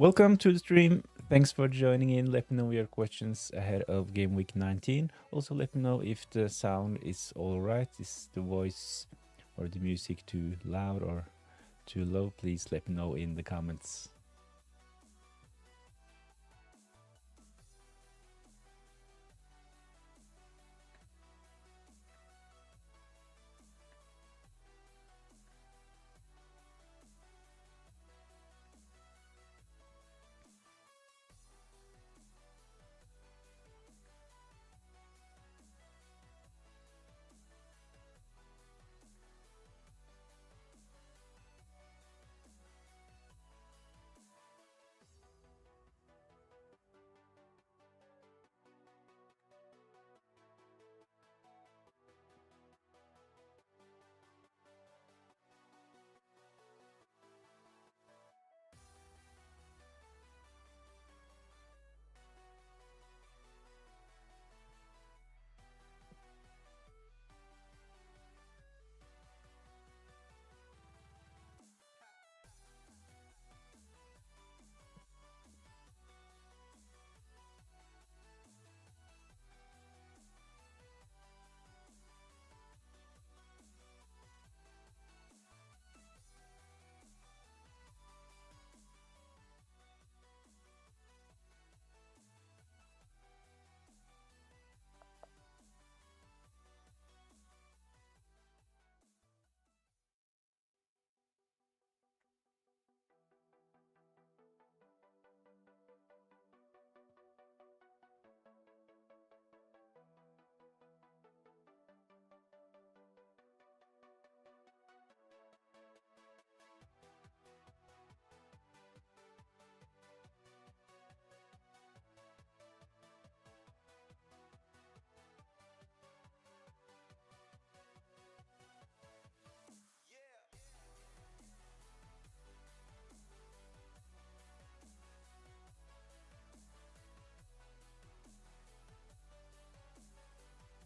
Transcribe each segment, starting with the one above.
Welcome to the stream. Thanks for joining in. Let me know your questions ahead of game week 19. Also, let me know if the sound is all right. Is the voice or the music too loud or too low? Please let me know in the comments.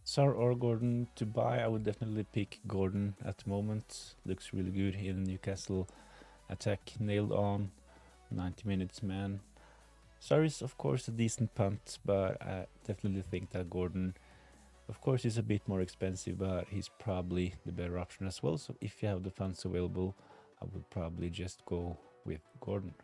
Sar or Gordon to buy? I would definitely pick Gordon at the moment. Looks really good in Newcastle. Attack nailed on. 90 minutes, man. Sar is, of course, a decent punt, but I definitely think that Gordon, of course, is a bit more expensive, but he's probably the better option as well. So if you have the funds available, I would probably just go with Gordon.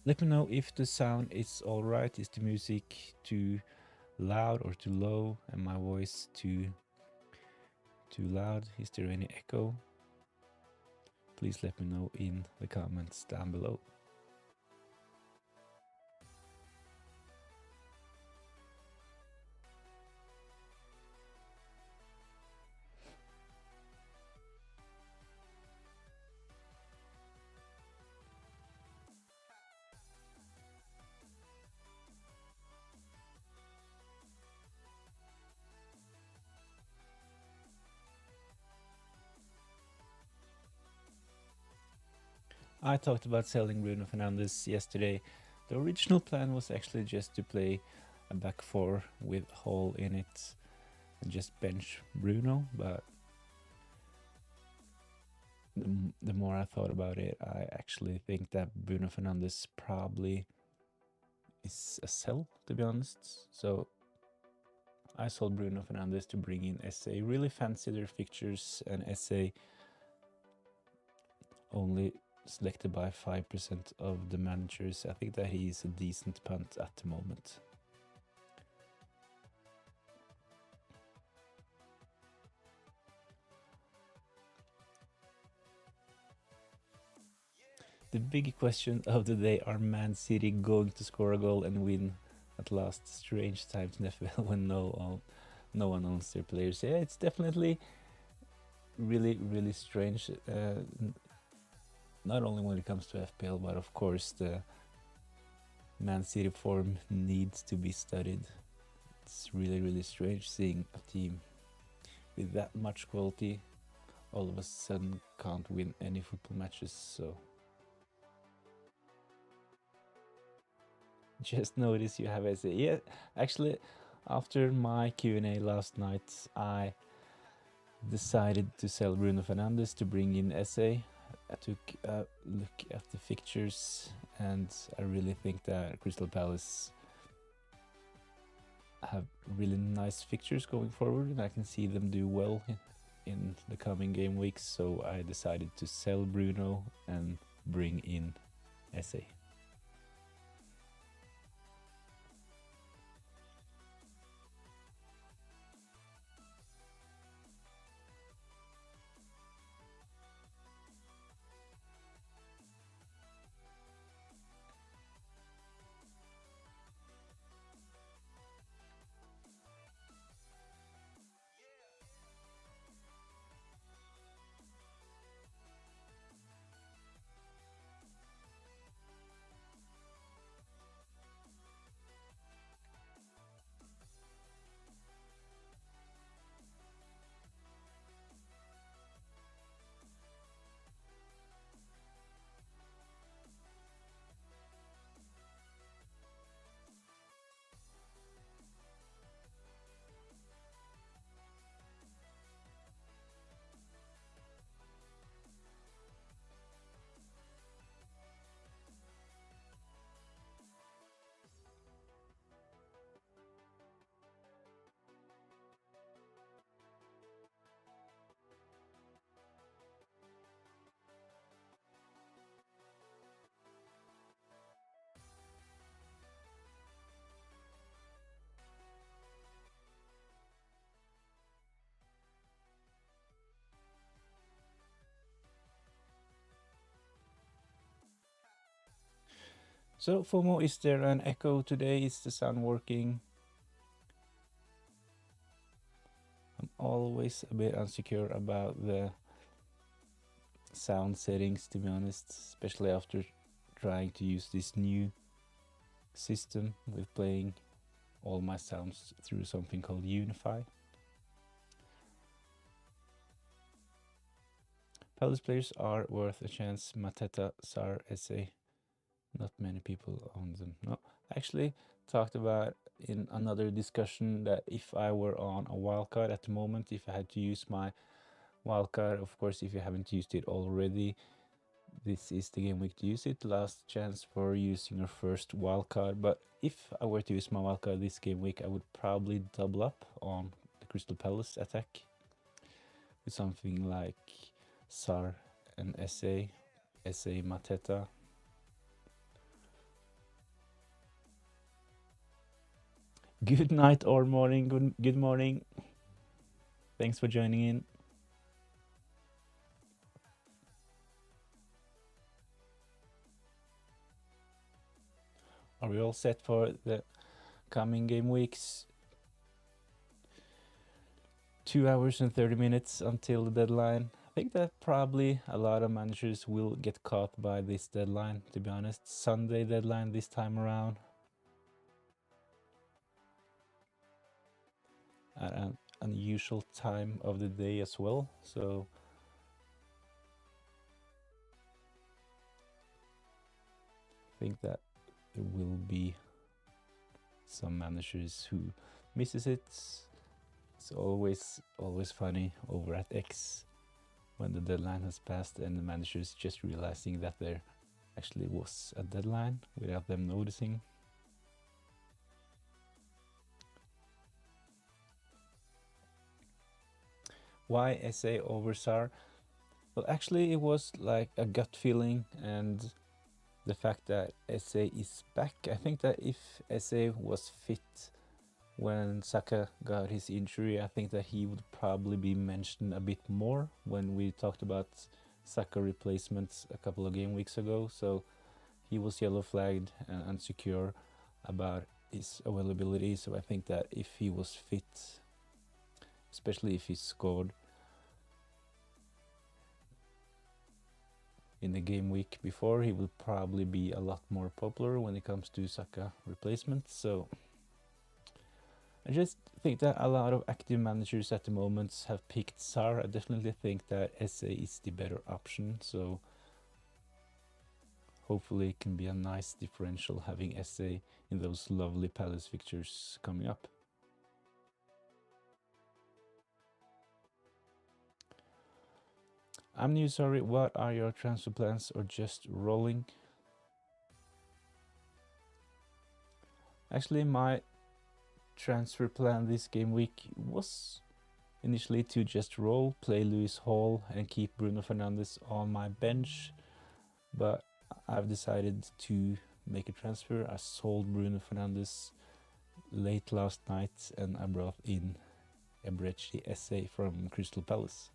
Let me know if the sound is alright. Is the music too loud or too low? And my voice too loud? Is there any echo? Please let me know in the comments down below. I talked about selling Bruno Fernandes yesterday. The original plan was actually just to play a back four with Hall in it and just bench Bruno, but the more I thought about it, I actually think that Bruno Fernandes probably is a sell, to be honest. So I sold Bruno Fernandes to bring in SA. Really fancy their fixtures, and SA only selected by 5% of the managers. I think that he is a decent punt at the moment. The big question of the day, are Man City going to score a goal and win at last? Strange times in FPL when no one owns their players. Yeah, it's definitely really strange. Not only when it comes to FPL, but of course the Man City form needs to be studied. It's really strange seeing a team with that much quality all of a sudden can't win any football matches. So just notice you have SA. Yeah, actually, after my Q&A last night, I decided to sell Bruno Fernandes to bring in SA. I took a look at the fixtures, and I really think that Crystal Palace have really nice fixtures going forward, and I can see them do well in the coming game weeks. So I decided to sell Bruno and bring in SA. So FOMO, is there an echo today? Is the sound working? I'm always a bit insecure about the sound settings, to be honest, especially after trying to use this new system with playing all my sounds through something called Unify. Palace players are worth a chance. Mateta, Sar, SA. Not many people own them. No, actually talked about in another discussion that if I were on a wildcard at the moment, if I had to use my wildcard, of course, if you haven't used it already, this is the game week to use it. Last chance for using your first wildcard. But if I were to use my wildcard this game week, I would probably double up on the Crystal Palace attack with something like Sar and SA Mateta. Good night or morning. Good morning. Thanks for joining in. Are we all set for the coming game weeks? 2 hours and 30 minutes until the deadline. I think that probably a lot of managers will get caught by this deadline, to be honest. Sunday deadline this time around. At an unusual time of the day as well. So I think that there will be some managers who misses it. It's always funny over at X when the deadline has passed and the managers just realizing that there actually was a deadline without them noticing. Why SA over SAR? Well, actually, it was like a gut feeling, and the fact that SA is back. I think that if SA was fit when Saka got his injury, I think that he would probably be mentioned a bit more when we talked about Saka replacements a couple of game weeks ago. So he was yellow flagged and unsecure about his availability. So I think that if he was fit, especially if he scored in the game week before, he will probably be a lot more popular when it comes to Saka replacements. So I just think that a lot of active managers at the moment have picked SAR. I definitely think that SA is the better option. So hopefully it can be a nice differential having SA in those lovely Palace fixtures coming up. I'm new, sorry, what are your transfer plans or just rolling? Actually, my transfer plan this game week was initially to just roll, play Lewis Hall and keep Bruno Fernandes on my bench, but I've decided to make a transfer. I sold Bruno Fernandes late last night and I brought in Ebrechi SA from Crystal Palace.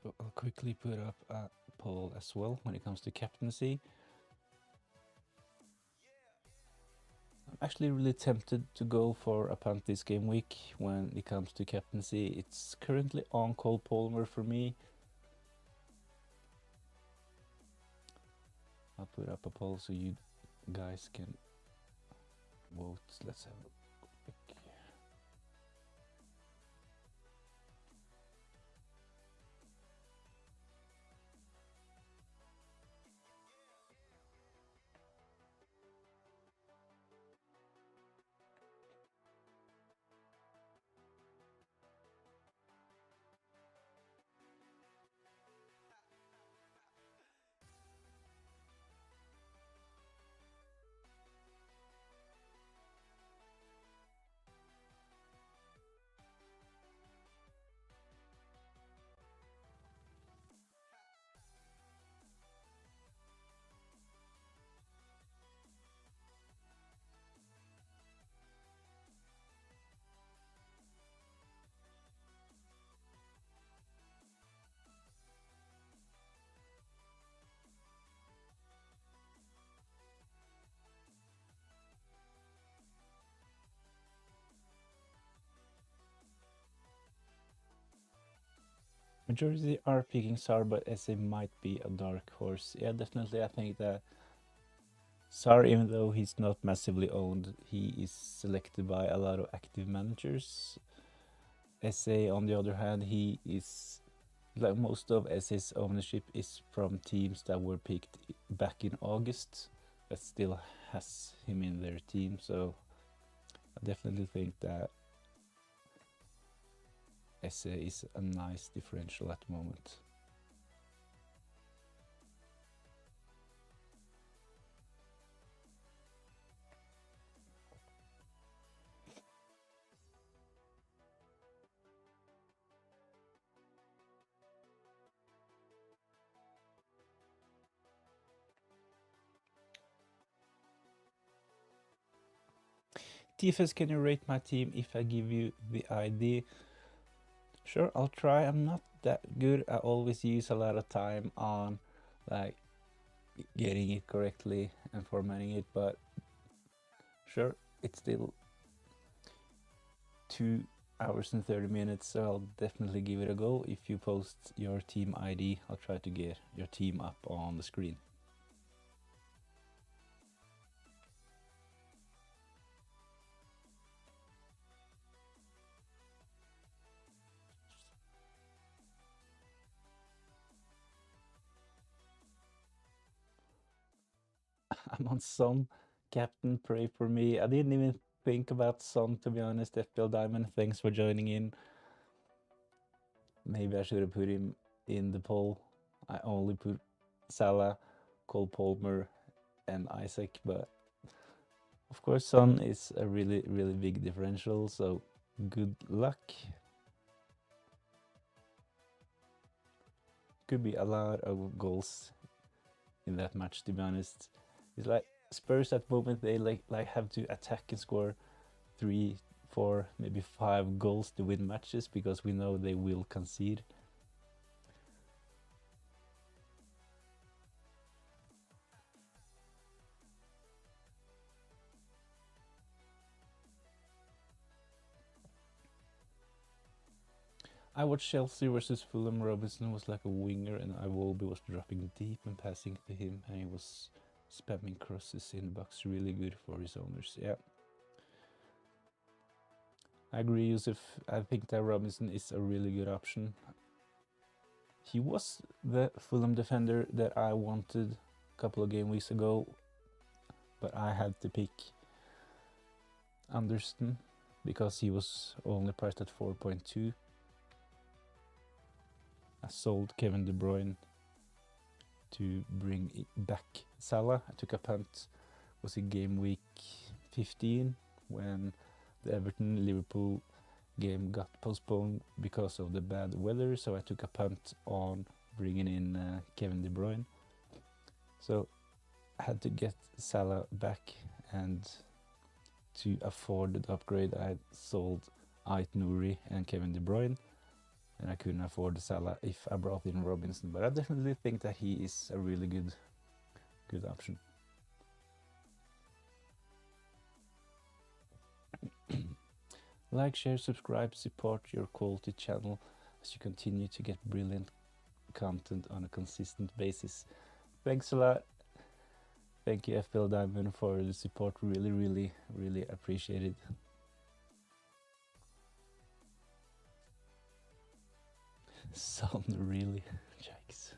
So I'll quickly put up a poll as well when it comes to captaincy. I'm actually really tempted to go for a punt this game week when it comes to captaincy. It's currently on Cole Palmer for me. I'll put up a poll so you guys can vote. Let's have a look. Majority are picking SAR, but SA might be a dark horse. Yeah, definitely. I think that SAR, even though he's not massively owned, he is selected by a lot of active managers. SA, on the other hand, he is like most of SA's ownership is from teams that were picked back in August that still has him in their team. So I definitely think that SA is a nice differential at the moment. TFS, can you rate my team if I give you the ID? Sure, I'll try. I'm not that good. I always use a lot of time on like getting it correctly and formatting it, but sure, it's still 2 hours and 30 minutes, so I'll definitely give it a go. If you post your team ID, I'll try to get your team up on the screen. I'm on Son. Captain, pray for me. I didn't even think about Son, to be honest. FPL Diamond, thanks for joining in. Maybe I should have put him in the poll. I only put Salah, Cole Palmer, and Isaac, but of course Son is a really, really big differential, so good luck. Could be a lot of goals in that match, to be honest. It's like Spurs at the moment, they like have to attack and score 3, 4, maybe 5 goals to win matches because we know they will concede. I watched Chelsea versus Fulham. Robinson was like a winger and Iwobi was dropping deep and passing to him, and he was spamming crosses in the box. Really good for his owners. Yeah, I agree, Yusuf. I think that Robinson is a really good option. He was the Fulham defender that I wanted a couple of game weeks ago, but I had to pick Anderson because he was only priced at 4.2. I sold Kevin De Bruyne to bring back Salah. I took a punt. Was it game week 15 when the Everton Liverpool game got postponed because of the bad weather, so I took a punt on bringing in Kevin De Bruyne. So I had to get Salah back, and to afford the upgrade I sold Ait Nouri and Kevin De Bruyne, and I couldn't afford Salah if I brought in Robinson, but I definitely think that he is a really good option. Like, share, subscribe, support your quality channel as you continue to get brilliant content on a consistent basis. Thanks a lot. Thank you, FPL Diamond, for the support. Really, really, really appreciate it. Son, really? Yikes.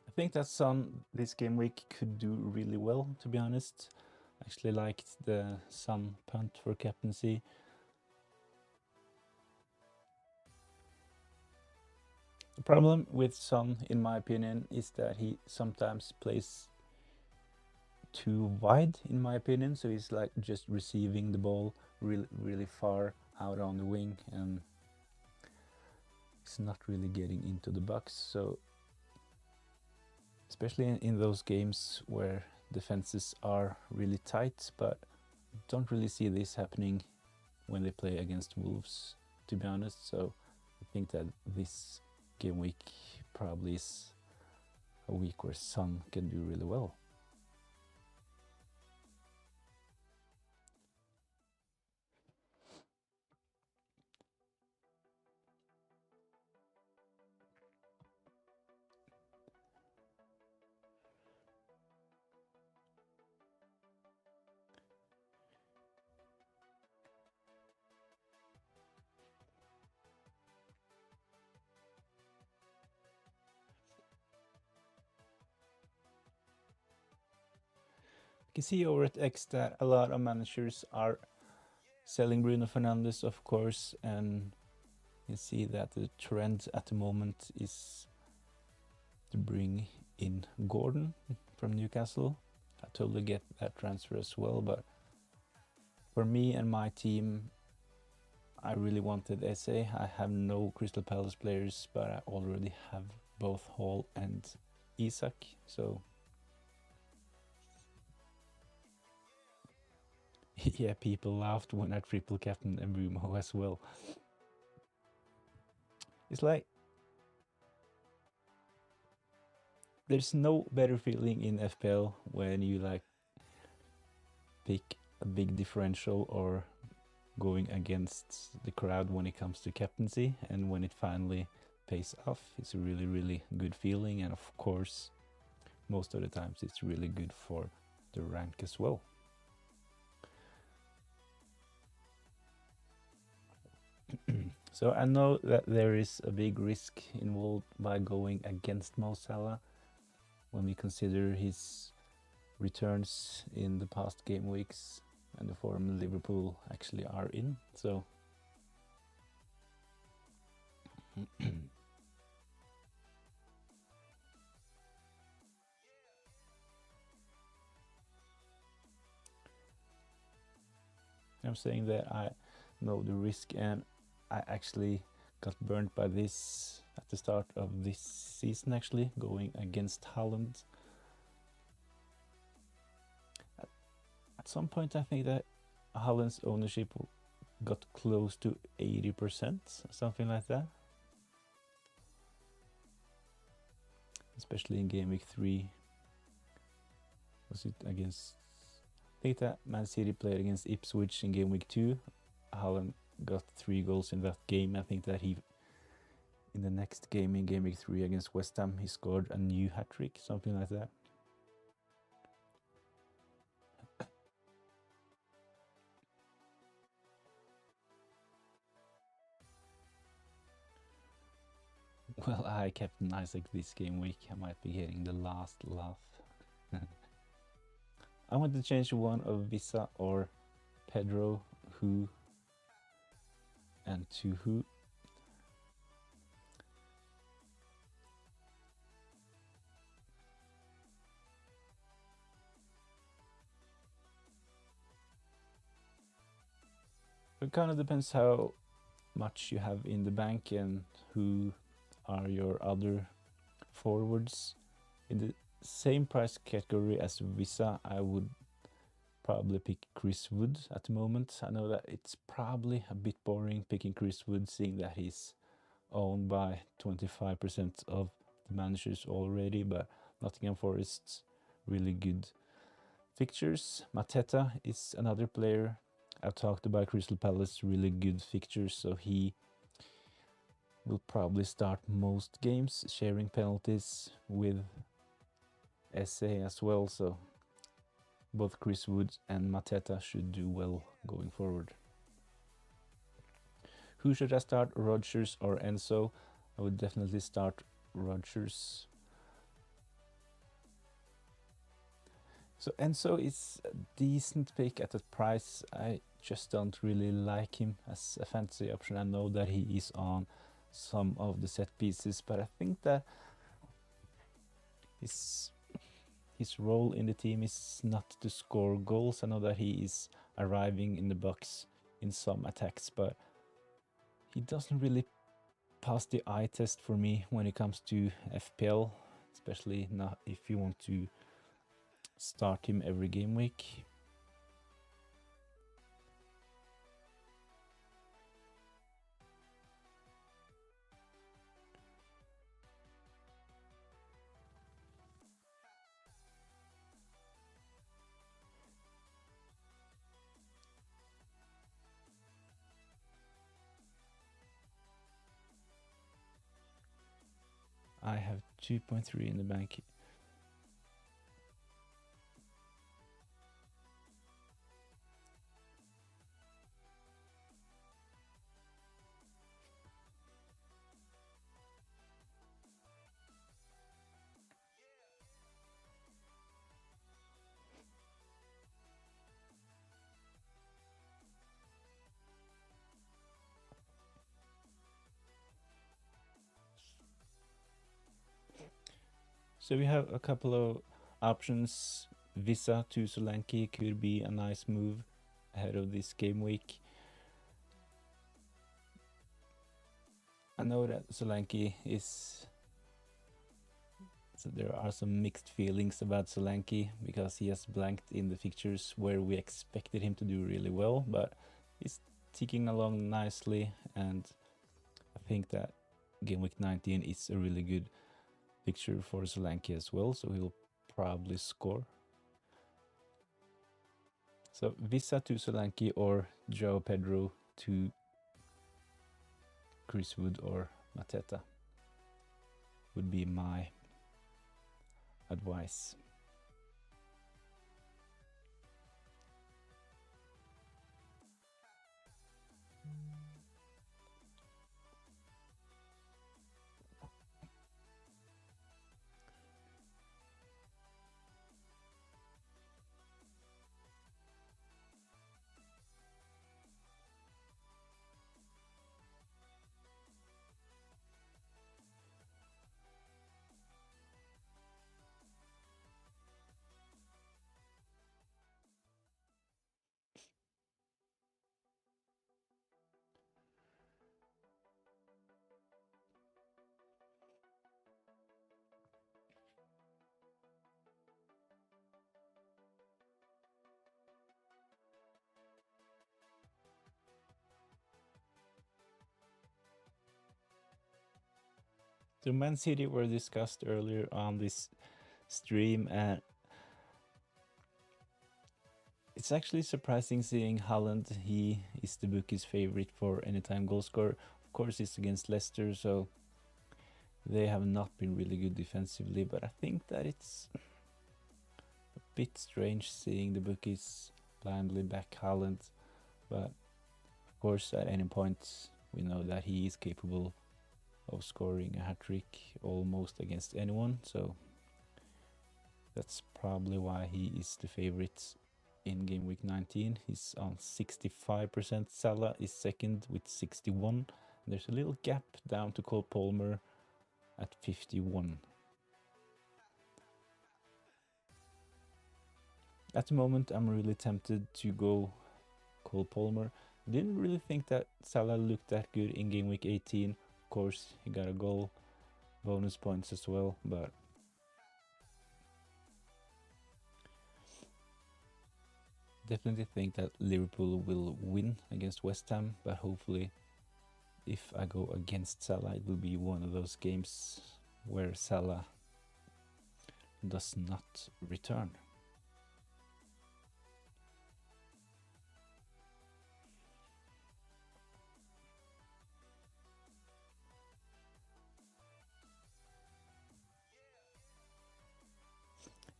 I think that Son this game week could do really well, to be honest. I actually liked the Son punt for captaincy. The problem with Son, in my opinion, is that he sometimes plays too wide, in my opinion. So he's like just receiving the ball really, really far out on the wing, and he's not really getting into the box. So especially in those games where defenses are really tight, but don't really see this happening when they play against Wolves, to be honest. So I think that this game week probably is a week where Son can do really well. You can see over at X that a lot of managers are selling Bruno Fernandes, of course, and you see that the trend at the moment is to bring in Gordon from Newcastle. I totally get that transfer as well, but for me and my team, I really wanted SA. I have no Crystal Palace players, but I already have both Hall and Isak, so yeah, people laughed when I triple captain Bruno as well. It's like there's no better feeling in FPL when you like pick a big differential or going against the crowd when it comes to captaincy, and when it finally pays off, it's a really good feeling, and of course most of the times it's really good for the rank as well. So I know that there is a big risk involved by going against Mo Salah when we consider his returns in the past game weeks and the form Liverpool actually are in. So I'm saying that I know the risk, and I actually got burnt by this at the start of this season, actually going against Haaland. At some point I think that Haaland's ownership got close to 80%, something like that. Especially in game week 3. Was it against... I think that Man City played against Ipswich in game week 2. Haaland got 3 goals in that game. I think that he, in the next game, in game week 3 against West Ham, he scored a new hat-trick, something like that. Well, I captain Isaac this game week. I might be getting the last laugh. I want to change one of Visa or Pedro, who, and to who. It kind of depends how much you have in the bank and who are your other forwards. In the same price category as Visa, I would probably pick Chris Wood at the moment. I know that it's probably a bit boring picking Chris Wood, seeing that he's owned by 25% of the managers already, but Nottingham Forest, really good fixtures. Mateta is another player. I've talked about Crystal Palace, really good fixtures, so he will probably start most games, sharing penalties with SA as well, so both Chris Wood and Mateta should do well going forward. Who should I start, Rodgers or Enzo? I would definitely start Rodgers. So Enzo is a decent pick at that price. I just don't really like him as a fantasy option. I know that he is on some of the set pieces, but I think that his role in the team is not to score goals. I know that he is arriving in the box in some attacks, but he doesn't really pass the eye test for me when it comes to FPL, especially not if you want to start him every game week. I have 2.3 in the bank. So we have a couple of options. Visa to Solanke could be a nice move ahead of this game week. I know that Solanke is So there are some mixed feelings about Solanke because he has blanked in the fixtures where we expected him to do really well, but he's ticking along nicely, and I think that Game Week 19 is a really good fixture for Solanke as well, so he'll probably score. So Visa to Solanke or Joao Pedro to Chris Wood or Mateta would be my advice. So Man City were discussed earlier on this stream, and it's actually surprising seeing Haaland. He is the bookie's favorite for anytime goal scorer. Of course, it's against Leicester, so they have not been really good defensively, but I think that it's a bit strange seeing the bookies blindly back Haaland. But of course, at any point, we know that he is capable of scoring a hat-trick almost against anyone, so that's probably why he is the favorite in Game Week 19. He's on 65%. Salah is second with 61. There's a little gap down to Cole Palmer at 51. At the moment, I'm really tempted to go Cole Palmer. Didn't really think that Salah looked that good in Game Week 18. Of course, he got a goal, bonus points as well, but definitely think that Liverpool will win against West Ham, but hopefully if I go against Salah, it will be one of those games where Salah does not return.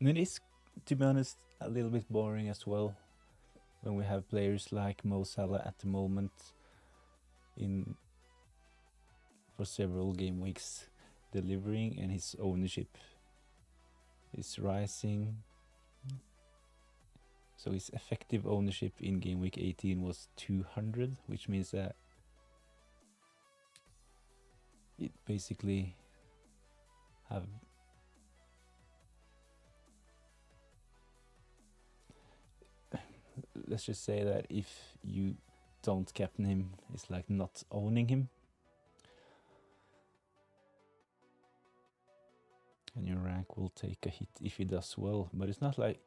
And it is, to be honest, a little bit boring as well when we have players like Mo Salah at the moment for several game weeks delivering, and his ownership is rising. So his effective ownership in Game Week 18 was 200, which means that it basically have let's just say that if you don't captain him, it's like not owning him. And your rank will take a hit if he does well. But it's not like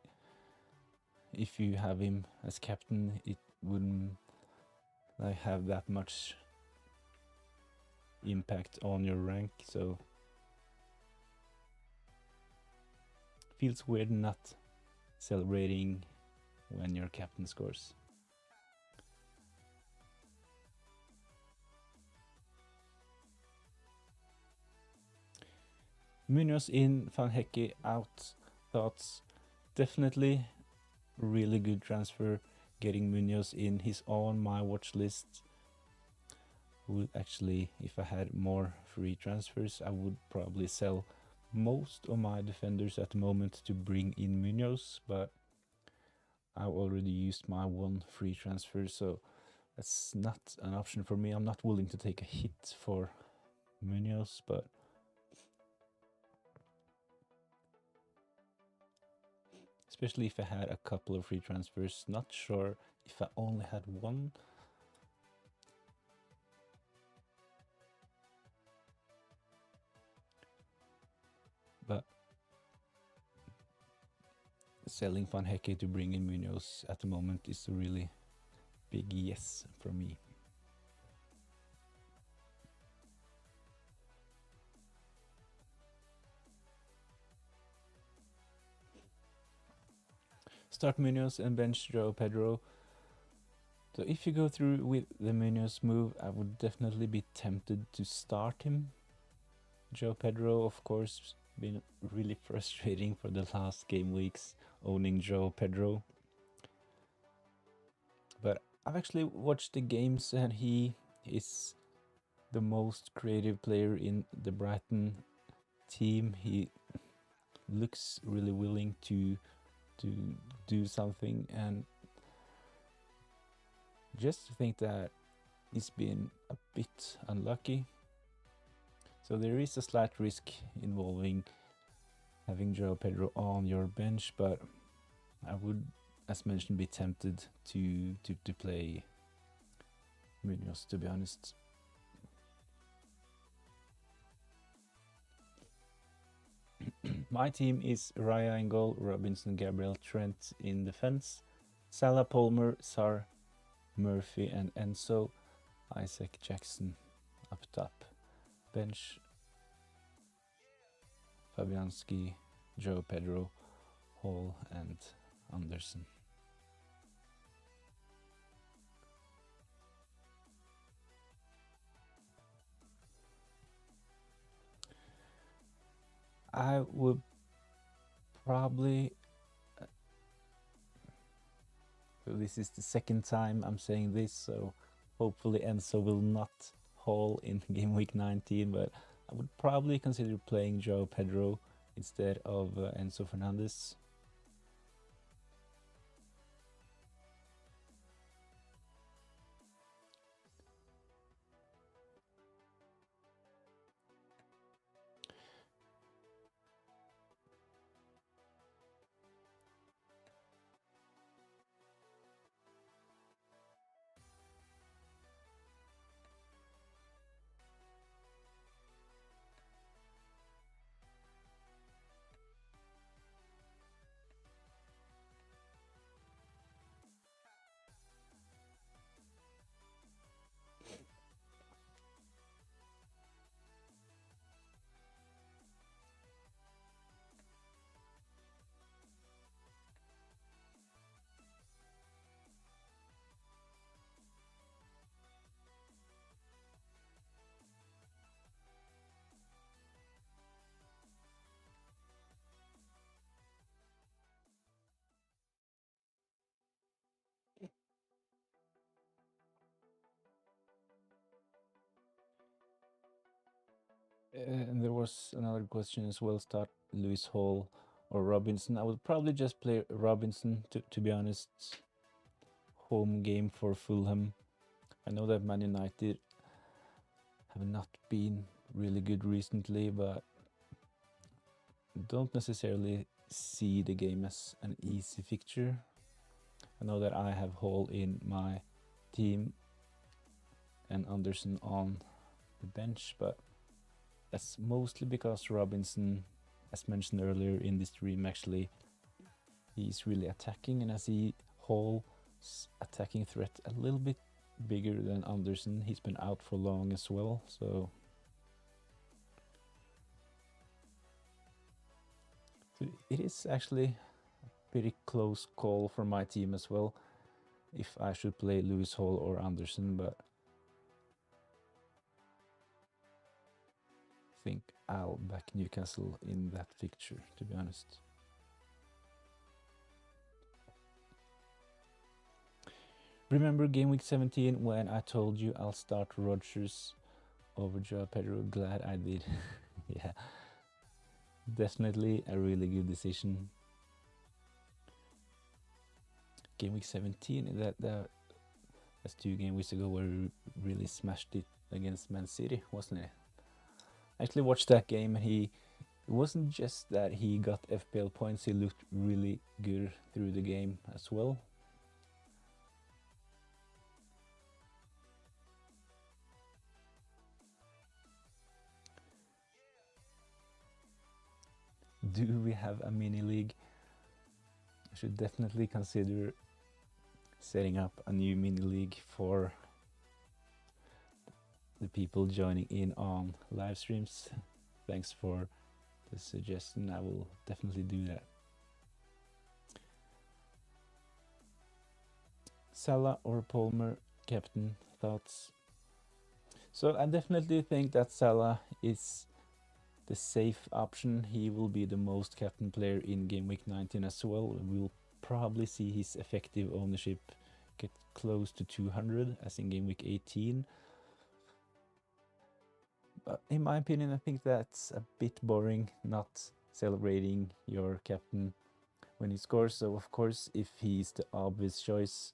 if you have him as captain, it wouldn't like have that much impact on your rank. So feels weird not celebrating when your captain scores. Munoz in, Van Hecke out. Thoughts? Definitely really good transfer. Getting Munoz in, he's on my watch list. Would actually, if I had more free transfers, I would probably sell most of my defenders at the moment to bring in Munoz, but I already used my one free transfer, so that's not an option for me. I'm not willing to take a hit for Munoz, but especially if I had a couple of free transfers. Not sure if I only had one. But selling Van Hecke to bring in Munoz at the moment is a really big yes for me. Start Munoz and bench Joao Pedro. So if you go through with the Munoz move, I would definitely be tempted to start him. Joao Pedro, of course, been really frustrating for the last game weeks owning Joao Pedro. But I've actually watched the games and he is the most creative player in the Brighton team. He looks really willing to do something, and just think that he's been a bit unlucky. So there is a slight risk involving having Joao Pedro on your bench, but I would, as mentioned, be tempted to play Munoz, to be honest. My team is Raya in goal, Robinson, Gabriel, Trent in defense, Salah, Palmer, Sar, Murphy and Enzo, Isaac, Jackson up top. Bench, Fabianski, Joao Pedro, Hall and Anderson. I would probably, this is the second time I'm saying this, so hopefully Enzo will not haul in game week 19, but I would probably consider playing Joao Pedro instead of Enzo Fernandes. And there was another question as well, start Lewis Hall or Robinson. I would probably just play Robinson, to be honest. Home game for Fulham. I know that Man United have not been really good recently, but don't necessarily see the game as an easy fixture. I know that I have Hall in my team and Anderson on the bench, but that's mostly because Robinson, as mentioned earlier in this stream, actually he's really attacking, and I see Hall's attacking threat a little bit bigger than Anderson. He's been out for long as well, so it is actually a pretty close call for my team as well, if I should play Lewis Hall or Anderson, but I think I'll back Newcastle in that fixture, to be honest. Remember game week 17 when I told you I'll start Rodgers over Joao Pedro? Glad I did. Yeah, definitely a really good decision. Game week 17, that's 2 game weeks ago where we really smashed it against Man City, wasn't it? I actually watched that game, and it wasn't just that he got FPL points, he looked really good through the game as well. Do we have a mini league? I should definitely consider setting up a new mini league for the people joining in on live streams. Thanks for the suggestion. I will definitely do that. Salah or Palmer, captain, thoughts? So I definitely think that Salah is the safe option. He will be the most captain player in game week 19 as well. We'll probably see his effective ownership get close to 200 as in game week 18. But in my opinion, I think that's a bit boring, not celebrating your captain when he scores. So of course, if he's the obvious choice,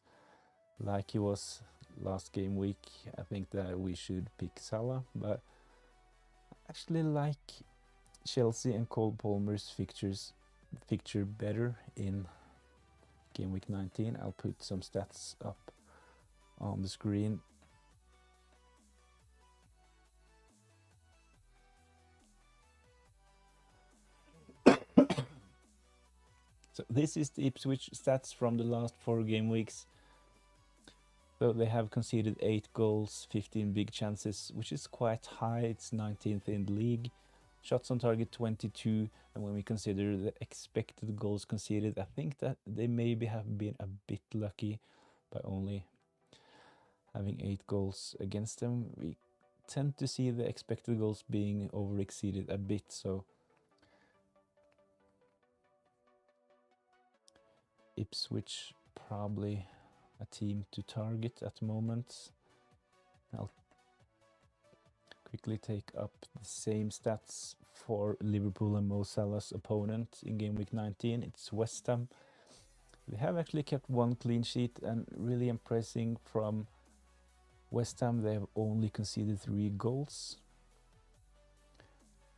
like he was last game week, I think that we should pick Salah. But I actually like Chelsea and Cole Palmer's fixture better in game week 19. I'll put some stats up on the screen. So this is the Ipswich stats from the last 4 game weeks. So they have conceded 8 goals, 15 big chances, which is quite high. It's 19th in the league. Shots on target 22, and when we consider the expected goals conceded, I think that they maybe have been a bit lucky by only having 8 goals against them. We tend to see the expected goals being over-exceeded a bit, so Ipswich probably a team to target at the moment. I'll quickly take up the same stats for Liverpool and Mo Salah's opponent in game week 19. It's West Ham. They have actually kept 1 clean sheet, and really impressing from West Ham, they have only conceded 3 goals.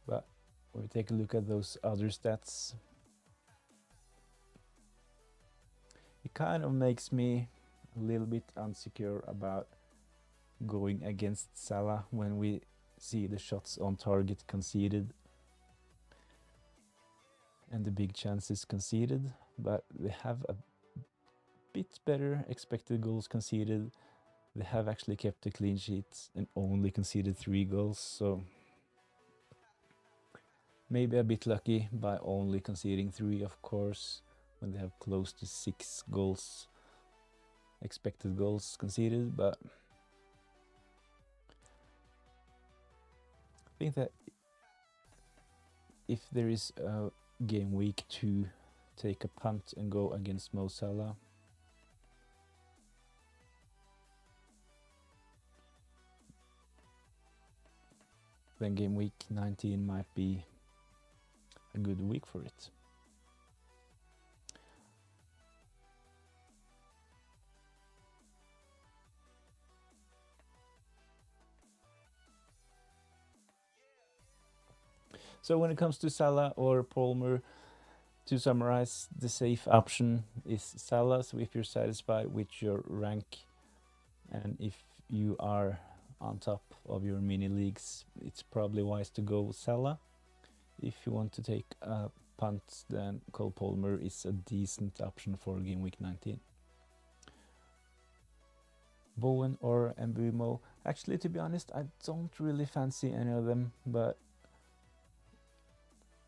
But when we take a look at those other stats, it kind of makes me a little bit insecure about going against Salah when we see the shots on target conceded and the big chances conceded, but they have a bit better expected goals conceded. They have actually kept the clean sheets and only conceded 3 goals, so maybe a bit lucky by only conceding 3, of course, when they have close to 6 goals, expected goals conceded. But I think that if there is a game week to take a punt and go against Mo Salah, then game week 19 might be a good week for it. So when it comes to Salah or Palmer, to summarize, the safe option is Salah. So if you're satisfied with your rank and if you are on top of your mini leagues, it's probably wise to go with Salah. If you want to take a punt, then Cole Palmer is a decent option for game week 19. Bowen or Mbumo, actually, to be honest, I don't really fancy any of them, but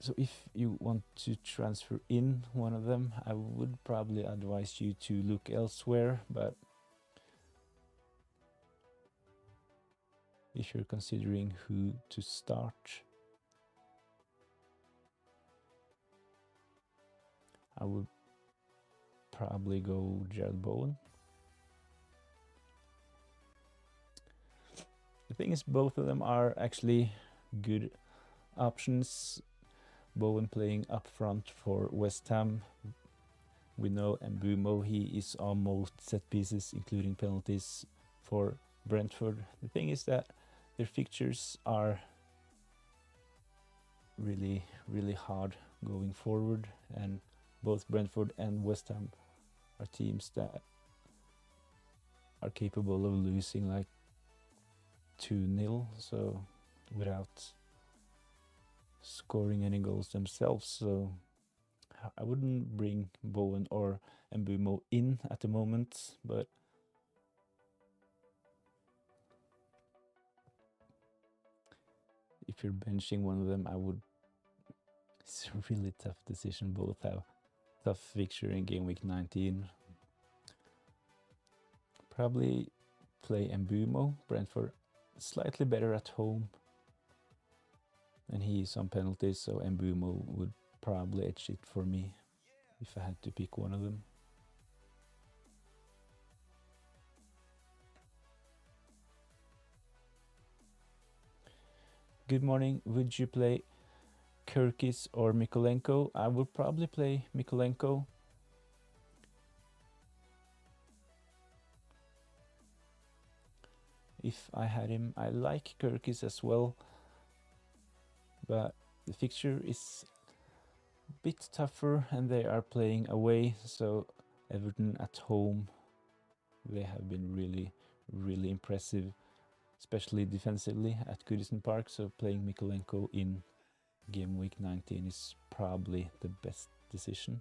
so if you want to transfer in one of them, I would probably advise you to look elsewhere. But if you're considering who to start, I would probably go Jared Bowen. The thing is, both of them are actually good options. Bowen playing up front for West Ham. We know Mbumo, he is on most set pieces, including penalties, for Brentford. The thing is that their fixtures are really, really hard going forward, and both Brentford and West Ham are teams that are capable of losing like 2-0, so without scoring any goals themselves. So I wouldn't bring Bowen or Mbumo in at the moment, but if you're benching one of them, I would. It's a really tough decision. Both have tough fixture in game week 19. Probably play Mbumo. Brentford slightly better at home, and he's on penalties, so Mbumo would probably edge it for me if I had to pick one of them. Good morning. Would you play Kirkis or Mykolenko? I would probably play Mykolenko. If I had him. I like Kirkis as well, but the fixture is a bit tougher and they are playing away, so Everton at home, they have been really impressive, especially defensively at Goodison Park, so playing Mykolenko in game week 19 is probably the best decision.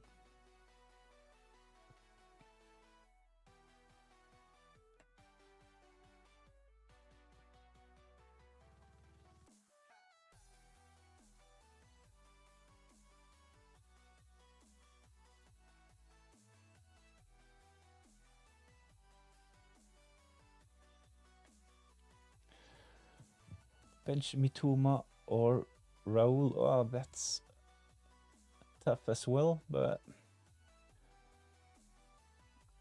Bench Mitoma or Raul. Oh, that's tough as well, but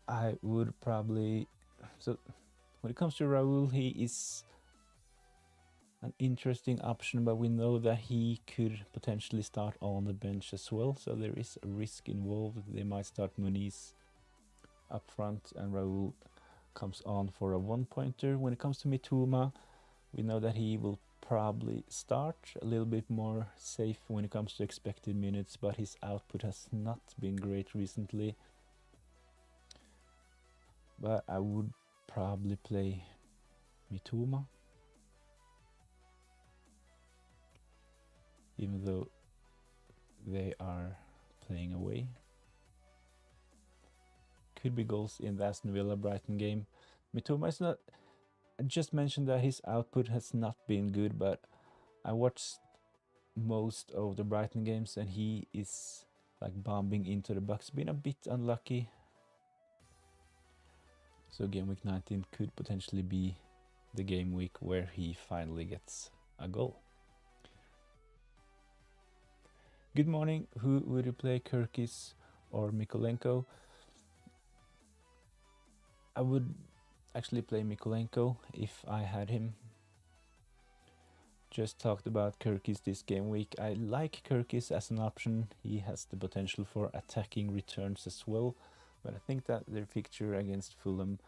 I would probably. So when it comes to Raul, he is an interesting option, but we know that he could potentially start on the bench as well, so there is a risk involved. They might start Muniz up front and Raul comes on for a one-pointer. When it comes to Mitoma, we know that he will probably start a little bit more safe when it comes to expected minutes, but his output has not been great recently. But I would probably play Mitoma, even though they are playing away. Could be goals in the Aston Villa Brighton game. Mitoma is not. I just mentioned that his output has not been good, but I watched most of the Brighton games and he is like bombing into the box. Been a bit unlucky. So game week 19 could potentially be the game week where he finally gets a goal. Good morning. Who would you play, Kirkis or Mykolenko? I would actually play Mykolenko if I had him. Just talked about Kirkis this game week. I like Kirkis as an option. He has the potential for attacking returns as well, but I think that their fixture against Fulham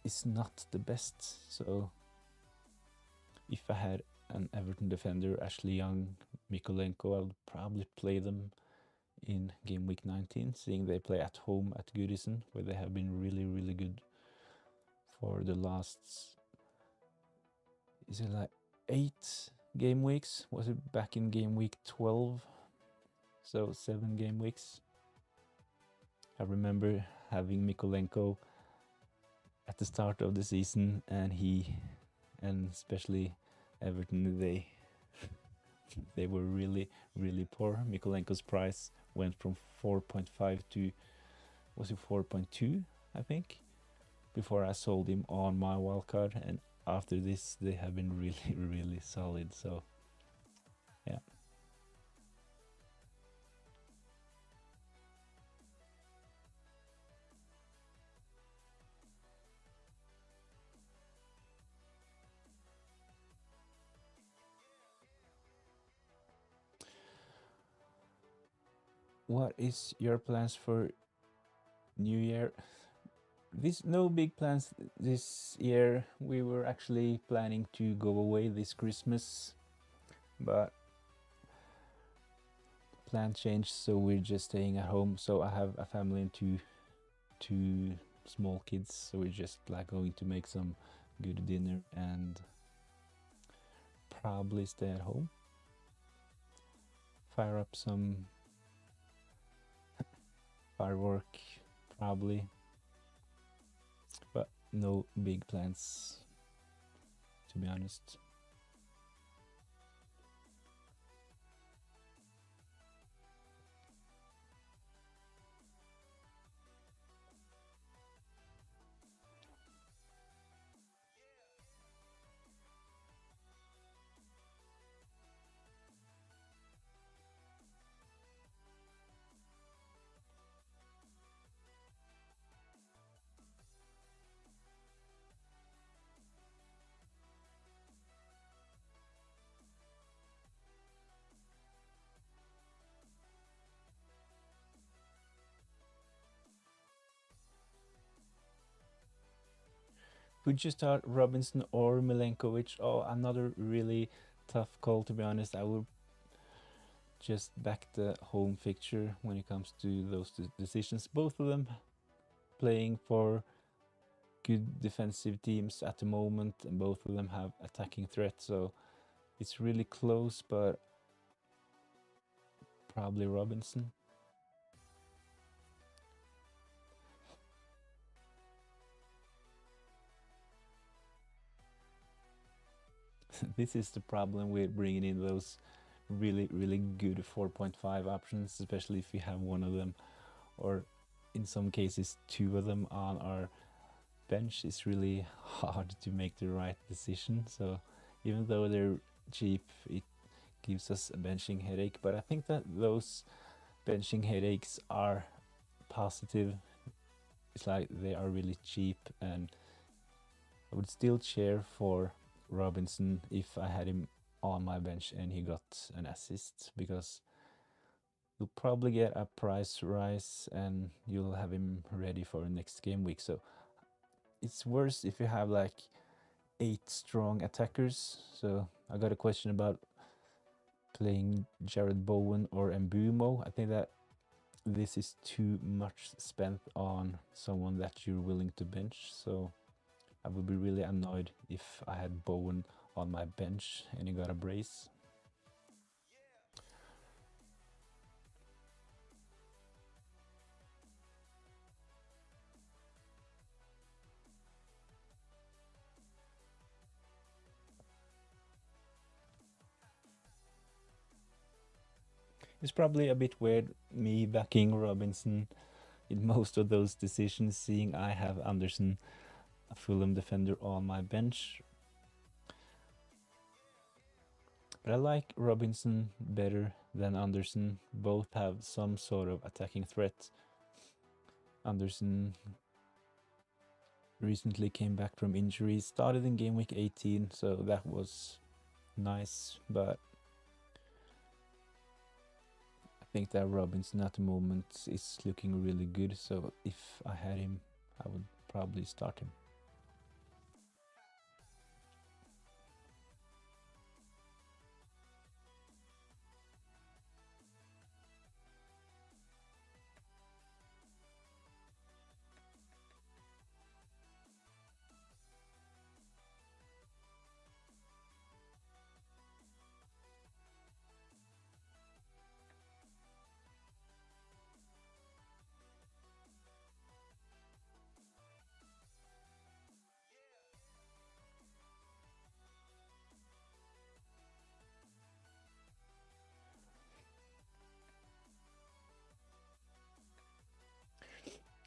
is not the best. So if I had an Everton defender, Ashley Young, Mykolenko, I would probably play them in game week 19, seeing they play at home at Goodison, where they have been really good for the last, is it like 8 game weeks? Was it back in game week 12? So 7 game weeks. I remember having Mykolenko at the start of the season, and especially Everton, they were really poor. Mykolenko's price went from 4.5 to, was it 4.2, I think, before I sold him on my wildcard, and after this they have been really solid. So yeah. What is your plans for New Year? No big plans this year. We were actually planning to go away this Christmas, but plan changed, so we're just staying at home. So I have a family and two small kids, so we're just like going to make some good dinner and probably stay at home. fire up some firework, probably, but no big plans, to be honest. Would you start Robinson or Milenkovic? Oh, another really tough call, to be honest. I would just back the home fixture when it comes to those decisions. Both of them playing for good defensive teams at the moment, and both of them have attacking threat, so it's really close, but probably Robinson. This is the problem with bringing in those really good 4.5 options, especially if we have one of them, or in some cases two of them on our bench. It's really hard to make the right decision. So even though they're cheap, it gives us a benching headache. But I think that those benching headaches are positive. It's like they are really cheap, and I would still cheer for Robinson if I had him on my bench and he got an assist, because you'll probably get a price rise and you'll have him ready for next game week. So it's worse if you have like 8 strong attackers. So I got a question about playing Jared Bowen or Mbumo. I think that this is too much spent on someone that you're willing to bench. So I would be really annoyed if I had Bowen on my bench and he got a brace. It's probably a bit weird me backing Robinson in most of those decisions, seeing I have Anderson, a Fulham defender, on my bench. But I like Robinson better than Anderson. Both have some sort of attacking threat. Anderson recently came back from injury, started in game week 18, so that was nice, but I think that Robinson at the moment is looking really good, so if I had him, I would probably start him.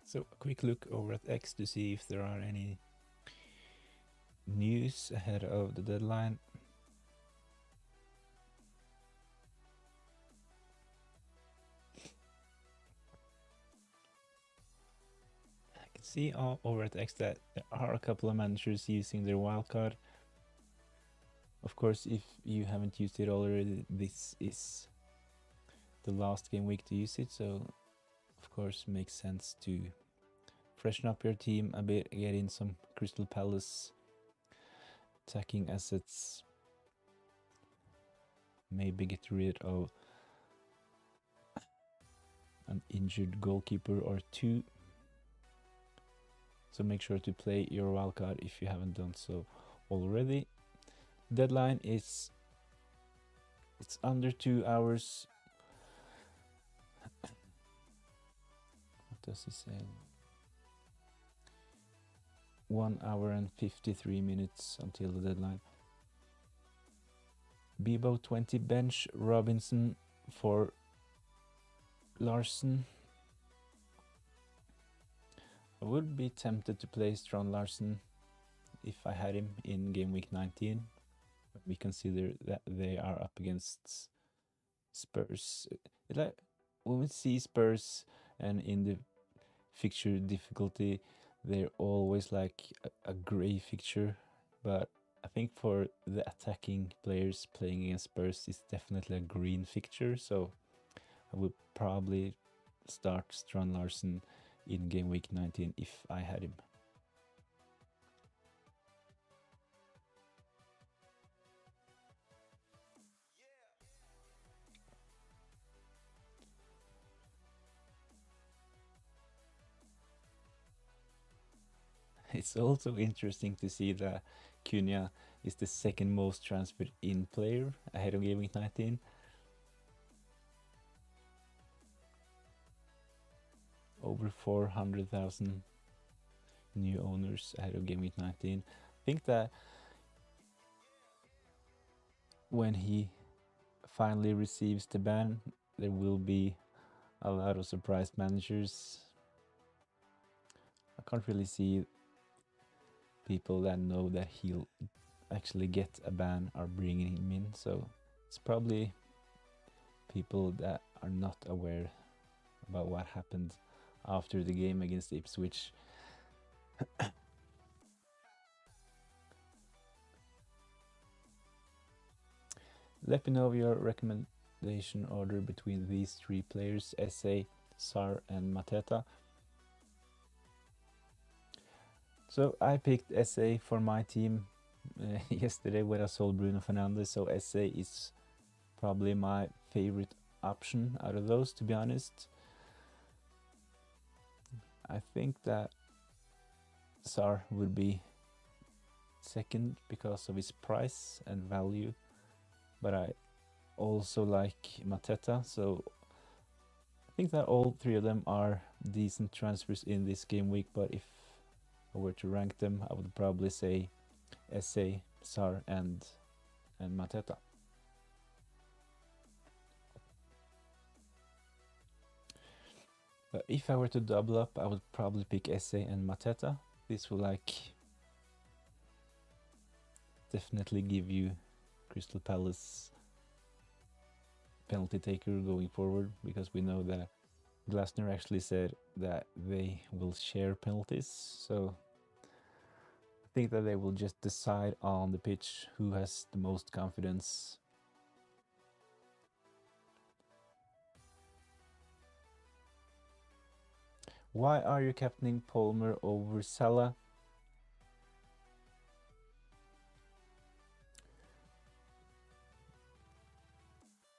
So a quick look over at X to see if there are any news ahead of the deadline. I can see over at X that there are a couple of managers using their wildcard. Of course, if you haven't used it already, this is the last game week to use it, so of course makes sense to freshen up your team a bit, get in some Crystal Palace attacking assets, maybe get rid of an injured goalkeeper or two. So make sure to play your wildcard if you haven't done so already. Deadline is, it's under 2 hours. does he say? 1 hour and 53 minutes until the deadline. GW20 bench Robinson for Larson. I would be tempted to play Strong Larson if I had him in game week 19. We consider that they are up against Spurs. Like when we see Spurs and in the fixture difficulty, they're always like a grey fixture, but I think for the attacking players playing against Spurs, it's definitely a green fixture. So I would probably start Strand Larsen in game week 19 if I had him. It's also interesting to see that Cunha is the second most transferred in player ahead of game week 19. Over 400,000 new owners ahead of game week 19. I think that when he finally receives the ban, there will be a lot of surprise managers. I can't really see people that know that he'll actually get a ban are bringing him in, so it's probably people that are not aware about what happened after the game against Ipswich. Let me know your recommendation order between these three players, SA, Sar and Mateta. So I picked SA for my team yesterday when I sold Bruno Fernandes, so SA is probably my favorite option out of those, to be honest. I think that Sar would be second because of his price and value, but I also like Mateta, so I think that all three of them are decent transfers in this game week, but if I were to rank them, I would probably say SA, Sar and Mateta. But if I were to double up, I would probably pick SA and Mateta. This will like definitely give you Crystal Palace penalty taker going forward, because we know that Glasner actually said that they will share penalties, so I think that they will just decide on the pitch who has the most confidence. Why are you captaining Palmer over Salah?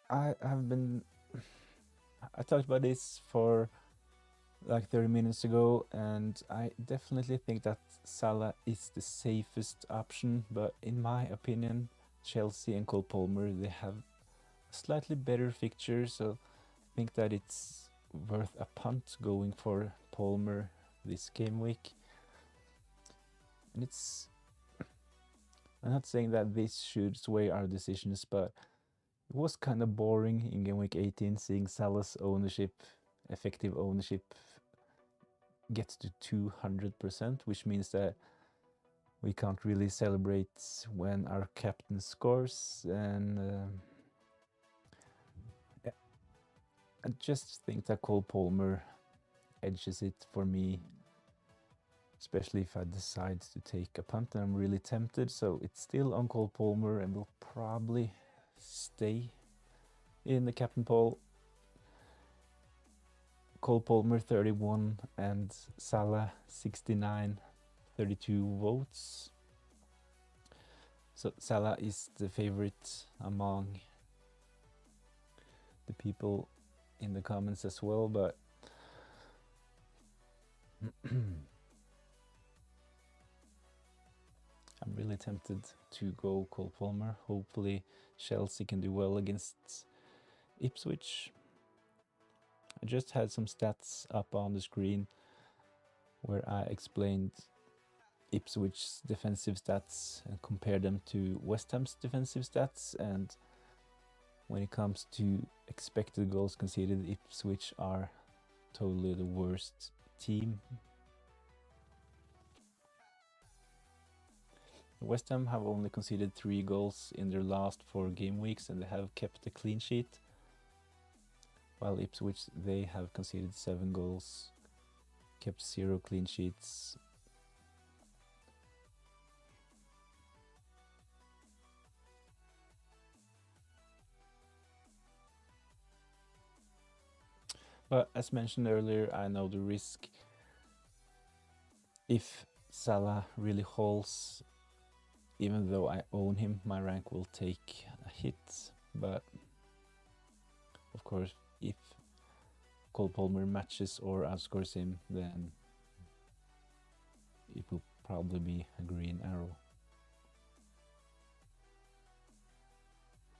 I talked about this for like 30 minutes ago, and I definitely think that Salah is the safest option, but in my opinion, Chelsea and Cole Palmer, they have a slightly better fixture, so I think that it's worth a punt going for Palmer this game week. And I'm not saying that this should sway our decisions, but it was kind of boring in game week 18 seeing Salah's effective ownership get to 200%, which means that we can't really celebrate when our captain scores, and I just think that Cole Palmer edges it for me, especially if I decide to take a punt, and I'm really tempted, so it's still on Cole Palmer and will probably stay in the captain poll. Cole Palmer 31 and Salah 69, 32 votes. So Salah is the favorite among the people in the comments as well, but I'm really tempted to go Cole Palmer. Hopefully Chelsea can do well against Ipswich. I just had some stats up on the screen where I explained Ipswich's defensive stats and compared them to West Ham's defensive stats, and when it comes to expected goals conceded, Ipswich are totally the worst team. West Ham have only conceded 3 goals in their last 4 game weeks, and they have kept a clean sheet, while Ipswich, they have conceded 7 goals, kept 0 clean sheets. But as mentioned earlier, I know the risk. If Salah really hauls, even though I own him, my rank will take a hit. But of course, if Cole Palmer matches or outscores him, then it will probably be a green arrow.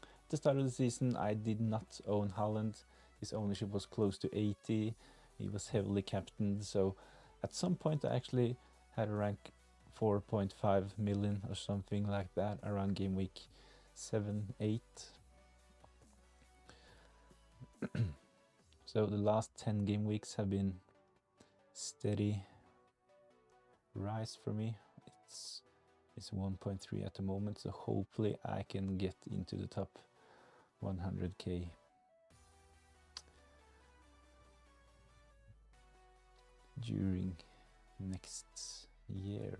At the start of the season, I did not own Haaland. His ownership was close to 80. He was heavily captained, so at some point I actually had a rank 4.5 million or something like that around game week 7, 8. So the last 10 game weeks have been steady rise for me. It's 1.3 at the moment, so hopefully I can get into the top 100k. During next year.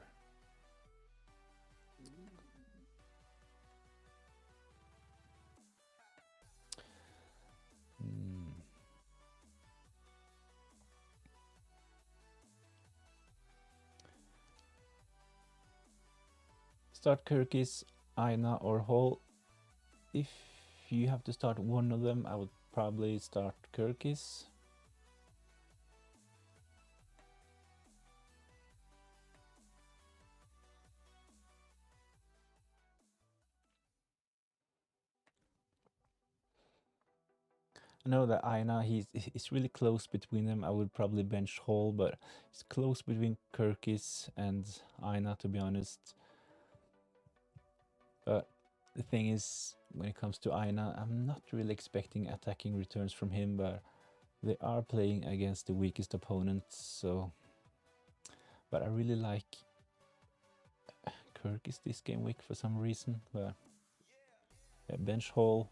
Start Kirkis, Aina or Hall. If you have to start one of them, I would probably start Kirkis. I know that Aina, he's really close between them. I would probably bench Hall, but it's close between Kirkis and Aina, to be honest. But the thing is, when it comes to Aina, I'm not really expecting attacking returns from him, but they are playing against the weakest opponents, so... But I really like Kirkis this game week for some reason, but... Yeah, bench Hall,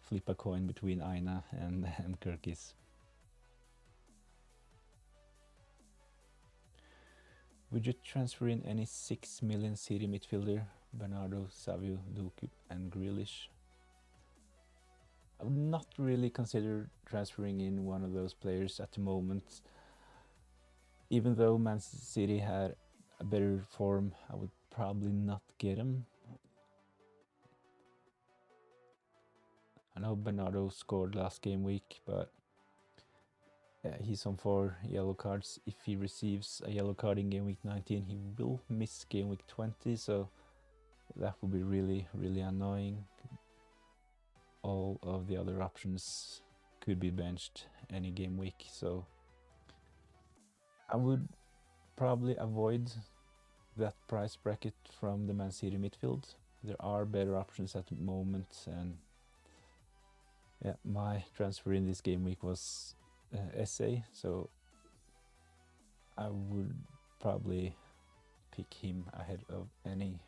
flip a coin between Aina and Kirkis. Would you transfer in any 6 million City midfielder? Bernardo, Savio, Doku and Grealish? I would not really consider transferring in one of those players at the moment. Even though Man City had a better form, I would probably not get him. I know Bernardo scored last game week, but he's on 4 yellow cards. If he receives a yellow card in game week 19, he will miss game week 20, so that would be really, really annoying. All of the other options could be benched any game week, so I would probably avoid that price bracket from the Man City midfield. There are better options at the moment, and yeah, my transfer in this game week was SA, so I would probably pick him ahead of any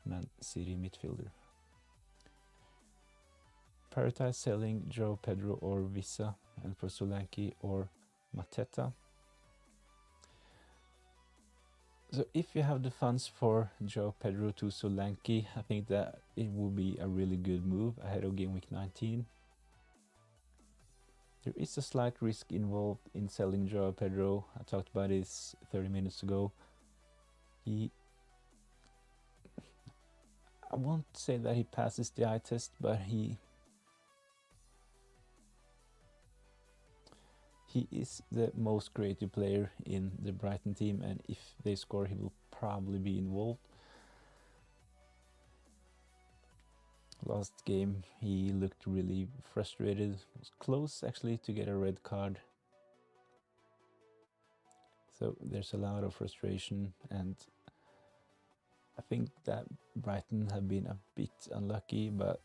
Man City midfielder. Prioritize selling Joe Pedro or Visa, and for Solanke or Mateta. So if you have the funds for Joe Pedro to Solanke, I think that it will be a really good move ahead of game week 19. There is a slight risk involved in selling Joe Pedro. I talked about this 30 minutes ago. I won't say that he passes the eye test, but he is the most creative player in the Brighton team, and if they score, he will probably be involved. Last game he looked really frustrated. It was close actually to get a red card. So there's a lot of frustration, and I think that Brighton have been a bit unlucky, but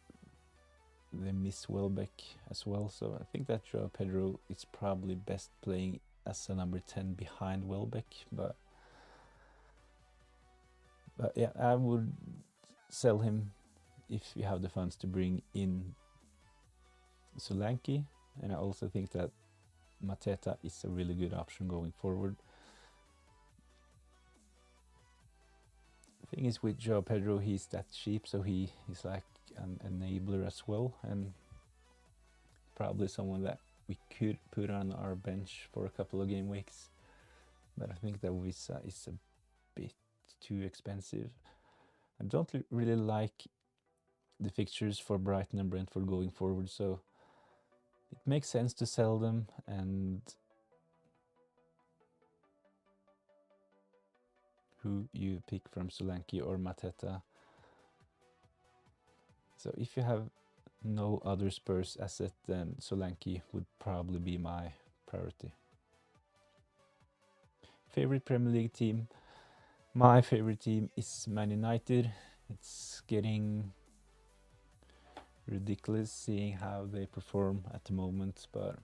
they miss Welbeck as well. So I think that Joao Pedro is probably best playing as a number 10 behind Welbeck. But yeah, I would sell him if you have the funds to bring in Solanke. And I also think that Mateta is a really good option going forward. The thing is with Joao Pedro, he's that cheap, so he's like an enabler as well, and probably someone that we could put on our bench for a couple of game weeks. But I think that Wissa is a bit too expensive. I don't really like the fixtures for Brighton and Brentford going forward, so it makes sense to sell them. And who you pick from Solanke or Mateta. So if you have no other Spurs asset, then Solanke would probably be my priority. Favorite Premier League team? My favorite team is Man United. It's getting ridiculous seeing how they perform at the moment, but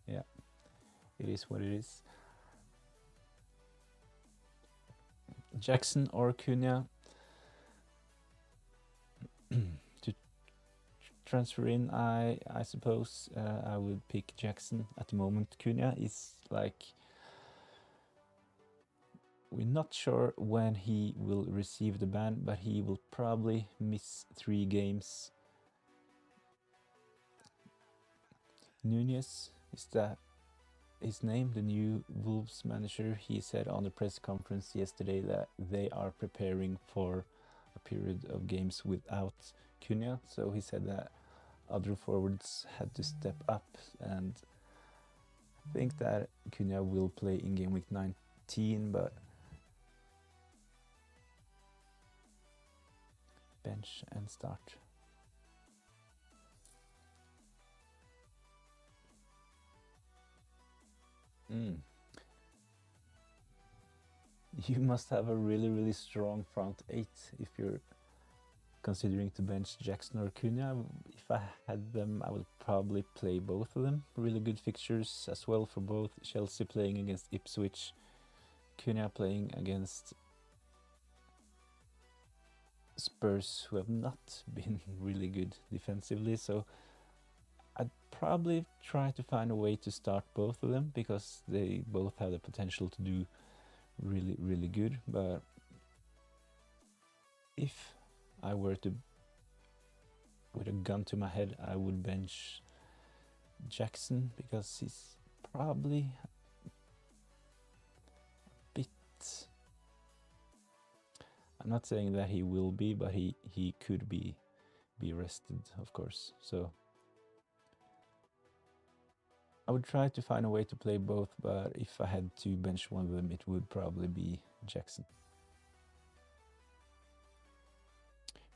yeah, it is what it is. Jackson or Cunha to transfer in, I suppose I would pick Jackson at the moment. Cunha is like, we're not sure when he will receive the ban, but he will probably miss 3 games. Nunez, is that his name, the new Wolves manager? He said on the press conference yesterday that they are preparing for a period of games without Cunha. So he said that other forwards had to step up, and I think that Cunha will play in game week 19, but bench and start. You must have a really strong front 8 if you're considering to bench Jackson or Cunha. If I had them, I would probably play both of them. Really good fixtures as well for both. Chelsea playing against Ipswich, Cunha playing against Spurs, who have not been really good defensively. So I'd probably try to find a way to start both of them, because they both have the potential to do really good. But if I were to, with a gun to my head, I would bench Jackson, because he's probably a bit, I'm not saying that he will be, but he could be rested, of course. So I would try to find a way to play both, but if I had to bench one of them, it would probably be Jackson.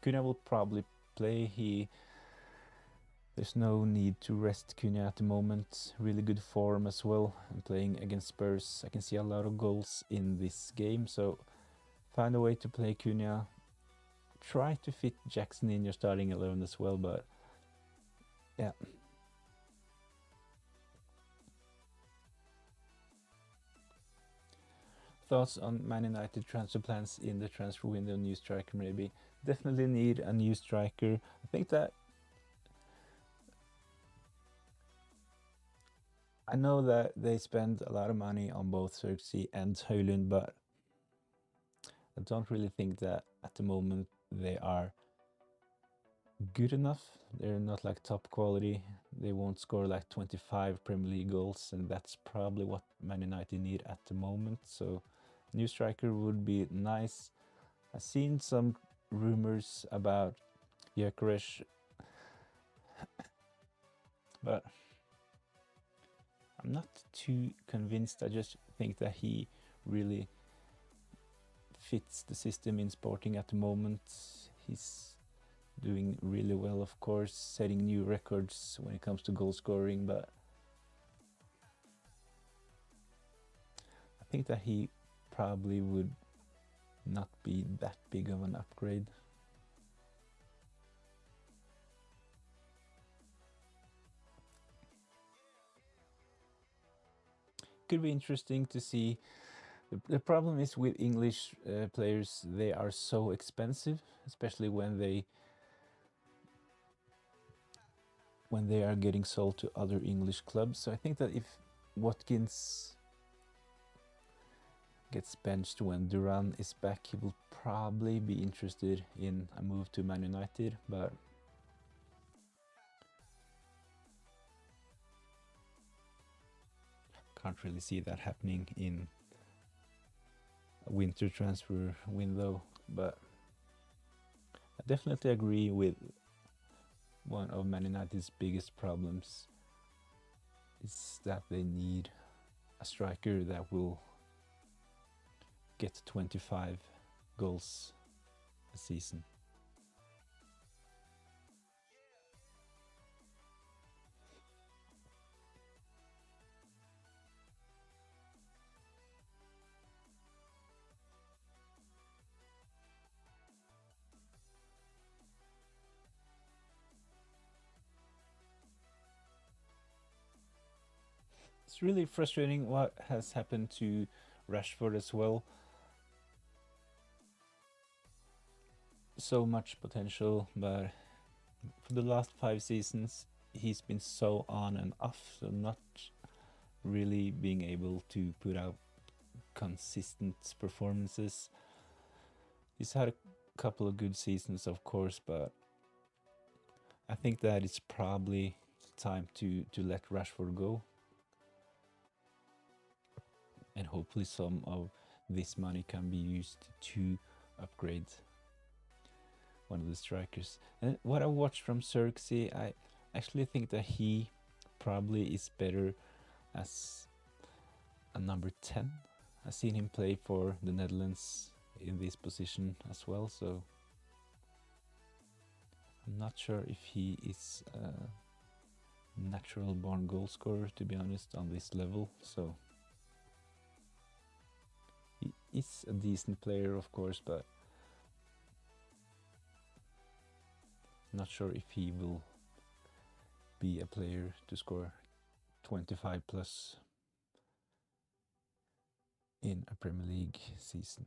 Cunha will probably play. There's no need to rest Cunha at the moment. Really good form as well, and playing against Spurs. I can see a lot of goals in this game, so find a way to play Cunha. Try to fit Jackson in your starting 11 as well, but yeah. Thoughts on Man United transfer plans in the transfer window? New striker maybe. Definitely need a new striker. I think that I know that they spend a lot of money on both Xerxes and Højlund, but I don't really think that at the moment they are good enough. They're not like top quality. They won't score like 25 Premier League goals, and that's probably what Man United need at the moment. So new striker would be nice. I've seen some rumors about Gyökeres, but I'm not too convinced. I just think that he really fits the system in Sporting at the moment. He's doing really well, of course, setting new records when it comes to goal scoring, but I think that he probably would not be that big of an upgrade. Could be interesting to see. The problem is with English players, they are so expensive, especially when they are getting sold to other English clubs. So I think that if Watkins gets benched when Duran is back, he will probably be interested in a move to Man United, but can't really see that happening in a winter transfer window. But I definitely agree with one of Man United's biggest problems is that they need a striker that will get 25 goals a season. It's really frustrating what has happened to Rashford as well. So much potential, but for the last 5 seasons he's been so on and off, so not really being able to put out consistent performances. He's had a couple of good seasons, of course, but I think that it's probably time to let Rashford go. And hopefully some of this money can be used to upgrade one of the strikers. And what I watched from Xerxes, I actually think that he probably is better as a number 10. I've seen him play for the Netherlands in this position as well, so I'm not sure if he is a natural born goal scorer, to be honest, on this level. So he is a decent player, of course, but not sure if he will be a player to score 25 plus in a Premier League season.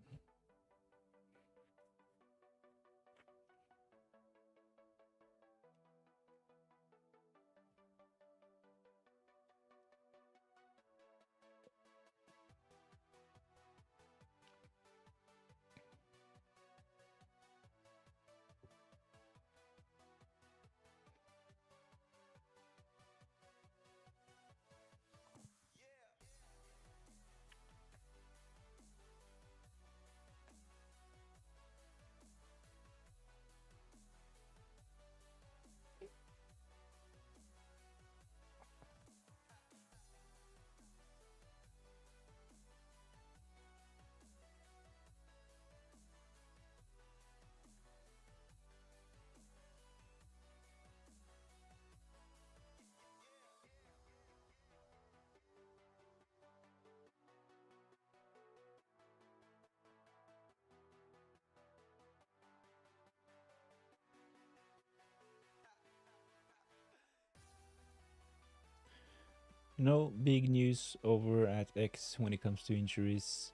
No big news over at X when it comes to injuries,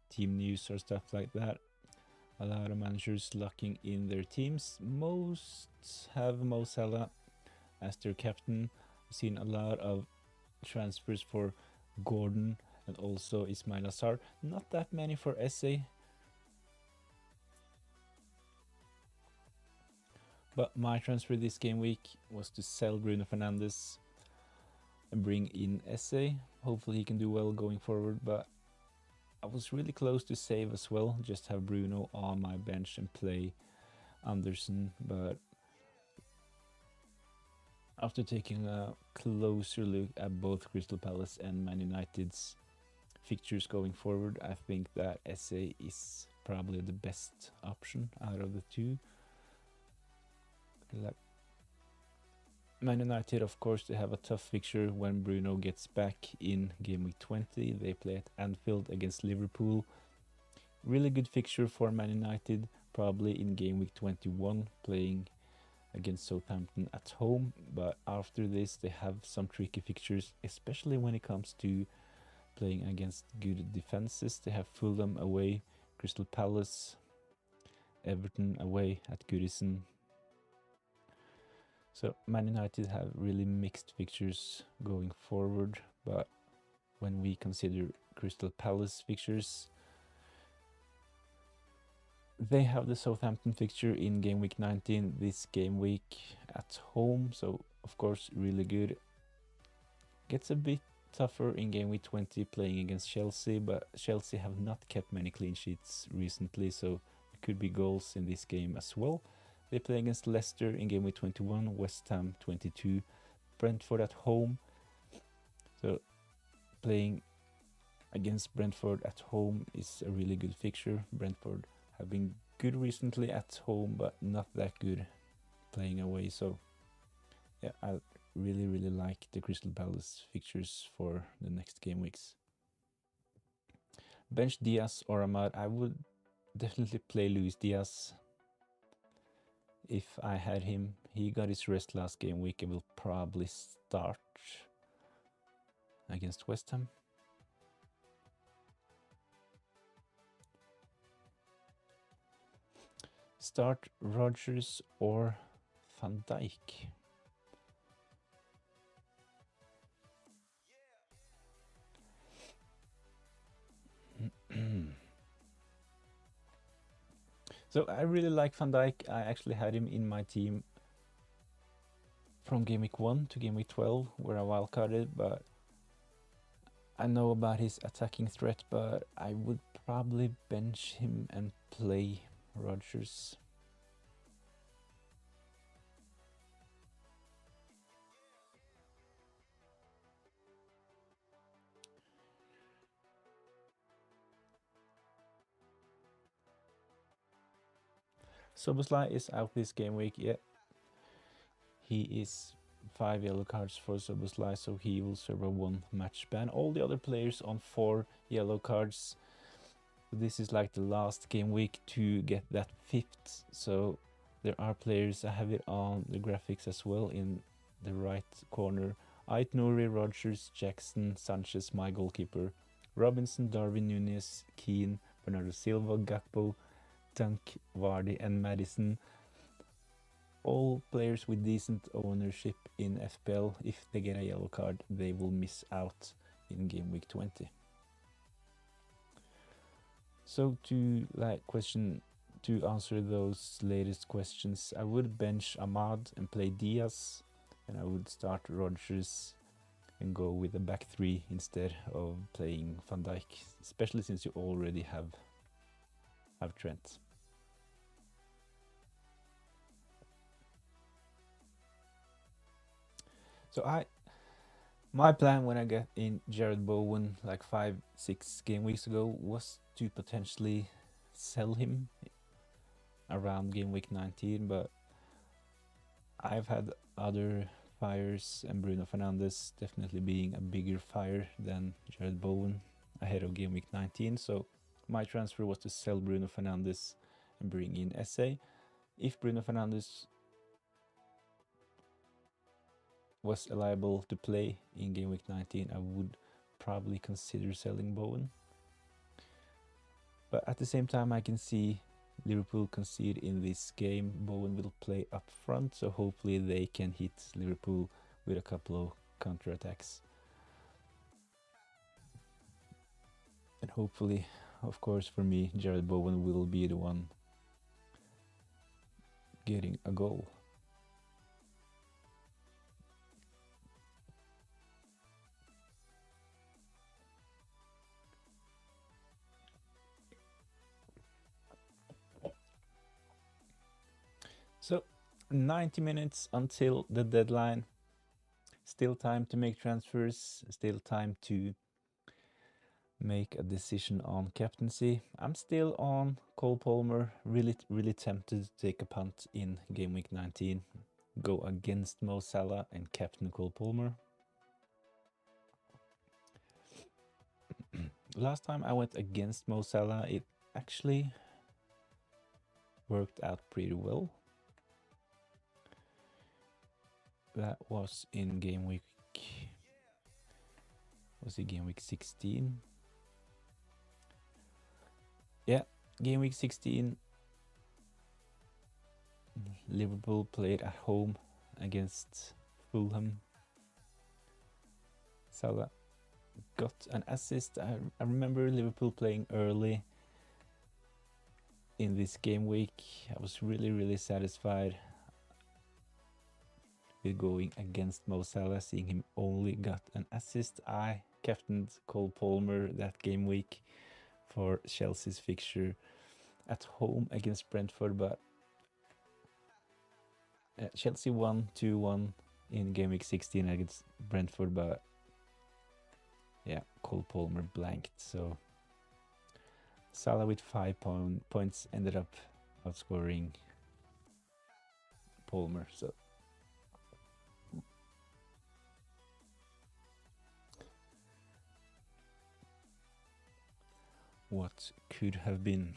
team news or stuff like that. A lot of managers locking in their teams. Most have Mo Salah as their captain. I've seen a lot of transfers for Gordon and also Ismail Assar. Not that many for SA. But my transfer this game week was to sell Bruno Fernandes and bring in SA. Hopefully he can do well going forward, but I was really close to save as well, just have Bruno on my bench and play Anderson, but after taking a closer look at both Crystal Palace and Man United's fixtures going forward, I think that SA is probably the best option out of the two. Like Man United, of course, they have a tough fixture when Bruno gets back in game week 20. They play at Anfield against Liverpool. Really good fixture for Man United, probably in game week 21, playing against Southampton at home. But after this, they have some tricky fixtures, especially when it comes to playing against good defenses. They have Fulham away, Crystal Palace, Everton away at Goodison. So Man United have really mixed fixtures going forward, but when we consider Crystal Palace fixtures, they have the Southampton fixture in game week 19 this game week at home, so of course really good. Gets a bit tougher in game week 20 playing against Chelsea, but Chelsea have not kept many clean sheets recently, so there could be goals in this game as well. They play against Leicester in game week 21, West Ham 22, Brentford at home. So playing against Brentford at home is a really good fixture. Brentford have been good recently at home, but not that good playing away. So yeah, I really like the Crystal Palace fixtures for the next game weeks. Bench Diaz or Ahmad, I would definitely play Luis Diaz if I had him. He got his rest last game week and will probably start against West Ham. Start Rodgers or Van Dijk. So I really like Van Dijk. I actually had him in my team from game week 1 to game week 12, where I wildcarded, but I know about his attacking threat, but I would probably bench him and play Rodgers. Szoboszlai is out this game week. Yeah, he is 5 yellow cards for Szoboszlai, so he will serve a 1 match ban. All the other players on 4 yellow cards. This is like the last game week to get that 5th. So there are players, I have it on the graphics as well in the right corner. Ait Nouri, Rodgers, Jackson, Sanchez, my goalkeeper, Robinson, Darwin Núñez, Keane, Bernardo Silva, Gakpo, Dunk, Vardy and Madison. All players with decent ownership in FPL. If they get a yellow card, they will miss out in game week 20. So to answer those latest questions, I would bench Ahmad and play Diaz, and I would start Rodgers and go with a back 3 instead of playing Van Dijk, especially since you already have Trent. So my plan when I got in Jared Bowen like 5-6 game weeks ago was to potentially sell him around game week 19, but I've had other fires, and Bruno Fernandes definitely being a bigger fire than Jared Bowen ahead of game week 19. So my transfer was to sell Bruno Fernandes and bring in SA. If Bruno Fernandes was liable to play in game week 19, I would probably consider selling Bowen. But at the same time, I can see Liverpool concede in this game. Bowen will play up front, so hopefully they can hit Liverpool with a couple of counter-attacks. And hopefully, of course, for me, Jared Bowen will be the one getting a goal. So 90 minutes until the deadline. Still time to make transfers, still time to make a decision on captaincy. I'm still on Cole Palmer, really tempted to take a punt in game week 19, go against Mo Salah and captain Cole Palmer. Last time I went against Mo Salah, it actually worked out pretty well. That was in game week, was it game week 16? Yeah, game week 16. Liverpool played at home against Fulham. Salah got an assist. I remember Liverpool playing early in this game week. I was really satisfied with going against Mo Salah, seeing him only got an assist. I captained Cole Palmer that game week for Chelsea's fixture at home against Brentford, but Chelsea won 2-1 in game week 16 against Brentford, but yeah, Cole Palmer blanked. So Salah with 5 points ended up outscoring Palmer. So what could have been?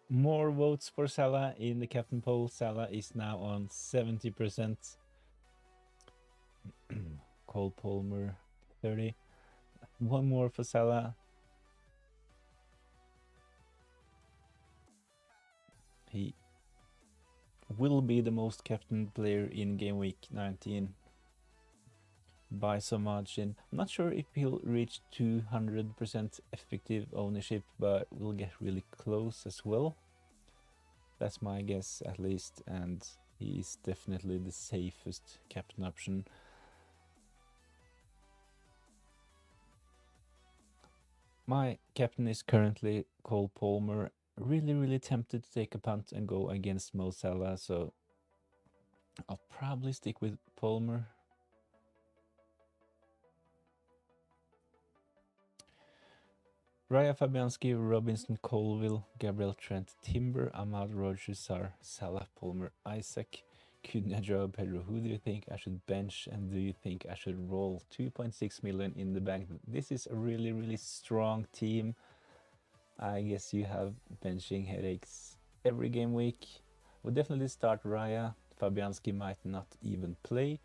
More votes for Salah in the captain poll. Salah is now on 70%. Cole Palmer 30. One more for Salah. He will be the most captained player in game week 19 by some margin. I'm not sure if he'll reach 200% effective ownership, but we'll get really close as well. That's my guess, at least, and he is definitely the safest captain option. My captain is currently Cole Palmer. Really tempted to take a punt and go against Mo Salah, so I'll probably stick with Palmer. Raya, Fabianski, Robinson, Colville, Gabriel, Trent, Timber, Ahmad, Rogers, Sar, Salah, Palmer, Isaac, Cunha, Joe, Pedro. Who do you think I should bench, and do you think I should roll? 2.6 million in the bank. This is a really strong team. I guess you have benching headaches every game week. We'll definitely start Raya. Fabianski might not even play.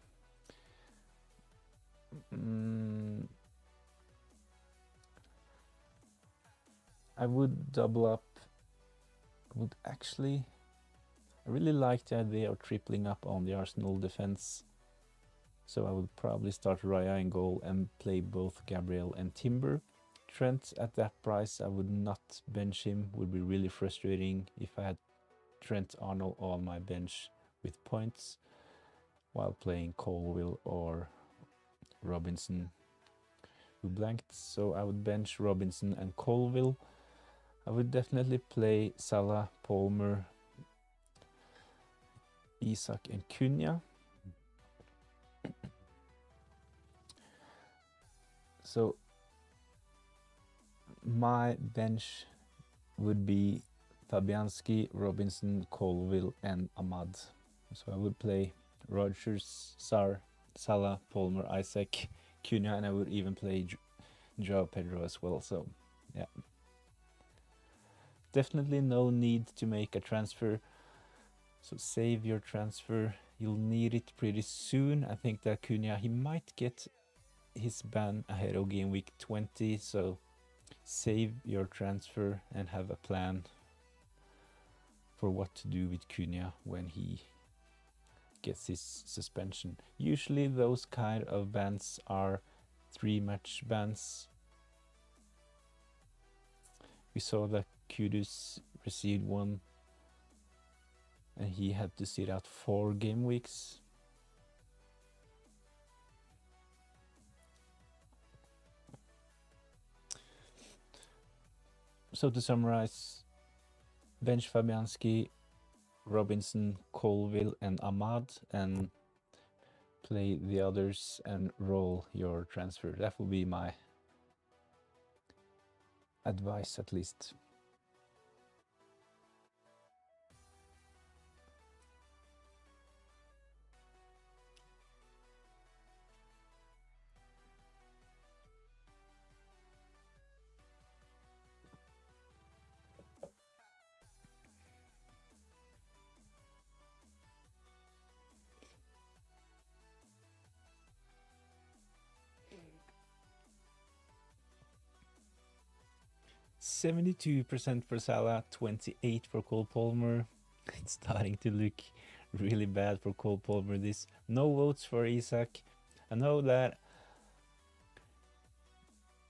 I would double up. I really like the idea of tripling up on the Arsenal defense. So I would probably start Raya in goal and play both Gabriel and Timber. Trent at that price, I would not bench him. Would be really frustrating if I had Trent Arnold on my bench with points while playing Colville or Robinson, who blanked. So I would bench Robinson and Colville. I would definitely play Salah, Palmer, Isak and Cunha. So my bench would be Fabianski, Robinson, Colville, and Ahmad. So I would play Rodgers, Salah, Palmer, Isaac, Cunha, and I would even play Joao Pedro as well. So, yeah. Definitely no need to make a transfer. So save your transfer. You'll need it pretty soon. I think that Cunha, he might get his ban ahead of game week 20. So save your transfer and have a plan for what to do with Cunha when he gets his suspension. Usually those kind of bans are 3-match bans. We saw that Kudus received one and he had to sit out 4 game weeks. So to summarize, bench Fabianski, Robinson, Colville, and Ahmad, and play the others and roll your transfer. That would be my advice, at least. %72% for Salah, 28% for Cole Palmer. It's starting to look really bad for Cole Palmer. No votes for Isak. I know that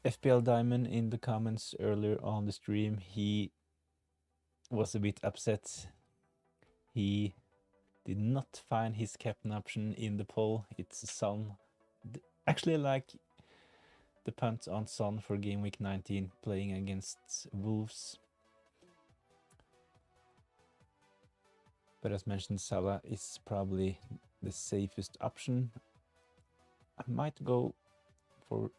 FPL Diamond in the comments earlier on the stream, he was a bit upset. He did not find his captain option in the poll. It's Son. Actually, like the punt on Son for game week 19 playing against Wolves. But as mentioned, Salah is probably the safest option. I might go for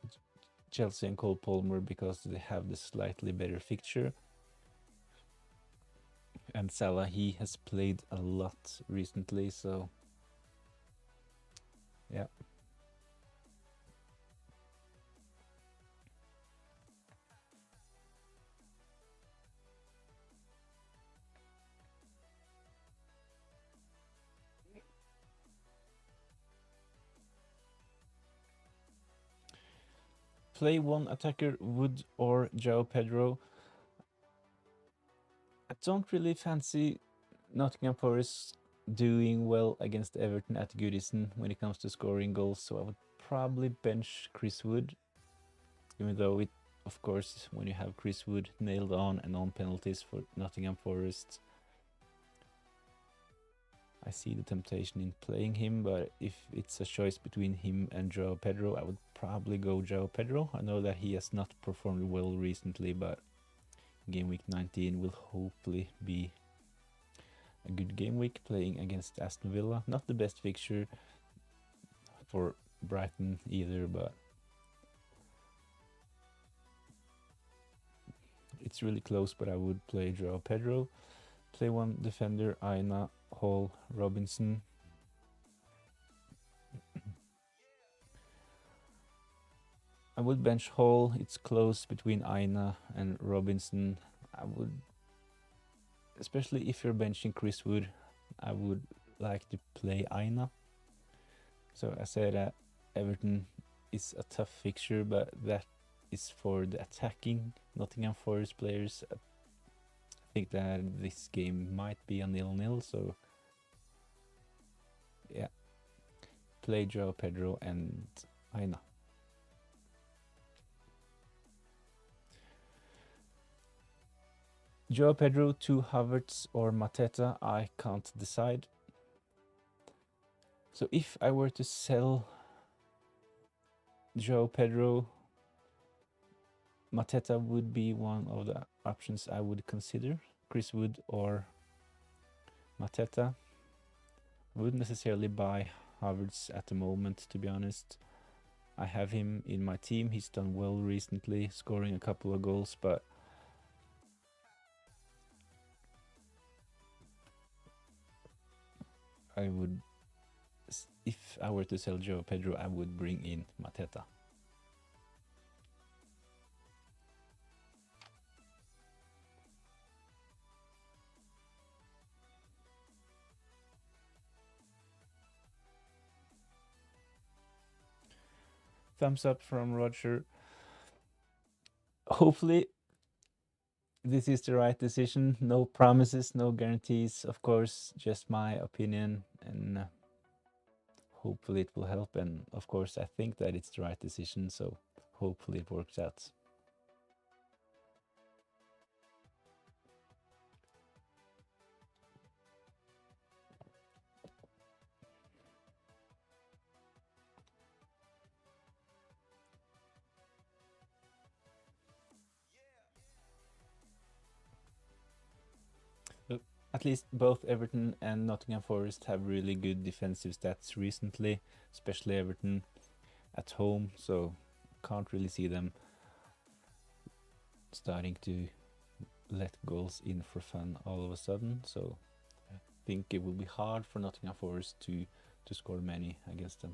Chelsea and Cole Palmer because they have the slightly better fixture. And Salah, he has played a lot recently, so yeah. Play one attacker, Wood or Joao Pedro. I don't really fancy Nottingham Forest doing well against Everton at Goodison when it comes to scoring goals, so I would probably bench Chris Wood, even though it, of course, when you have Chris Wood nailed on and on penalties for Nottingham Forest, I see the temptation in playing him, but if it's a choice between him and Joao Pedro, I would probably go Joao Pedro. I know that he has not performed well recently, but game week 19 will hopefully be a good game week playing against Aston Villa. Not the best fixture for Brighton either, but it's really close. But I would play Joao Pedro. Play one defender, Aina, Hall, Robinson. I would bench Hall. It's close between Aina and Robinson. I would, especially if you're benching Chris Wood, I would like to play Aina. So I said Everton is a tough fixture, but that is for the attacking Nottingham Forest players. I think that this game might be a 0-0, so yeah. Play Joao Pedro and Aina. Joao Pedro to Havertz or Mateta, I can't decide. So if I were to sell Joao Pedro, Mateta would be one of the options I would consider. Chris Wood or Mateta. I wouldn't necessarily buy Havertz at the moment, to be honest. I have him in my team. He's done well recently, scoring a couple of goals, but I would, if I were to sell Joe Pedro, I would bring in Mateta. Thumbs up from Roger. Hopefully this is the right decision. No promises, no guarantees, of course, just my opinion, and hopefully it will help. And of course, I think that it's the right decision, so hopefully it works out. At least both Everton and Nottingham Forest have really good defensive stats recently, especially Everton at home, so can't really see them starting to let goals in for fun all of a sudden. So I think it will be hard for Nottingham Forest to score many against them.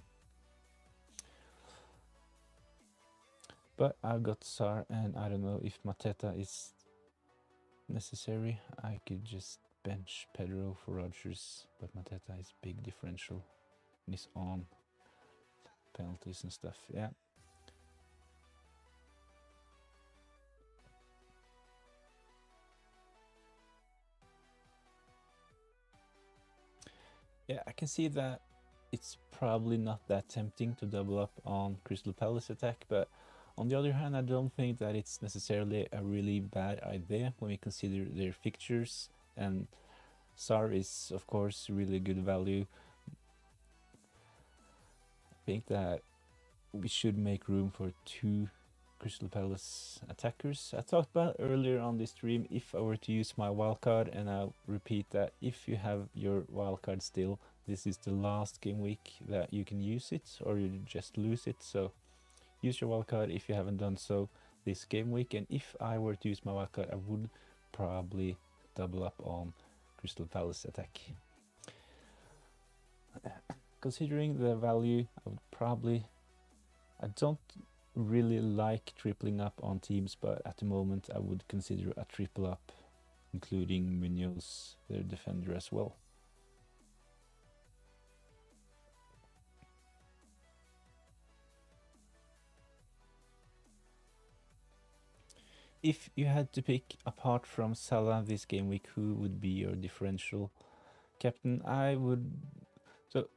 But I've got Sar, and I don't know if Mateta is necessary. I could just bench Pedro for Rodgers, but Mateta is big differential and is on penalties and stuff. Yeah. Yeah, I can see that it's probably not that tempting to double up on Crystal Palace attack, but on the other hand, I don't think that it's necessarily a really bad idea when we consider their fixtures, and Sar is of course really good value. I think that we should make room for 2 Crystal Palace attackers. I talked about earlier on this stream if I were to use my wildcard, and I'll repeat that if you have your wildcard still, this is the last game week that you can use it, or you just lose it. So use your wildcard if you haven't done so this game week. And if I were to use my wildcard, I would probably double up on Crystal Palace attack. Considering the value, I would probably... I don't really like tripling up on teams, but at the moment I would consider a triple up, including Munoz, their defender, as well. If you had to pick, apart from Salah this game week, who would be your differential captain? I would... So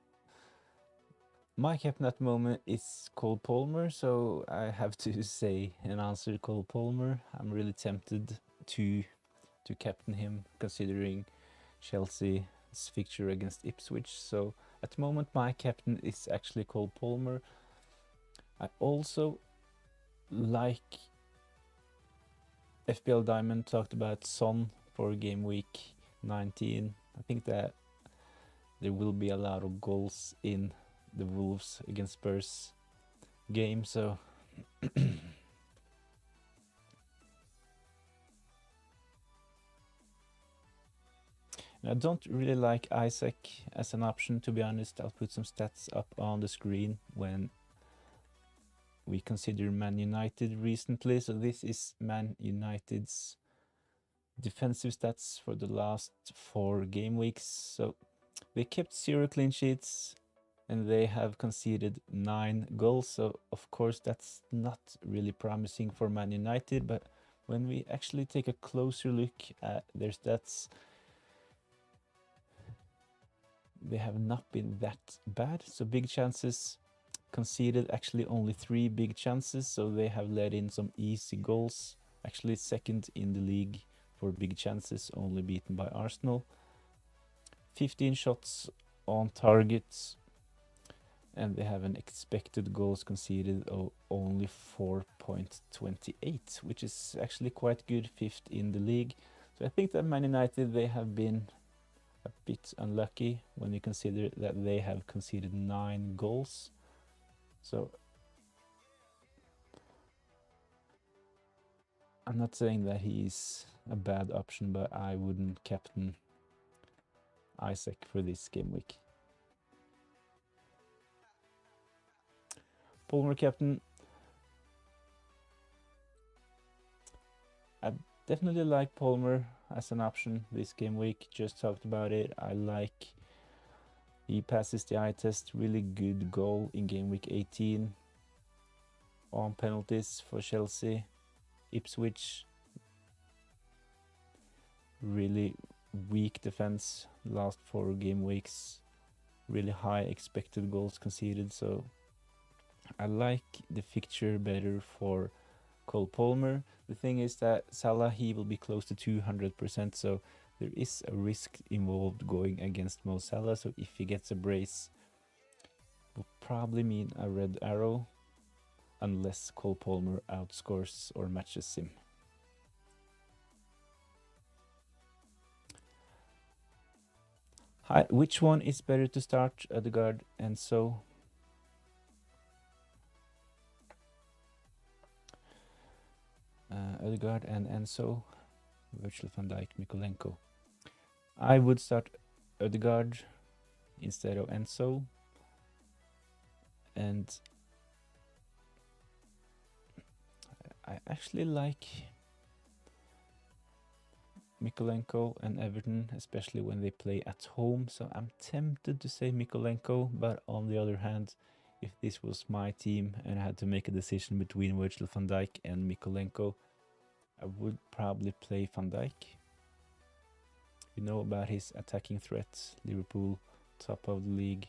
my captain at the moment is Cole Palmer, so I have to say and answer Cole Palmer. I'm really tempted to captain him, considering Chelsea's fixture against Ipswich. So at the moment my captain is actually Cole Palmer. I also like FPL Diamond talked about Son for game week 19. I think that there will be a lot of goals in the Wolves against Spurs game, so I don't really like Isaac as an option, to be honest. I'll put some stats up on the screen when we consider Man United recently. So this is Man United's defensive stats for the last 4 game weeks. So they kept 0 clean sheets and they have conceded 9 goals. So of course that's not really promising for Man United, but when we actually take a closer look at their stats, they have not been that bad. So big chances conceded, actually only 3 big chances, so they have let in some easy goals. Actually second in the league for big chances, only beaten by Arsenal. 15 shots on target, and they have an expected goals conceded of only 4.28, which is actually quite good, 5th in the league. So I think that Man United, they have been a bit unlucky when you consider that they have conceded 9 goals. So I'm not saying that he's a bad option, but I wouldn't captain Isaac for this game week. Palmer captain. I definitely like Palmer as an option this game week. Just talked about it. I like he passes the eye test. Really good goal in game week 18 on penalties for Chelsea. Ipswich, really weak defense last 4 game weeks. Really high expected goals conceded. So I like the fixture better for Cole Palmer. The thing is that Salah, he will be close to 200%, so there is a risk involved going against Mo Salah. So if he gets a brace, will probably mean a red arrow, unless Cole Palmer outscores or matches him. Hi, which one is better to start, Ødegaard and so? Ødegaard and Enzo, Virgil van Dijk, Mikolenko. I would start Ødegaard instead of Enzo, and I actually like Mikolenko and Everton, especially when they play at home, so I'm tempted to say Mikolenko, but on the other hand, if this was my team and I had to make a decision between Virgil van Dijk and Mikolenko, I would probably play Van Dijk. You know about his attacking threat. Liverpool, top of the league.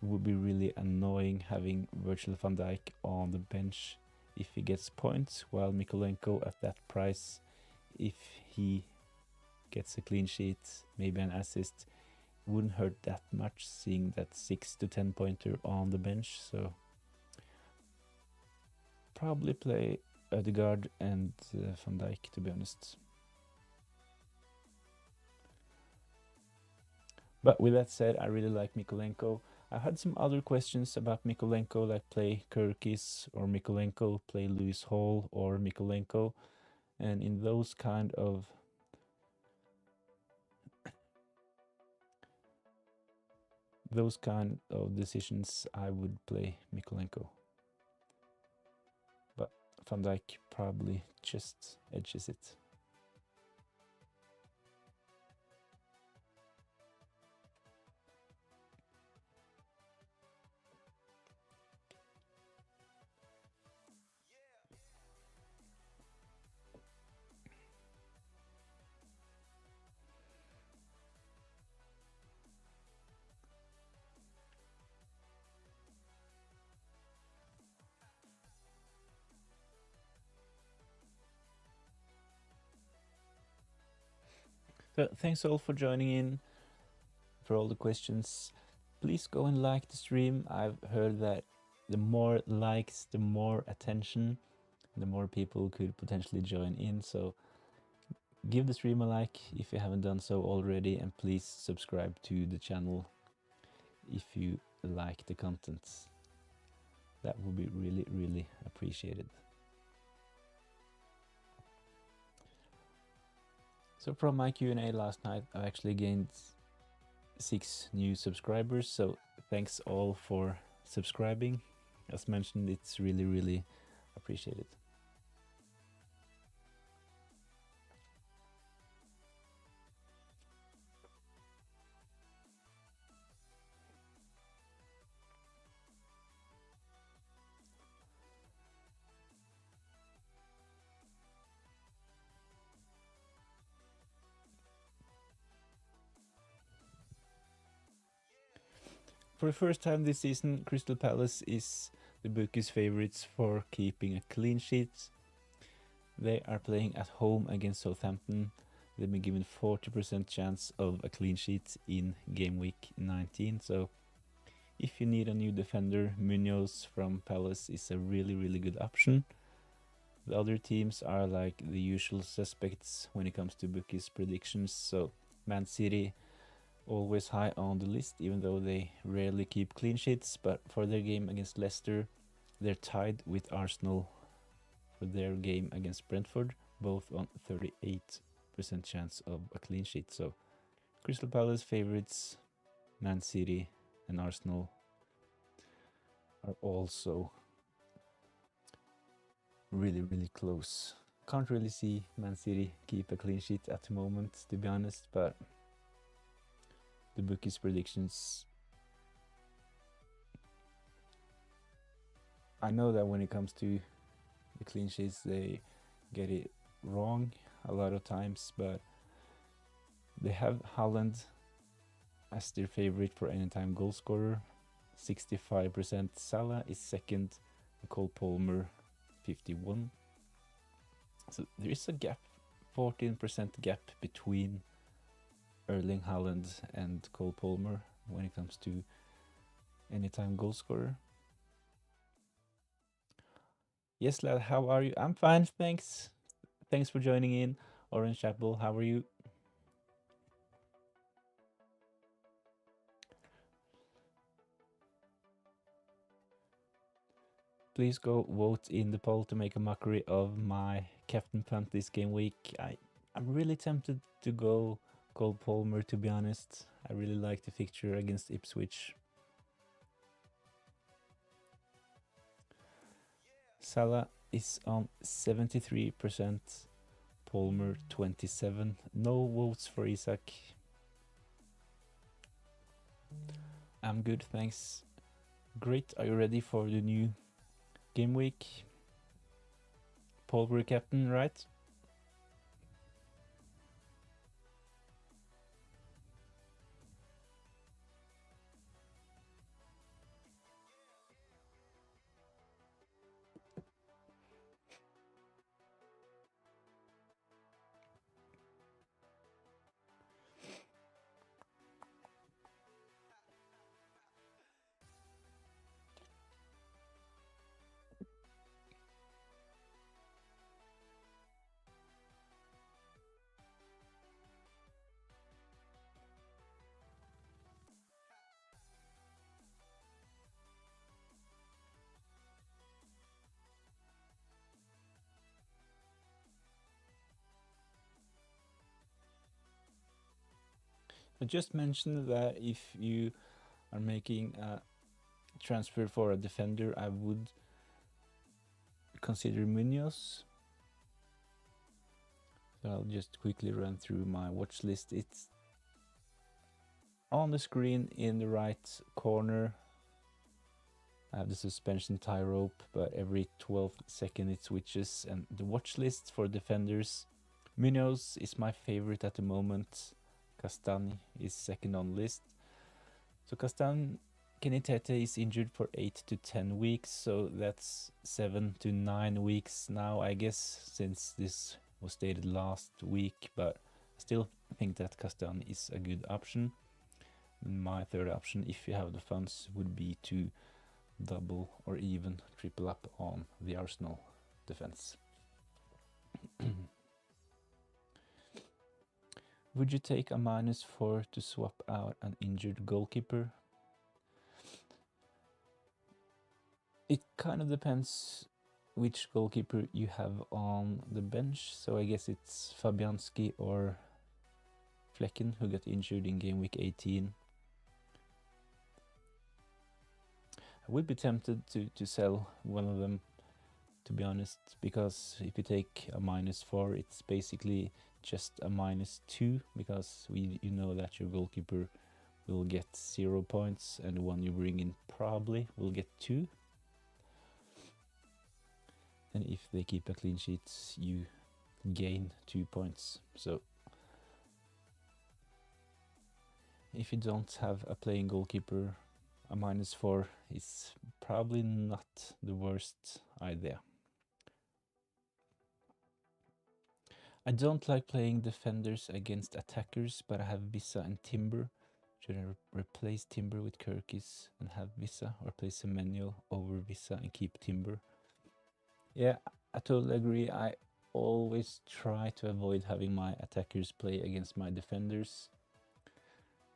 It would be really annoying having Virgil van Dijk on the bench if he gets points, while Mikolenko at that price, if he gets a clean sheet, maybe an assist, wouldn't hurt that much seeing that 6 to 10 pointer on the bench. So probably play Ødegaard and Van Dijk, to be honest. But with that said, I really like Mikolenko. I had some other questions about Mikolenko, like play Kirkis or Mikolenko, play Lewis Hall or Mikolenko. And in those kind of decisions, I would play Mikolenko. But Van Dijk probably just edges it. So thanks all for joining in, for all the questions. Please go and like the stream. I've heard that the more likes, the more attention, the more people could potentially join in. So give the stream a like if you haven't done so already, and please subscribe to the channel if you like the content. That would be really, really appreciated. So from my Q&A last night, I actually gained 6 new subscribers, so thanks all for subscribing. As mentioned, it's really, really appreciated. For the first time this season, Crystal Palace is the bookies' favorites for keeping a clean sheet. They are playing at home against Southampton. They've been given 40% chance of a clean sheet in game week 19. So if you need a new defender, Munoz from Palace is a really, really good option. The other teams are like the usual suspects when it comes to bookies' predictions. So Man City, always high on the list, even though they rarely keep clean sheets. But for their game against Leicester, they're tied with Arsenal for their game against Brentford, both on 38% chance of a clean sheet. So Crystal Palace favorites, Man City and Arsenal are also really, really close. Can't really see Man City keep a clean sheet at the moment, to be honest, but the bookies' predictions, I know that when it comes to the clean sheets, they get it wrong a lot of times, but they have Haaland as their favorite for anytime goal scorer, 65%. Salah is second, Cole Palmer 51. So there is a gap, 14% gap between Erling Haaland and Cole Palmer when it comes to anytime goal scorer. Yes, lad, how are you? I'm fine, thanks. Thanks for joining in. Orange Chapel, how are you? Please go vote in the poll to make a mockery of my captain punt this game week. I'm really tempted to go Cole Palmer, to be honest. I really like the fixture against Ipswich. Salah is on 73%, Palmer 27%. No votes for Isak. I'm good, thanks. Great, are you ready for the new game week? Palmer captain, right? I just mentioned that if you are making a transfer for a defender, I would consider Munoz. So I'll just quickly run through my watch list. It's on the screen in the right corner. I have the suspension tie rope, but every 12th second it switches. And the watch list for defenders, Munoz is my favorite at the moment. Castan is second on the list. So Castan Kenitete is injured for 8 to 10 weeks, so that's 7 to 9 weeks now, I guess, since this was stated last week, but I still think that Castan is a good option. My third option, if you have the funds, would be to double or even triple up on the Arsenal defense. Would you take a -4 to swap out an injured goalkeeper? It kind of depends which goalkeeper you have on the bench. So I guess it's Fabianski or Flecken who got injured in game week 18. I would be tempted to sell one of them, to be honest, because if you take a -4, it's basically just a -2, because you know that your goalkeeper will get 0 points and the one you bring in probably will get 2. And if they keep a clean sheet, you gain 2 points. So if you don't have a playing goalkeeper, a -4 is probably not the worst idea. I don't like playing defenders against attackers, but I have Vissa and Timber. Should I replace Timber with Kirkis and have Vissa, or play Semenyo over Vissa and keep Timber? Yeah, I totally agree. I always try to avoid having my attackers play against my defenders.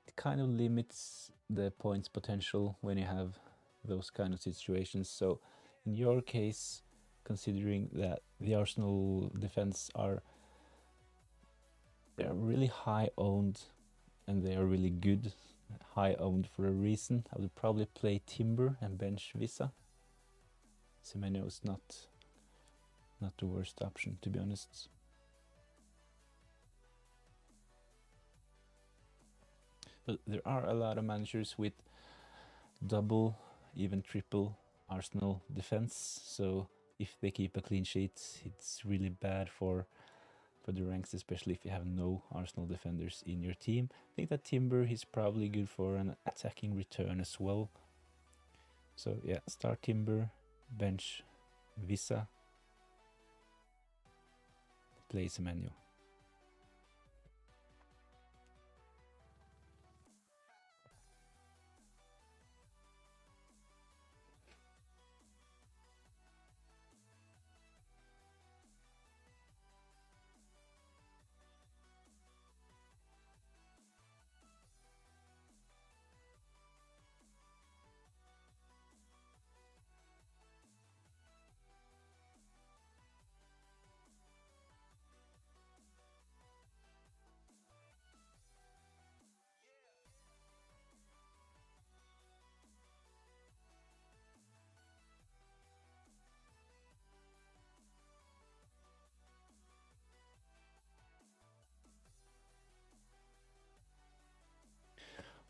It kind of limits the points potential when you have those kind of situations. So in your case, considering that the Arsenal defense they're really high owned and they are really good, high owned for a reason. I would probably play Timber and bench Visa. Semenyo is not the worst option, to be honest. But there are a lot of managers with double, even triple Arsenal defense, so if they keep a clean sheet, it's really bad for the ranks, especially if you have no Arsenal defenders in your team. I think that Timber is probably good for an attacking return as well. So yeah, start Timber, bench Visa, play Semenyo.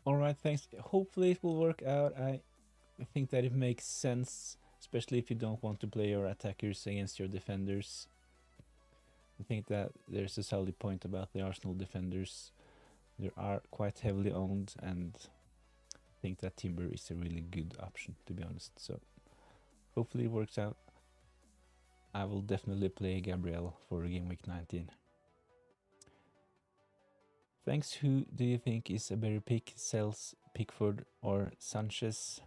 Alright, thanks. Hopefully it will work out. I think that it makes sense, especially if you don't want to play your attackers against your defenders. I think that there's a solid point about the Arsenal defenders. They are quite heavily owned, and I think that Timber is a really good option, to be honest. So hopefully it works out. I will definitely play Gabriel for game week 19. Thanks. Who do you think is a better pick, Sells, Pickford or Sanchez?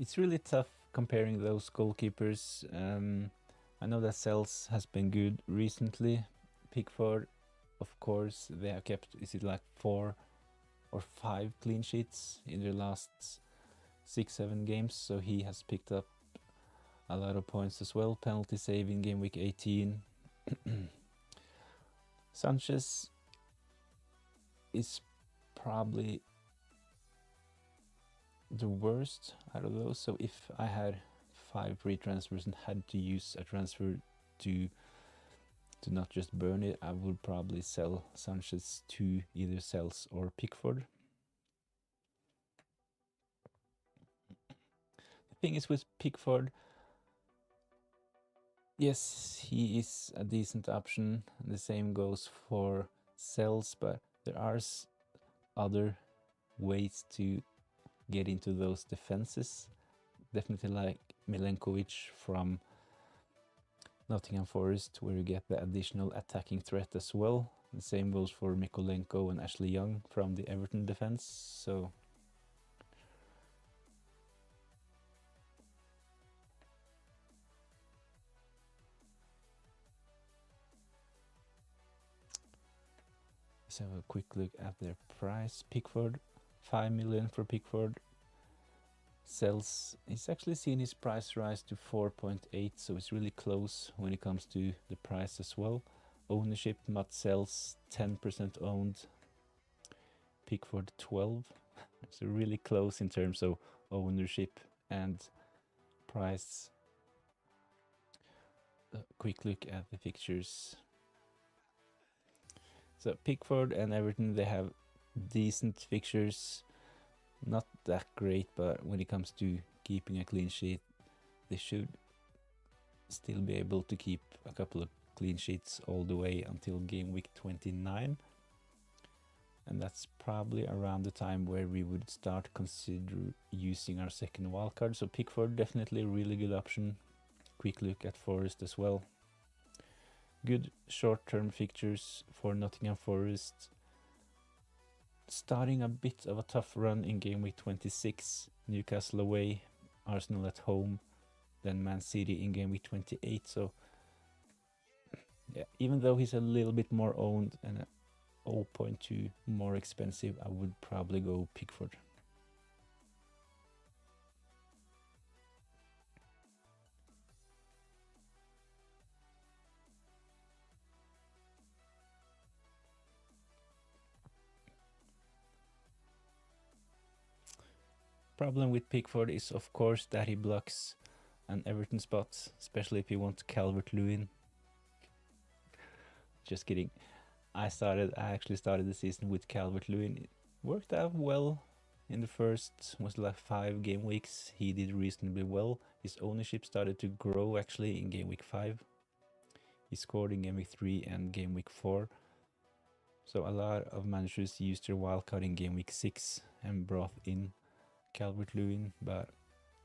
It's really tough comparing those goalkeepers. I know that Sells has been good recently. Pickford, of course, they have kept, is it like 4 or 5 clean sheets in their last 6-7 games, so he has picked up a lot of points as well. Penalty save in game week 18. Sanchez is probably the worst out of those, so if I had 5 free transfers and had to use a transfer to not just burn it, I would probably sell Sanchez to either Sells or Pickford. The thing is with Pickford, yes, he is a decent option. The same goes for Sells, but there are other ways to get into those defenses. Definitely like Milenkovic from Nottingham Forest, where you get the additional attacking threat as well. The same goes for Mykolenko and Ashley Young from the Everton defense. So let's have a quick look at their price. Pickford, 5 million for Pickford. Sells, he's actually seen his price rise to 4.8, so it's really close when it comes to the price as well. Ownership, Matt Sells 10% owned, Pickford 12. So really close in terms of ownership and price. A quick look at the fixtures. So Pickford and Everton, they have decent fixtures. Not that great, but when it comes to keeping a clean sheet, they should still be able to keep a couple of clean sheets all the way until game week 29. And that's probably around the time where we would start consider using our second wildcard. So Pickford, definitely a really good option. Quick look at Forest as well. Good short-term fixtures for Nottingham Forest. Starting a bit of a tough run in game week 26. Newcastle away, Arsenal at home, then Man City in game week 28. So yeah, even though he's a little bit more owned and 0.2 more expensive, I would probably go Pickford. Problem with Pickford is of course that he blocks an Everton spot, especially if you want Calvert-Lewin. Just kidding. I actually started the season with Calvert-Lewin. It worked out well in the first, was like 5 game weeks. He did reasonably well. His ownership started to grow actually in game week 5. He scored in game week 3 and game week 4. So a lot of managers used their wildcard in game week 6 and brought in Calvert-Lewin, but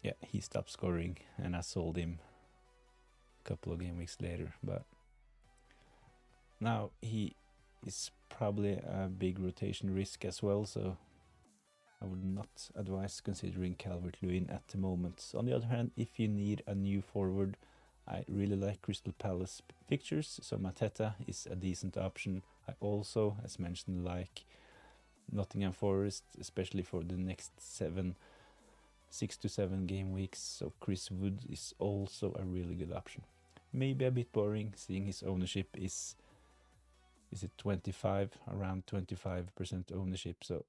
yeah, he stopped scoring and I sold him a couple of game weeks later. But now he is probably a big rotation risk as well, so I would not advise considering Calvert-Lewin at the moment. On the other hand, if you need a new forward, I really like Crystal Palace fixtures, so Mateta is a decent option. I also, as mentioned, like Nottingham Forest, especially for the next 6 to 7 game weeks, so Chris Wood is also a really good option. Maybe a bit boring, seeing his ownership is it 25, around 25% ownership, so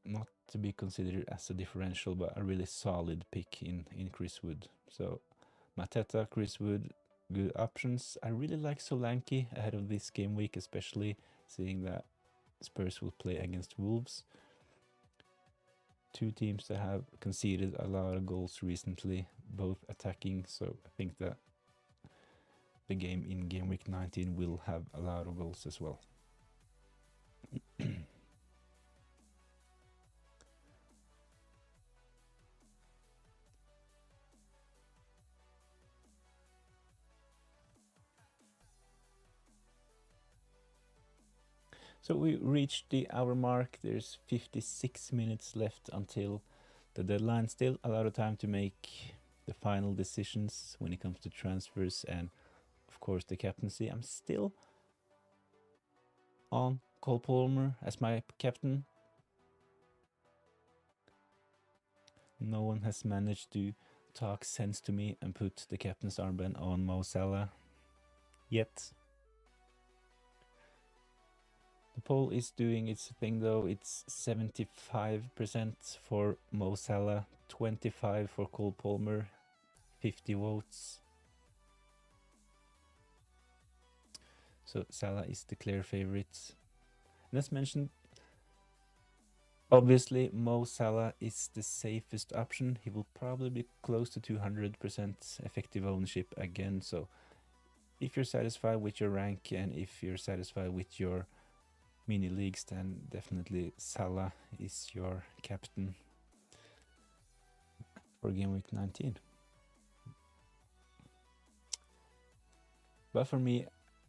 not to be considered as a differential, but a really solid pick in Chris Wood. So Mateta, Chris Wood, good options. I really like Solanke ahead of this game week, especially seeing that Spurs will play against Wolves. 2 teams that have conceded a lot of goals recently, both attacking, so I think that the game in game week 19 will have a lot of goals as well. So we reached the hour mark. There's 56 minutes left until the deadline. Still a lot of time to make the final decisions when it comes to transfers and of course the captaincy. I'm still on Cole Palmer as my captain. No one has managed to talk sense to me and put the captain's armband on Mo Salah yet. The poll is doing its thing though. It's 75% for Mo Salah, 25 for Cole Palmer, 50 votes. So Salah is the clear favorite. And as mentioned, obviously Mo Salah is the safest option. He will probably be close to 200% effective ownership again. So if you're satisfied with your rank and if you're satisfied with your mini leagues, then definitely Salah is your captain for game week 19. But for me,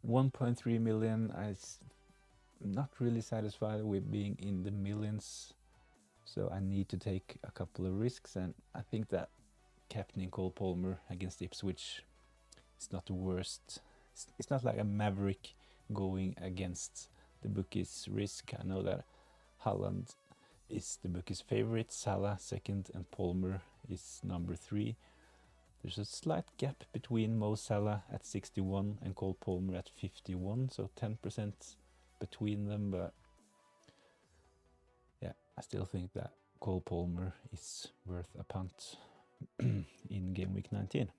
1.3 million, I'm not really satisfied with being in the millions, so I need to take a couple of risks, and I think that captaining Cole Palmer against Ipswich is not the worst. It's not like a maverick going against the bookies' risk. I know that Haaland is the bookies' favorite, Salah second, and Palmer is number 3. There's a slight gap between Mo Salah at 61 and Cole Palmer at 51, so 10% between them, but yeah, I still think that Cole Palmer is worth a punt in game week 19.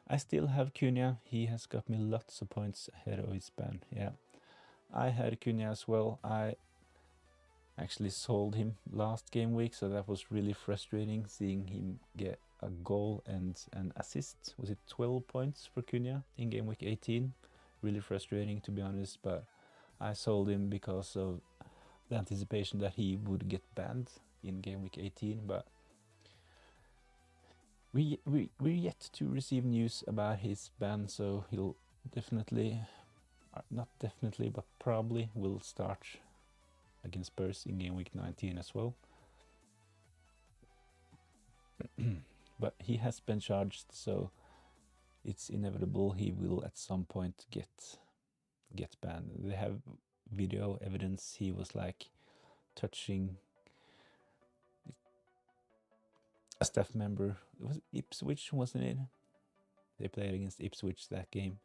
I still have Cunha. He has got me lots of points ahead of his ban. Yeah, I had Cunha as well. I actually sold him last game week, so that was really frustrating seeing him get a goal and an assist. Was it 12 points for Cunha in game week 18? Really frustrating, to be honest, but I sold him because of the anticipation that he would get banned in game week 18, but we're yet to receive news about his ban, so he'll definitely, not definitely, but probably will start against Spurs in game week 19 as well. But he has been charged, so it's inevitable he will at some point get banned. They have video evidence. He was like touching a staff member. It was Ipswich, wasn't it? They played against Ipswich that game,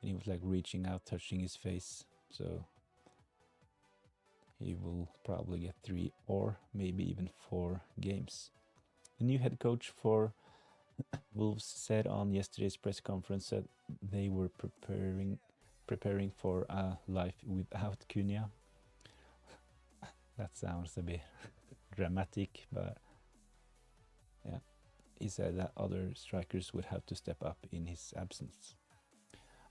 and he was like reaching out, touching his face. So he will probably get 3 or maybe even 4 games. The new head coach for Wolves said on yesterday's press conference that they were preparing for a life without Cunha. That sounds a bit dramatic, but yeah, he said that other strikers would have to step up in his absence.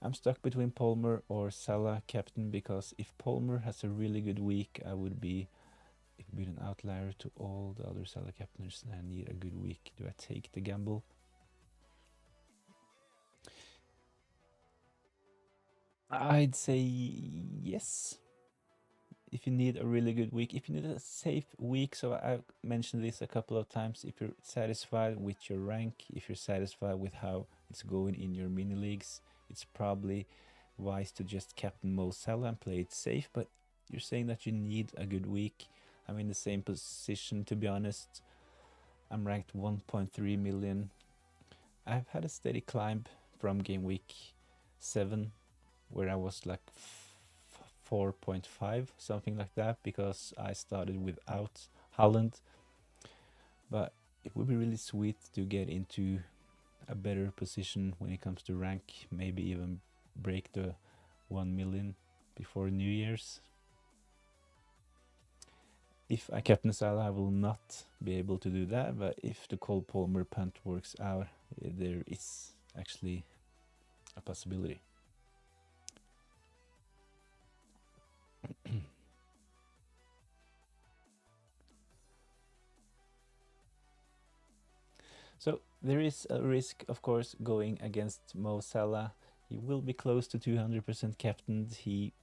I'm stuck between Palmer or Salah captain, because if Palmer has a really good week, it would be an outlier to all the other Salah captains and I need a good week. Do I take the gamble? I'd say yes. If you need a really good week, if you need a safe week, so I mentioned this a couple of times, if you're satisfied with your rank, if you're satisfied with how it's going in your mini leagues, it's probably wise to just captain Mo Salah and play it safe. But you're saying that you need a good week. I'm in the same position, to be honest. I'm ranked 1.3 million. I've had a steady climb from game week 7, where I was like 4.5, something like that, because I started without Haaland. But it would be really sweet to get into a better position when it comes to rank, maybe even break the 1 million before New Year's. If I captain Salah, I will not be able to do that, but if the Cole Palmer punt works out, there is actually a possibility. So there is a risk, of course, going against Mo Salah. He will be close to 200% captained. He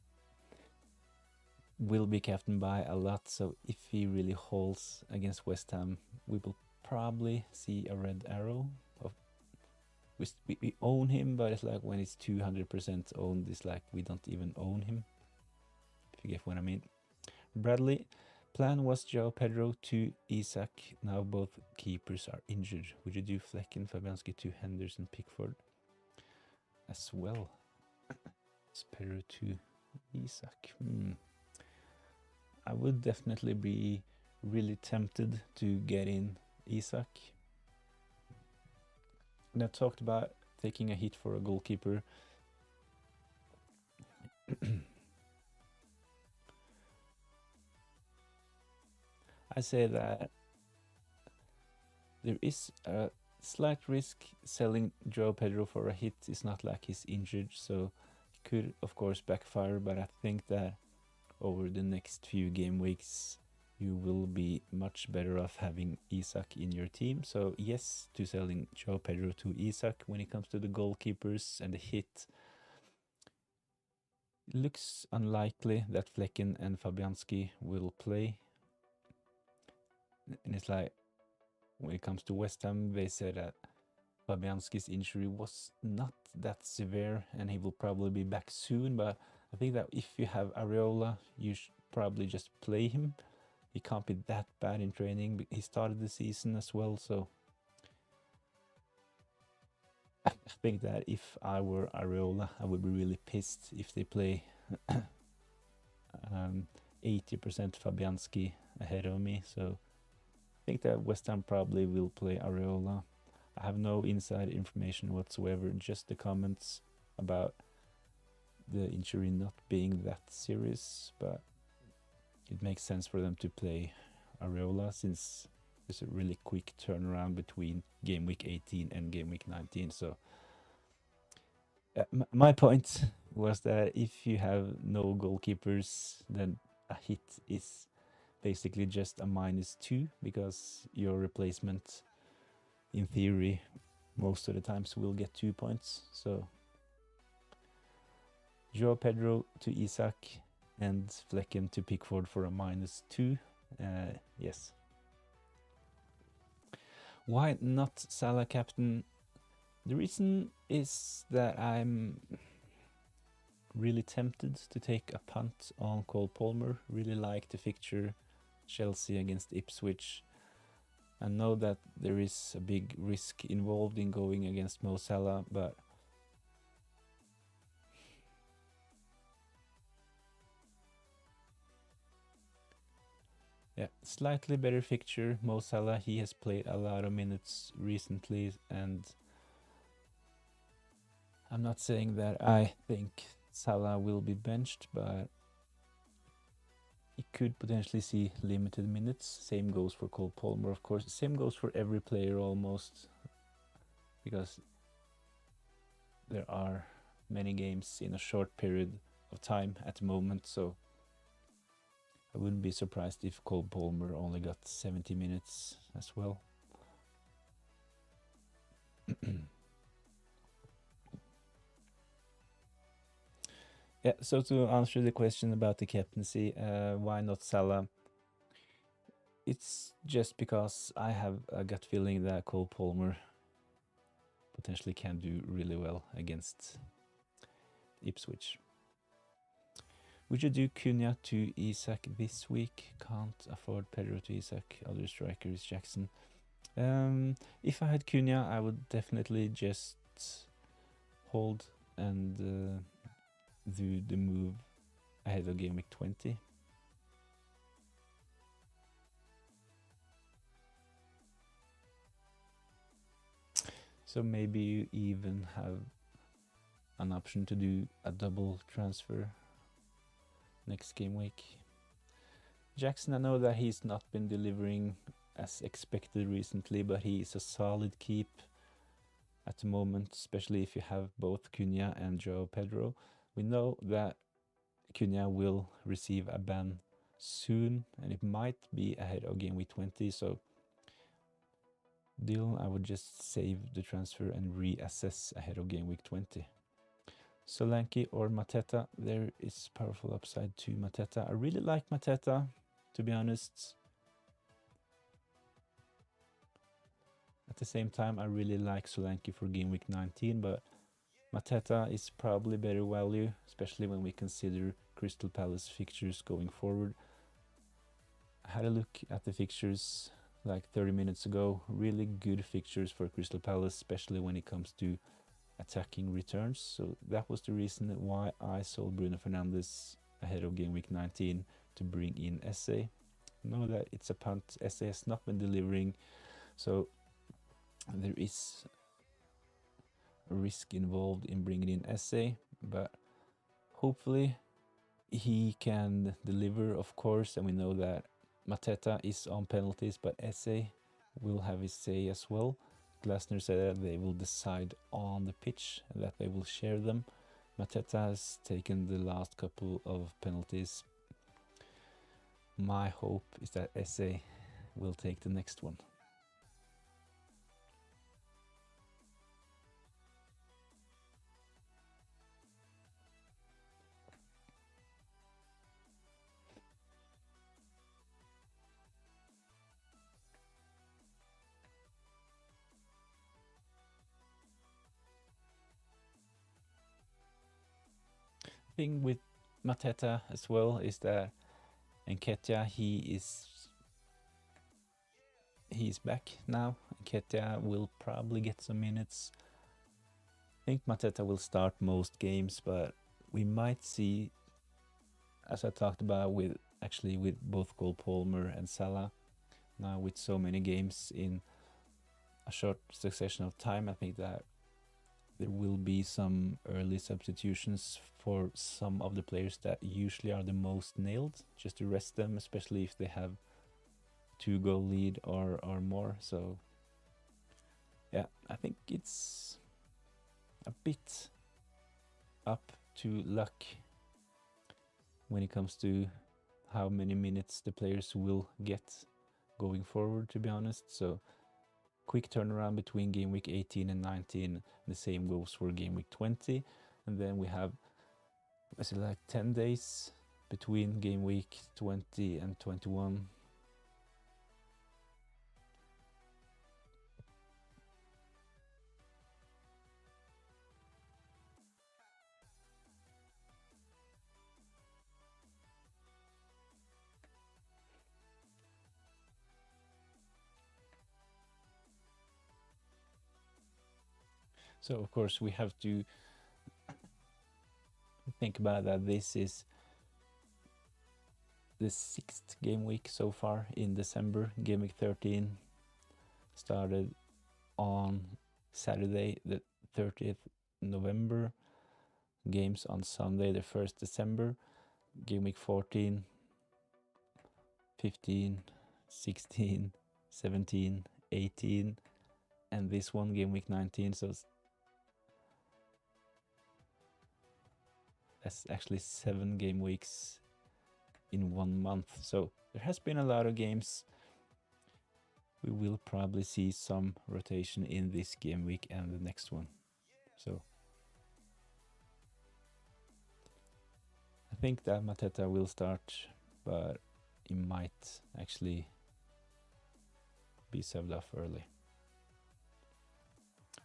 will be captained by a lot, so if he really holds against West Ham, we will probably see a red arrow. We own him, but it's like when it's 200% owned, it's like we don't even own him, if you get what I mean. Bradley, plan was Joao Pedro to Isak. Now both keepers are injured. Would you do Flecken, Fabianski to Henderson, Pickford as well? It's Pedro to Isak. I would definitely be really tempted to get in Isak. And I talked about taking a hit for a goalkeeper. I say that there is a slight risk selling Joao Pedro for a hit. It's not like he's injured, so it could of course backfire, but I think that over the next few game weeks you will be much better off having Isak in your team. So yes to selling Joao Pedro to Isak. When it comes to the goalkeepers and the hit, it looks unlikely that Flecken and Fabianski will play. And it's like, when it comes to West Ham, they said that Fabianski's injury was not that severe and he will probably be back soon. But I think that if you have Areola, you should probably just play him. He can't be that bad in training. He started the season as well, so I think that if I were Areola, I would be really pissed if they play 80% Fabianski ahead of me. So I think that West Ham probably will play Areola. I have no inside information whatsoever, just the comments about the injury not being that serious, but it makes sense for them to play Areola since there's a really quick turnaround between game week 18 and game week 19. So my point was that if you have no goalkeepers, then a hit is basically just a -2, because your replacement in theory most of the times will get 2 points. So Joao Pedro to Isak and Flecken to Pickford for a -2. Yes. Why not Salah captain? The reason is that I'm really tempted to take a punt on Cole Palmer. Really like the fixture Chelsea against Ipswich. I know that there is a big risk involved in going against Mo Salah, but Yeah, slightly better fixture. Mo Salah, he has played a lot of minutes recently, and I'm not saying that I think Salah will be benched, but he could potentially see limited minutes. Same goes for Cole Palmer, of course. Same goes for every player almost, because there are many games in a short period of time at the moment, so I wouldn't be surprised if Cole Palmer only got 70 minutes as well. Yeah, so to answer the question about the captaincy, why not Salah? It's just because I have a gut feeling that Cole Palmer potentially can do really well against Ipswich. Would you do Cunha to Isak this week? Can't afford Pedro to Isak. Other striker is Jackson. If I had Cunha, I would definitely just hold and do the move ahead of game week 20. So maybe you even have an option to do a double transfer next game week. Jackson, I know that he's not been delivering as expected recently, but he is a solid keep at the moment, especially if you have both Cunha and Joao Pedro. We know that Cunha will receive a ban soon, and it might be ahead of game week 20, so Dylan, I would just save the transfer and reassess ahead of game week 20. Solanke or Mateta, there is powerful upside to Mateta. I really like Mateta, to be honest. At the same time, I really like Solanke for game week 19, but Mateta is probably better value, especially when we consider Crystal Palace fixtures going forward. I had a look at the fixtures like 30 minutes ago. Really good fixtures for Crystal Palace, especially when it comes to attacking returns. So that was the reason why I sold Bruno Fernandes ahead of game week 19 to bring in SA. Know that it's a punt. SA has not been delivering, so there is a risk involved in bringing in SA, but hopefully he can deliver, of course, and we know that Mateta is on penalties, but SA will have his say as well. Glasner said that they will decide on the pitch and that they will share them. Mateta has taken the last couple of penalties. My hope is that SA will take the next one. Thing with Mateta as well is that Nketiah, he's back now. Nketiah will probably get some minutes. I think Mateta will start most games, but we might see, as I talked about with both Cole Palmer and Salah, now with so many games in a short succession of time, I think that there will be some early substitutions for some of the players that usually are the most nailed, just to rest them, especially if they have 2-goal lead or more. So yeah, I think it's a bit up to luck when it comes to how many minutes the players will get going forward, to be honest. So quick turnaround between game week 18 and 19. The same goes for game week 20. And then we have, is it like 10 days between game week 20 and 21? So of course we have to think about that. This is the 6th game week so far in December. Game week 13 started on Saturday, the 30th November. Games on Sunday, the 1st December. Game week 14, 15, 16, 17, 18, and this one, game week 19. So that's actually 7 game weeks in 1 month. So there has been a lot of games. We will probably see some rotation in this game week and the next one. So I think that Mateta will start, but he might actually be subbed off early.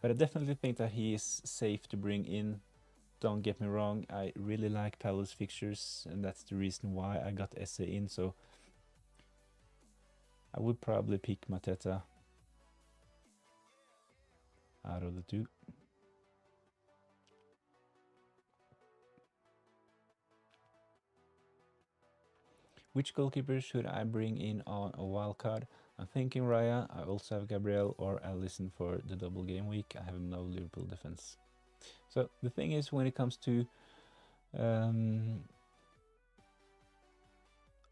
But I definitely think that he is safe to bring in. Don't get me wrong, I really like Palace fixtures, and that's the reason why I got Esse in, so I would probably pick Mateta out of the two. Which goalkeeper should I bring in on a wildcard? I'm thinking Raya. I also have Gabriel or Alisson for the double game week. I have no Liverpool defense. So the thing is, when it comes to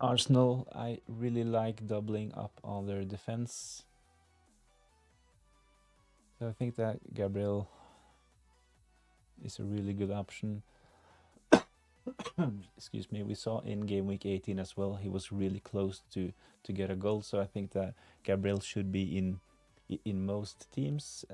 Arsenal, I really like doubling up on their defense. So I think that Gabriel is a really good option. Excuse me. We saw in game week 18 as well, he was really close to get a goal. So I think that Gabriel should be in most teams.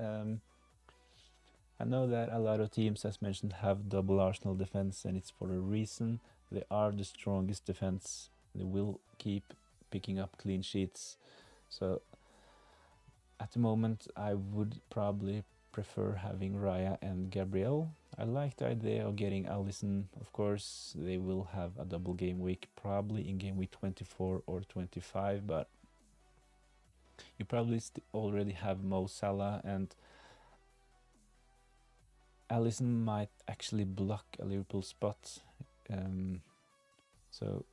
I know that a lot of teams, as mentioned, have double Arsenal defense, and it's for a reason. They are the strongest defense. They will keep picking up clean sheets. So at the moment, I would probably prefer having Raya and Gabriel. I like the idea of getting Alisson. Of course, they will have a double game week, probably in game week 24 or 25, but you probably already have Mo Salah, and Alisson might actually block a Liverpool spot. So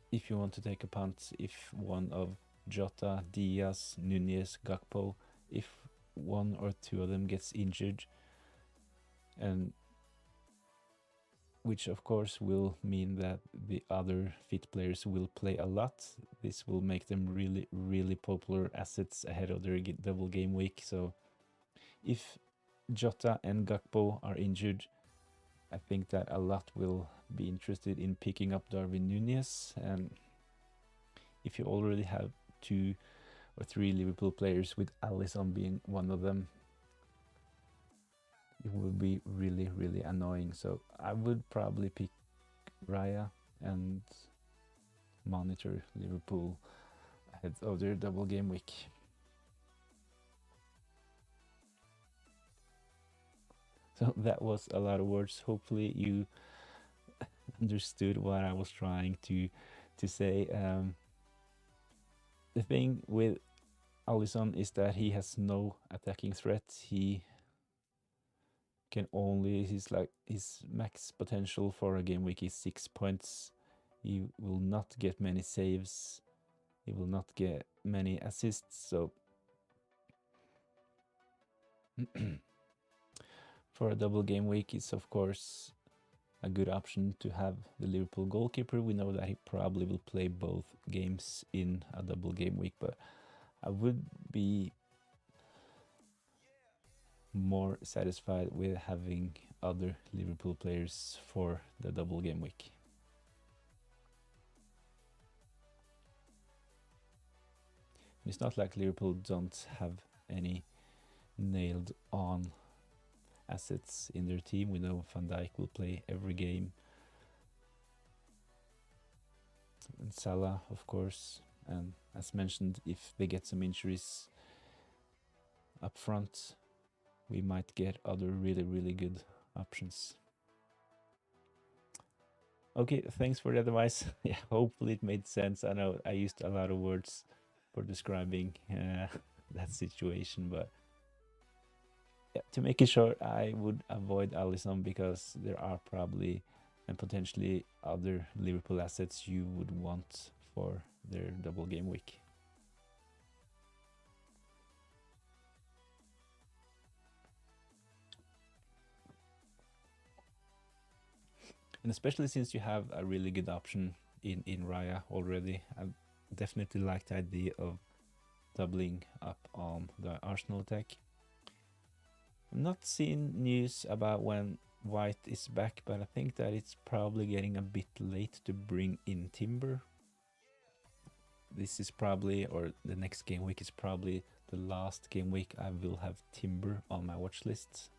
if you want to take a punt, if one of Jota, Diaz, Nunez, Gakpo, if one or two of them gets injured, and which of course will mean that the other fit players will play a lot. This will make them really, really popular assets ahead of their double game week. So if Jota and Gakpo are injured, I think that a lot will be interested in picking up Darwin Nunez. And if you already have 2 or 3 Liverpool players, with Alisson being one of them, it will be really, really annoying. So I would probably pick Raya and monitor Liverpool ahead of their double game week. So that was a lot of words. Hopefully you understood what I was trying to say. The thing with Alisson is that he has no attacking threat. He can only, his max potential for a game week is 6 points. He will not get many saves. He will not get many assists. So for a double game week, it's of course a good option to have the Liverpool goalkeeper. We know that he probably will play both games in a double game week, but I would be more satisfied with having other Liverpool players for the double game week. It's not like Liverpool don't have any nailed on assets in their team. We know Van Dijk will play every game, and Salah, of course. And as mentioned, if they get some injuries up front, we might get other really, really good options. Okay, thanks for the advice. Yeah, hopefully it made sense. I know I used a lot of words for describing that situation, but yeah, to make it short, I would avoid Alisson because there are probably and potentially other Liverpool assets you would want for their double game week. And especially since you have a really good option in Raya already, I definitely like the idea of doubling up on the Arsenal attack. I'm not seeing news about when White is back, but I think that it's probably getting a bit late to bring in Timber. This is probably, or the next game week is probably the last game week I will have Timber on my watch list.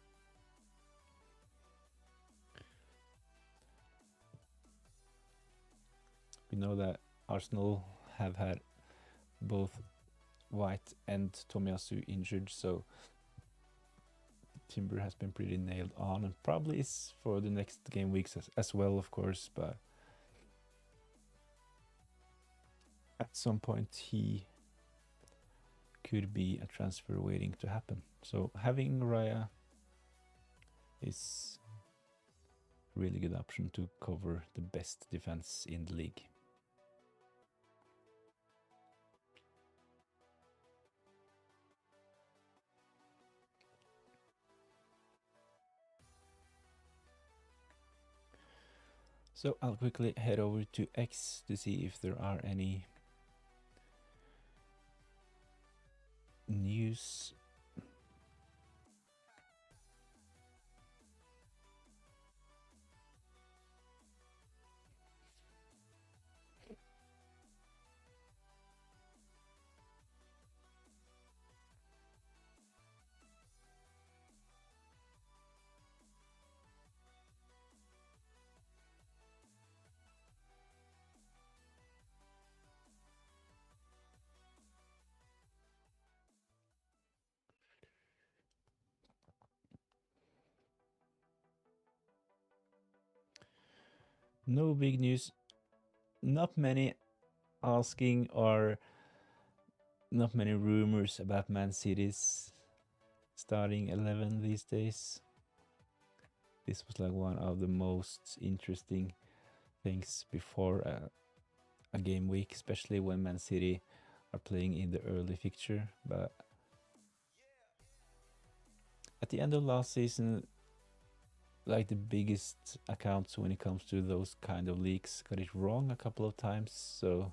We know that Arsenal have had both White and Tomiyasu injured, so Timber has been pretty nailed on, and probably is for the next game weeks as well, of course, but at some point he could be a transfer waiting to happen. So having Raya is a really good option to cover the best defense in the league. So I'll quickly head over to X to see if there are any news. No big news. Not many asking or not many rumors about Man City's starting 11 these days. This was like one of the most interesting things before a game week, especially when Man City are playing in the early fixture. But at the end of last season, like the biggest accounts when it comes to those kind of leaks got it wrong a couple of times, so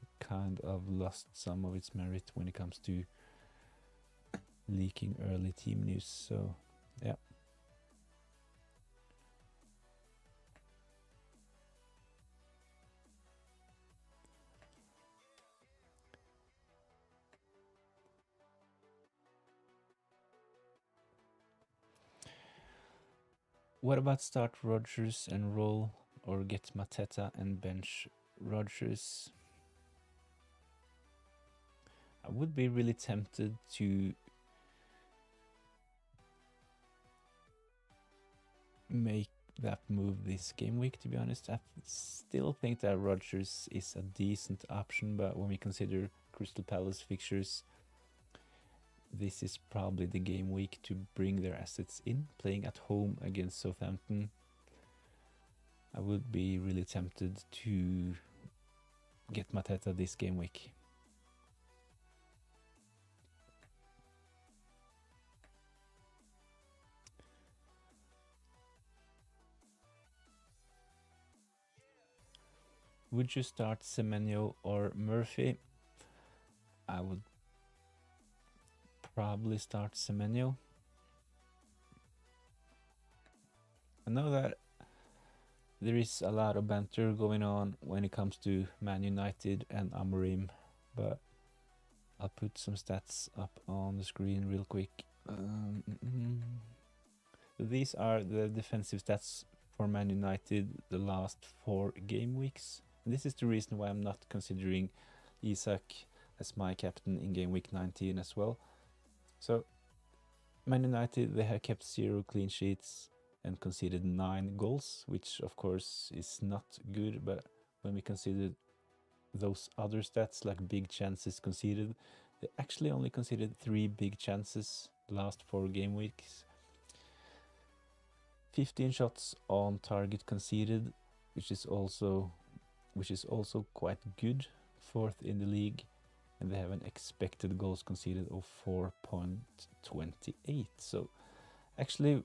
it kind of lost some of its merit when it comes to leaking early team news. So yeah. What about start Rodgers and roll, or get Mateta and bench Rodgers? I would be really tempted to make that move this game week, to be honest. I still think that Rodgers is a decent option, but when we consider Crystal Palace fixtures, this is probably the game week to bring their assets in, playing at home against Southampton. I would be really tempted to get Mateta this game week. Would you start Semenyo or Murphy? I would probably start Semenyo. I know that there is a lot of banter going on when it comes to Man United and Amorim, but I'll put some stats up on the screen real quick. These are the defensive stats for Man United the last 4 game weeks. And this is the reason why I'm not considering Isak as my captain in game week 19 as well. So Man United, they have kept 0 clean sheets and conceded 9 goals, which of course is not good, but when we consider those other stats like big chances conceded, they actually only conceded 3 big chances the last 4 game weeks. 15 shots on target conceded, which is also quite good, 4th in the league, and they have an expected goals conceded of 4.28. So actually,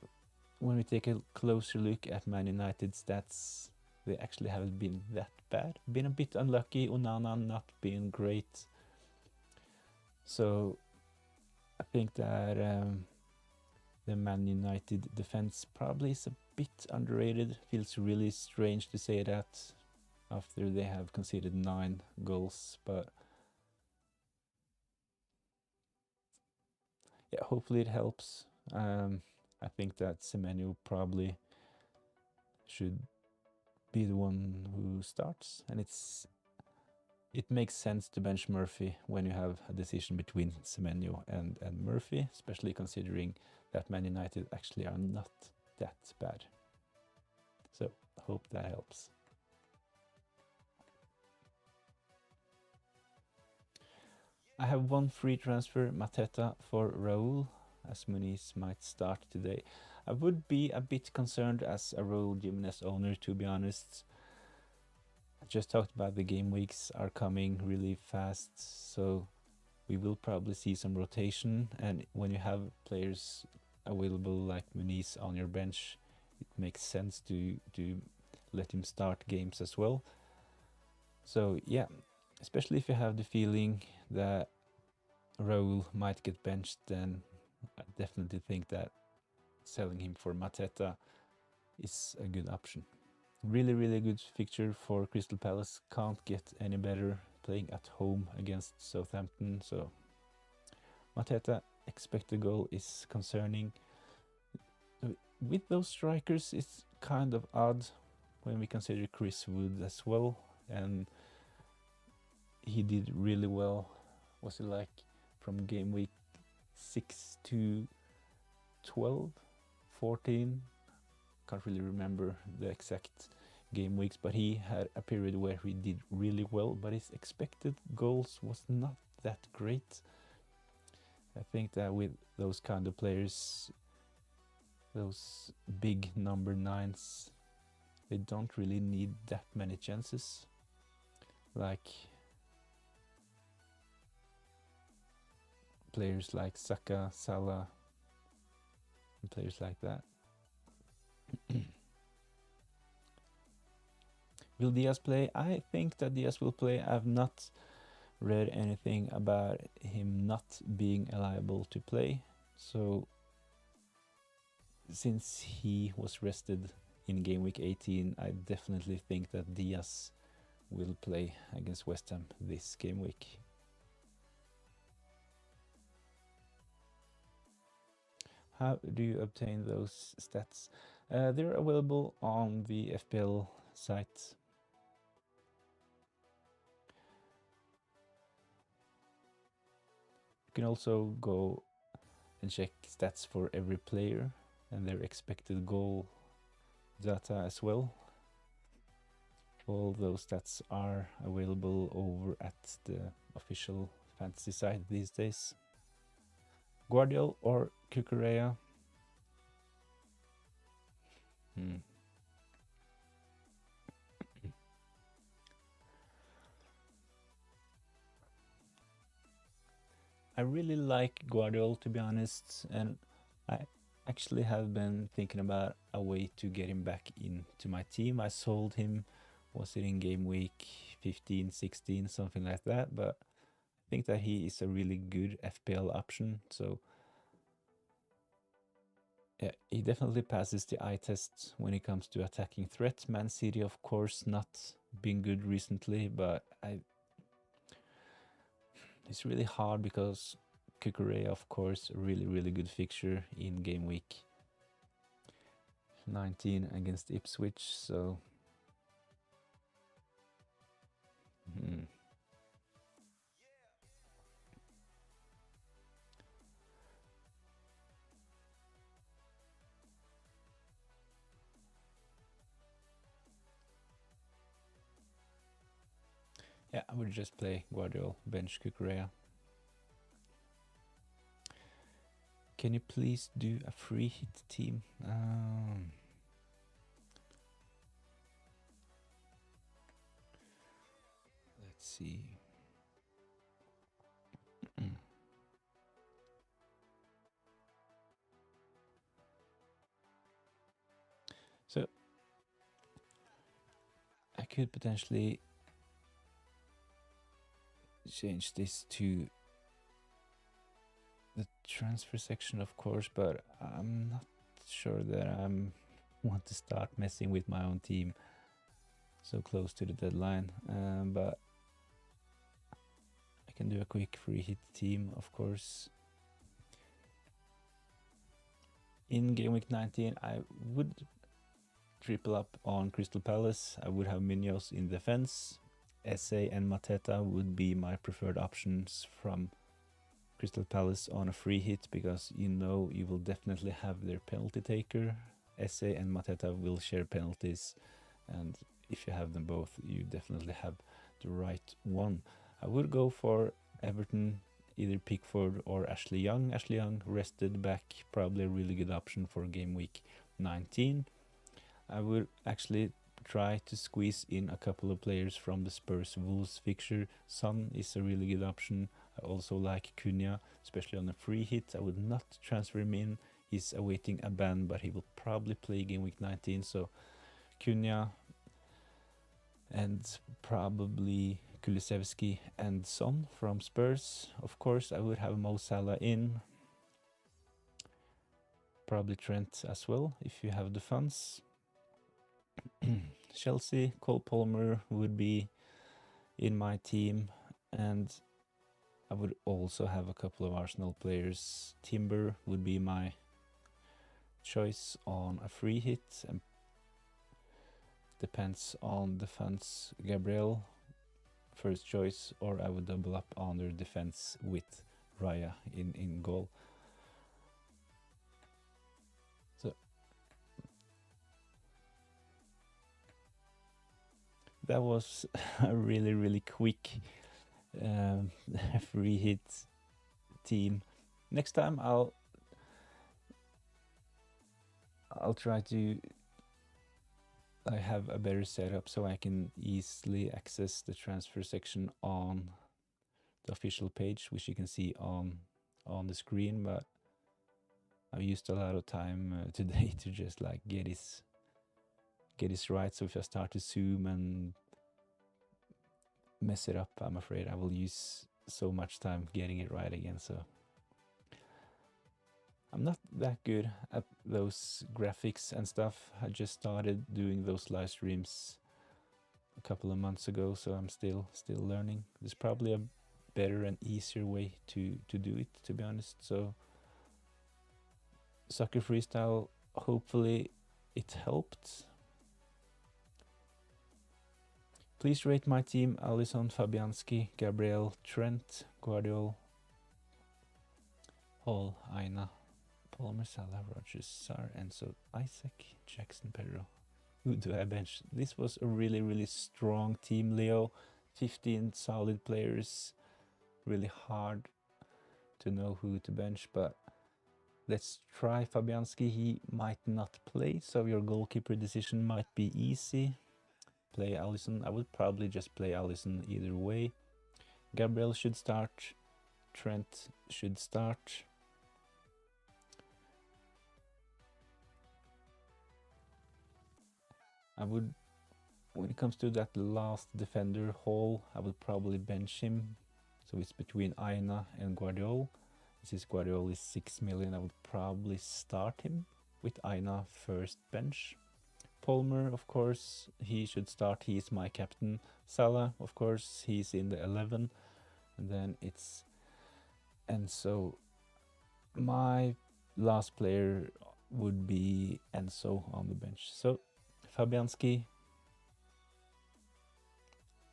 when we take a closer look at Man United stats, they actually haven't been that bad. Been a bit unlucky, Onana not being great. So I think that the Man United defense probably is a bit underrated. Feels really strange to say that after they have conceded 9 goals, but yeah, hopefully it helps. I think that Semenyo probably should be the one who starts, and it makes sense to bench Murphy when you have a decision between Semenyo and Murphy, especially considering that Man United actually are not that bad. So I hope that helps. I have one free transfer, Mateta for Raul, as Muniz might start today. I would be a bit concerned as a Raul Jimenez owner, to be honest. I just talked about the game weeks are coming really fast, so we will probably see some rotation, and when you have players available like Muniz on your bench, it makes sense to let him start games as well. So yeah, especially if you have the feeling that Raul might get benched, then I definitely think that selling him for Mateta is a good option. Really good fixture for Crystal Palace. Can't get any better, playing at home against Southampton. So Mateta expected goal is concerning. With those strikers, it's kind of odd when we consider Chris Wood as well, and he did really well. Was it like from game week 6 to 12, 14? Can't really remember the exact game weeks, but he had a period where he did really well, but his expected goals was not that great. I think that with those kind of players, those big number 9s, they don't really need that many chances. Like players like Saka, Salah, and players like that. Will Diaz play? I think that Diaz will play. I've not read anything about him not being liable to play. So since he was rested in game week 18, I definitely think that Diaz will play against West Ham this game week. How do you obtain those stats? They're available on the FPL site. You can also go and check stats for every player and their expected goal data as well. All those stats are available over at the official fantasy site these days. Guardiola or Cucurella? I really like Guardiola, to be honest, and I actually have been thinking about a way to get him back into my team. I sold him, was it in game week 15, 16, something like that, but I think that he is a really good FPL option, so yeah, he definitely passes the eye test when it comes to attacking threat. Man City, of course, not been good recently, but it's really hard because Cucurella, of course, a really good fixture in game week 19 against Ipswich, so yeah, I would just play Guardiola, bench Cucurella. Can you please do a free hit team? see. So I could potentially change this to the transfer section, of course, but I'm not sure that I want to start messing with my own team so close to the deadline. But I can do a quick free hit team, of course. In game week 19, I would triple up on Crystal Palace. I would have Munoz in defense. Esse and Mateta would be my preferred options from Crystal Palace on a free hit, because you know you will definitely have their penalty taker. Esse and Mateta will share penalties, and if you have them both, you definitely have the right one. I would go for Everton, either Pickford or Ashley Young. Ashley Young rested back, probably a really good option for game week 19. I would actually try to squeeze in a couple of players from the Spurs Wolves fixture. Son is a really good option. I also like Cunha, especially on a free hit. I would not transfer him in. He's awaiting a ban, but he will probably play game week 19. So Cunha and probably Kulusevski and Son from Spurs. Of course, I would have Mo Salah in. Probably Trent as well, if you have the funds. Chelsea, Cole Palmer would be in my team, and I would also have a couple of Arsenal players. Timber would be my choice on a free hit, and depends on the funds. Gabriel, first choice, or I would double up on their defense with Raya in goal. So that was a really quick free hit team. Next time I'll try to have a better setup so I can easily access the transfer section on the official page, which you can see on the screen. But I've used a lot of time today to just like get this right. So if I start to zoom and mess it up, I'm afraid I will use so much time getting it right again. So I'm not that good at those graphics and stuff. I just started doing those live streams a couple of months ago, so I'm still learning. There's probably a better and easier way to do it, to be honest. So Soccer Freestyle, hopefully it helped. Please rate my team: Alisson, Fabianski, Gabriel, Trent, Guardiola, Hall, Aina, Palmer, Salah, Rogers, Sar, Enzo, Isaac, Jackson, Pedro. Who do I bench? This was a really strong team, Leo. 15 solid players. Really hard to know who to bench, but let's try Fabianski. He might not play, so your goalkeeper decision might be easy. Play Alisson. I would probably just play Alisson either way. Gabriel should start. Trent should start. I would, when it comes to that last defender, Hall, I would probably bench him. So it's between Aina and Guardiola. Since Guardiola is 6 million, I would probably start him with Aina first bench. Palmer, of course, he should start. He is my captain. Salah, of course, he's in the 11. And then it's Enzo. My last player would be Enzo on the bench. So Fabianski,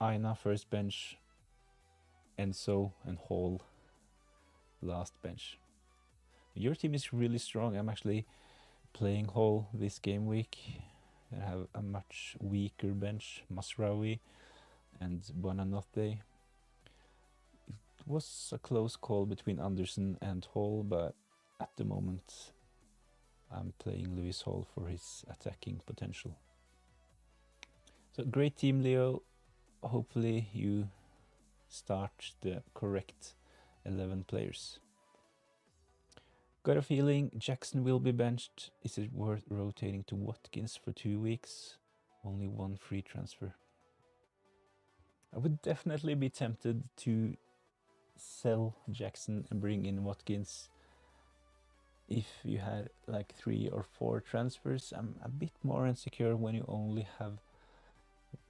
Aina first bench, Enzo and Hall last bench. Your team is really strong. I'm actually playing Hall this game week. I have a much weaker bench, Masraoui and Buonanotte. It was a close call between Anderson and Hall, but at the moment I'm playing Lewis Hall for his attacking potential. So great team, Leo. Hopefully you start the correct 11 players. Got a feeling Jackson will be benched. Is it worth rotating to Watkins for 2 weeks? Only one free transfer. I would definitely be tempted to sell Jackson and bring in Watkins. If you had like 3 or 4 transfers, I'm a bit more insecure when you only have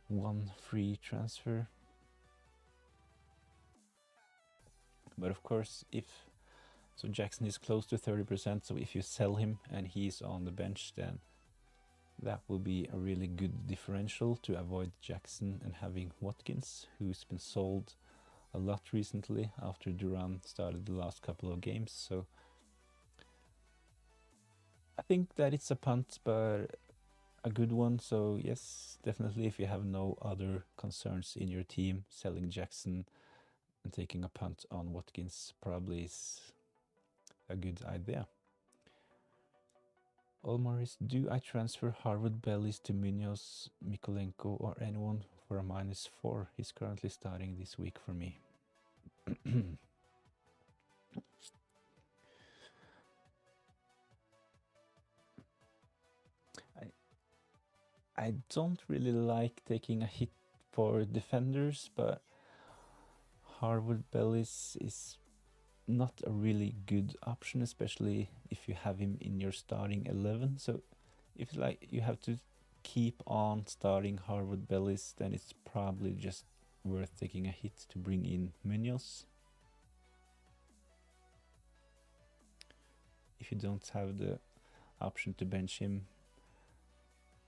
one free transfer. But of course, so Jackson is close to 30%, so if you sell him and he's on the bench, then that will be a really good differential to avoid Jackson and having Watkins, who's been sold a lot recently after Duran started the last couple of games. So I think that it's a punt, but a good one. So yes, definitely if you have no other concerns in your team, selling Jackson and taking a punt on Watkins probably is a good idea. Olmaris, do I transfer Harvard Bellis to Munoz, Mikolenko or anyone for a -4? He's currently starting this week for me. I don't really like taking a hit for defenders, but Harvard Bellis is not a really good option, especially if you have him in your starting 11. So if like you have to keep on starting Harvard Bellis, then it's probably just worth taking a hit to bring in Munoz. If you don't have the option to bench him,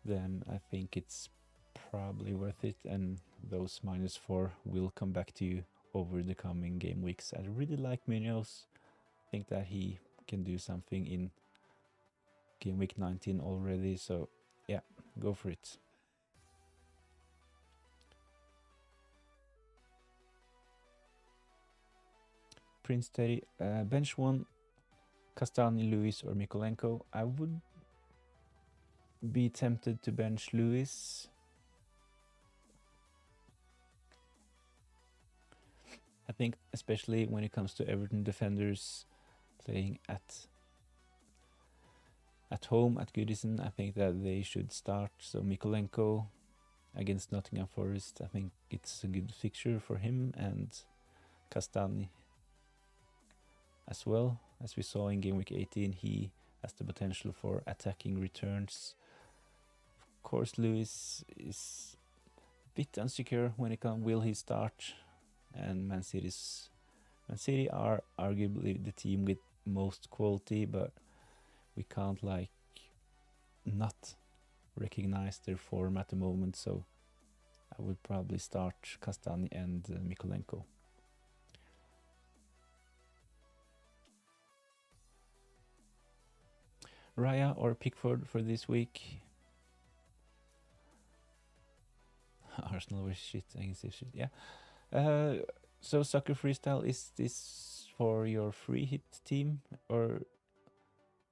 then I think it's probably worth it, and those -4 will come back to you over the coming game weeks. I really like Munoz. I think that he can do something in game week 19 already, so yeah, go for it. Prince Terry, bench 1, Castani, Lewis or Mikolenko. I would be tempted to bench Lewis. I think especially when it comes to Everton defenders playing at home at Goodison, I think that they should start. So Mikolenko against Nottingham Forest, I think it's a good fixture for him, and Castani as well. As we saw in game week 18, he has the potential for attacking returns. Of course, Lewis is a bit unsecure when it comes, will he start? And Man City are arguably the team with most quality, but we can't like not recognize their form at the moment, so I would probably start Castani and Mikolenko. Raya or Pickford for this week? Arsenal was shit against shit, yeah. So Soccer Freestyle, is this for your free hit team, or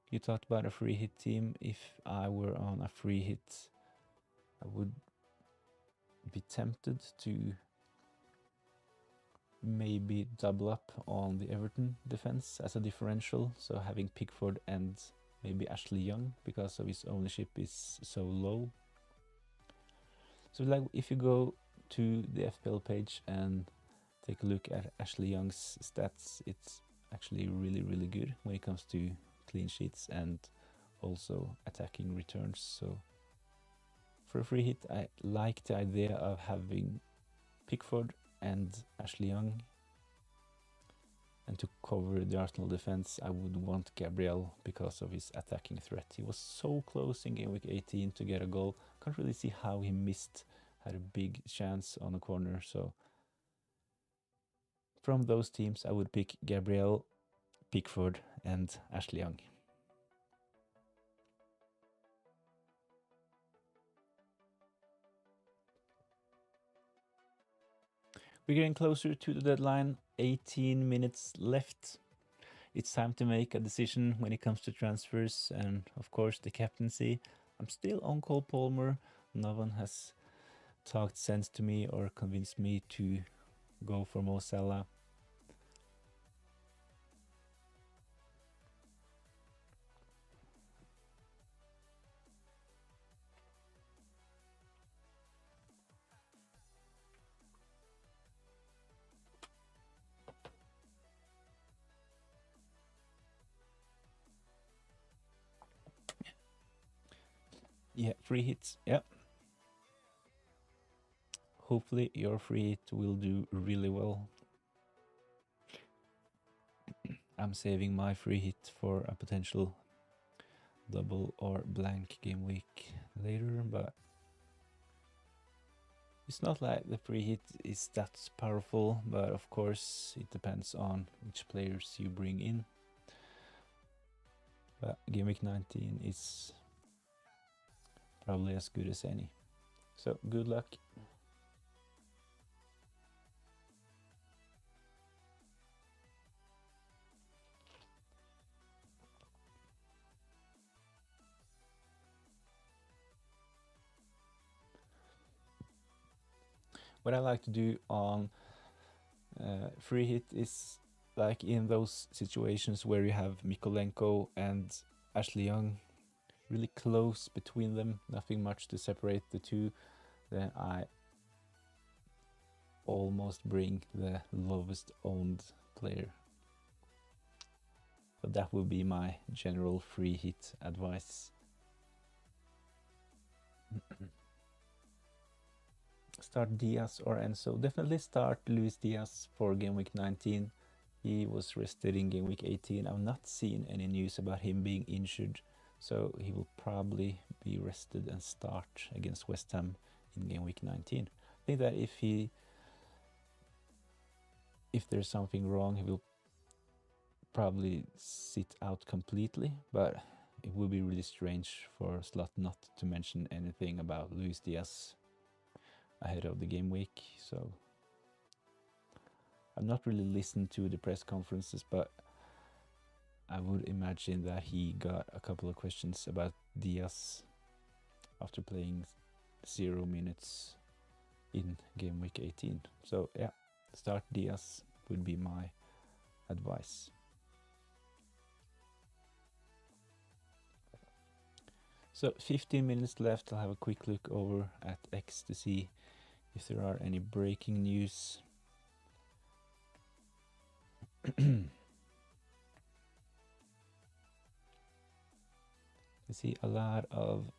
you talked about a free hit team? If I were on a free hit, I would be tempted to maybe double up on the Everton defense as a differential, so having Pickford and maybe Ashley Young because of his ownership is so low. So like if you go to the FPL page and take a look at Ashley Young's stats, it's actually really good when it comes to clean sheets and also attacking returns. So for a free hit, I like the idea of having Pickford and Ashley Young. And to cover the Arsenal defense, I would want Gabriel because of his attacking threat. He was so close in game week 18 to get a goal. Can't really see how he missed. Had a big chance on a corner. So from those teams, I would pick Gabriel, Pickford and Ashley Young. We're getting closer to the deadline, 18 minutes left. It's time to make a decision when it comes to transfers and of course the captaincy. I'm still on Cole Palmer. No one has talked sense to me or convinced me to go for Mo Salah. Yeah, free hits. Yeah. Hopefully your free hit will do really well. I'm saving my free hit for a potential double or blank game week later, but it's not like the free hit is that powerful, but of course it depends on which players you bring in. But game week 19 is probably as good as any. So good luck. What I like to do on free hit is like in those situations where you have Mikolenko and Ashley Young really close between them, nothing much to separate the two, then I almost bring the lowest owned player. So that would be my general free hit advice. Start Diaz or Enzo. Definitely start Luis Diaz for game week 19. He was rested in game week 18. I've not seen any news about him being injured, so he will probably be rested and start against West Ham in game week 19. I think that if there's something wrong, he will probably sit out completely, but it would be really strange for Slot not to mention anything about Luis Diaz ahead of the game week. So I've not really listened to the press conferences, but I would imagine that he got a couple of questions about Diaz after playing 0 minutes in game week 18. So yeah, start Diaz would be my advice. So 15 minutes left. I'll have a quick look over at X to see if there are any breaking news. You see a lot of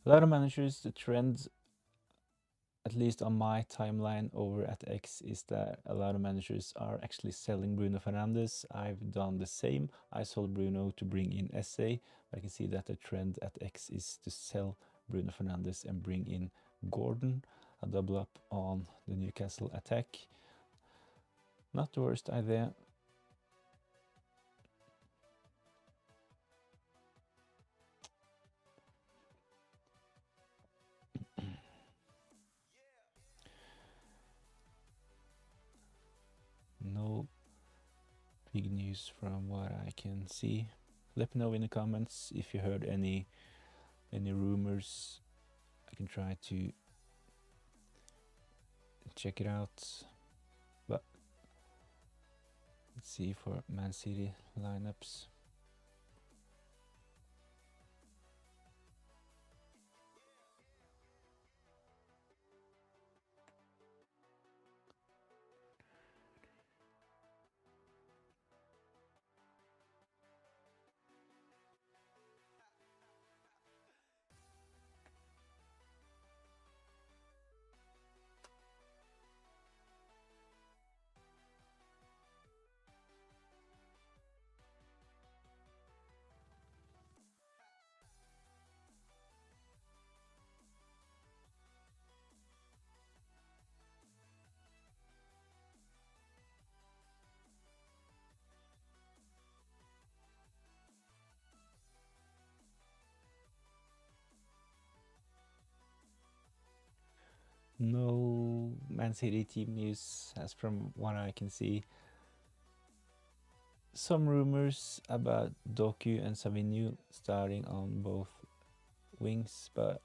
managers. The trend, at least on my timeline over at X, is that a lot of managers are actually selling Bruno Fernandes. I've done the same. I sold Bruno to bring in SA. I can see that the trend at X is to sell Bruno Fernandes and bring in Gordon. A double up on the Newcastle attack. Not the worst idea. No big news from what I can see. Let me know in the comments if you heard any rumors. I can try to check it out. But let's see for Man City lineups. No Man City team news as from what I can see. Some rumors about Doku and Savigny starting on both wings, but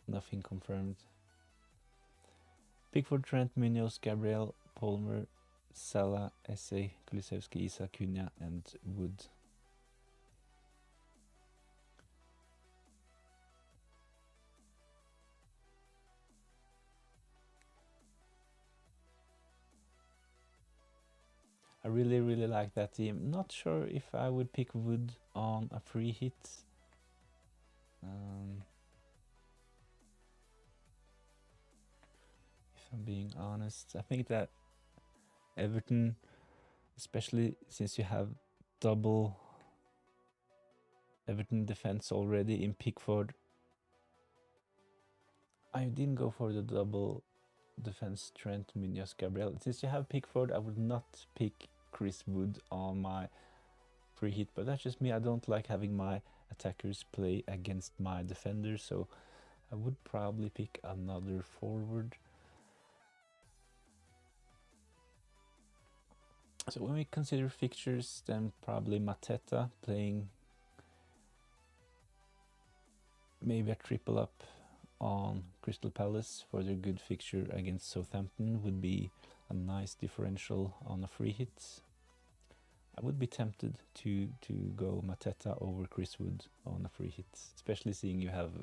nothing confirmed. Pickford, Trent, Munoz, Gabriel, Palmer, Salah, Esse, Kulusevski, Isak, Cunha, and Wood. I really like that team. Not sure if I would pick Wood on a free hit. If I'm being honest, I think that Everton, especially since you have double Everton defense already in Pickford, I didn't go for the double defense Trent, Munoz, Gabriel. Since you have Pickford, I would not pick Chris Wood on my free hit, but that's just me. I don't like having my attackers play against my defenders, so I would probably pick another forward. So when we consider fixtures, then probably Mateta playing maybe a triple up on Crystal Palace for their good fixture against Southampton would be a nice differential on a free hit. I would be tempted to go Mateta over Chris Wood on a free hit, especially seeing you have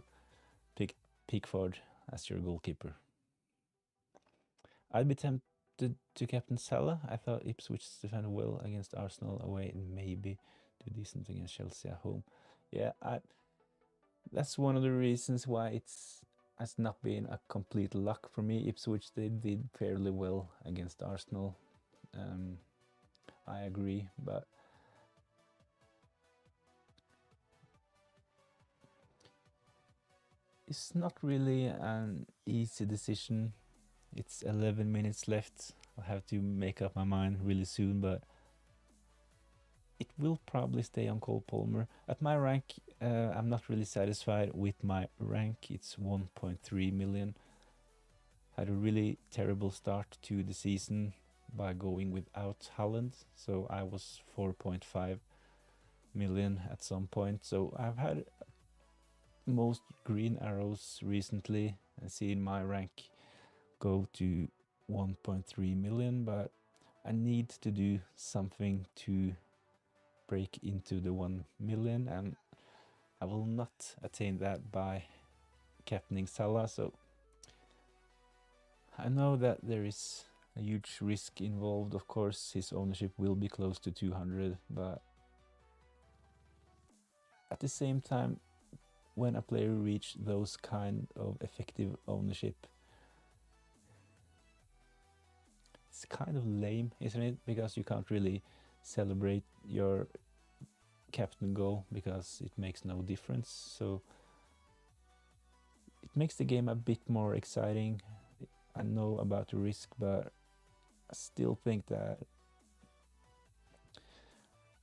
picked Pickford as your goalkeeper. I'd be tempted to captain Salah. I thought Ipswich defended well against Arsenal away and maybe do decent against Chelsea at home. Yeah, that's one of the reasons why it's has not been a complete luck for me. Ipswich, they did fairly well against Arsenal. I agree, but it's not really an easy decision. It's 11 minutes left. I'll have to make up my mind really soon, but it will probably stay on Cole Palmer. At my rank, I'm not really satisfied with my rank. It's 1.3 million. Had a really terrible start to the season by going without Haaland, so I was 4.5 million at some point. So I've had most green arrows recently and seen my rank go to 1.3 million, but I need to do something to break into the 1 million, and I will not attain that by captaining Salah. So I know that there is a huge risk involved. Of course, his ownership will be close to 200, but at the same time, when a player reaches those kind of effective ownership, it's kind of lame, isn't it? Because you can't really celebrate your captain goal because it makes no difference. So it makes the game a bit more exciting. I know about the risk, but I still think that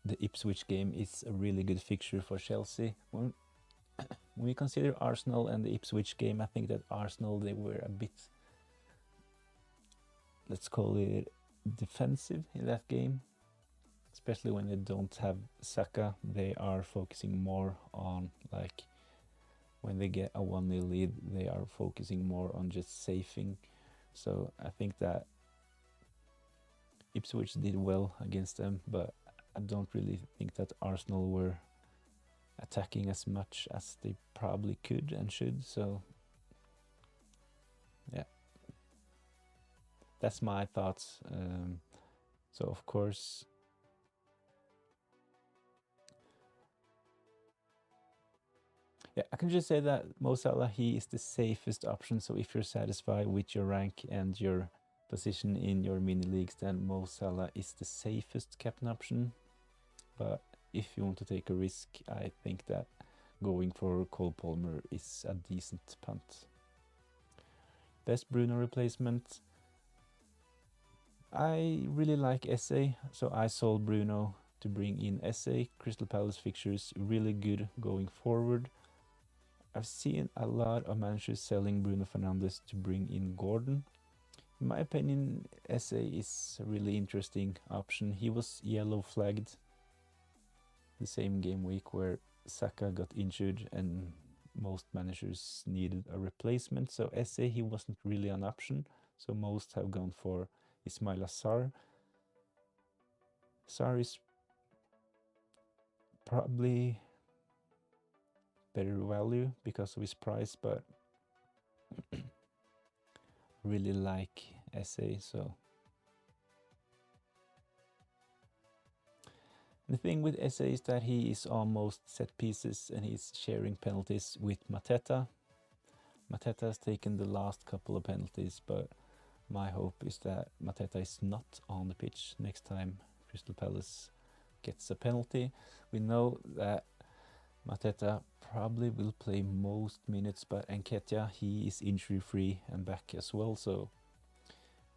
the Ipswich game is a really good fixture for Chelsea. When we consider Arsenal and the Ipswich game, I think that Arsenal, they were a bit, let's call it, defensive in that game. Especially when they don't have Saka, they are focusing more on, like, when they get a 1-0 lead, they are focusing more on just safing. So I think that Ipswich did well against them, but I don't really think that Arsenal were attacking as much as they probably could and should. So yeah, that's my thoughts. So of course, yeah, I can just say that Mo Salah, he is the safest option. So if you're satisfied with your rank and your position in your mini leagues, then Mo Salah is the safest captain option. But if you want to take a risk, I think that going for Cole Palmer is a decent punt. Best Bruno replacement. I really like Esse, so I sold Bruno to bring in Esse. Crystal Palace fixtures really good going forward. I've seen a lot of managers selling Bruno Fernandes to bring in Gordon. In my opinion, Esse is a really interesting option. He was yellow flagged the same game week where Saka got injured and most managers needed a replacement. So Esse, he wasn't really an option. So most have gone for Ismail Assar. Assar is probably better value because of his price, but really like SA, so the thing with SA is that he is almost set pieces and he's sharing penalties with Mateta. Mateta has taken the last couple of penalties, but my hope is that Mateta is not on the pitch next time Crystal Palace gets a penalty. We know that Mateta probably will play most minutes, but Nketiah, he is injury free and back as well, so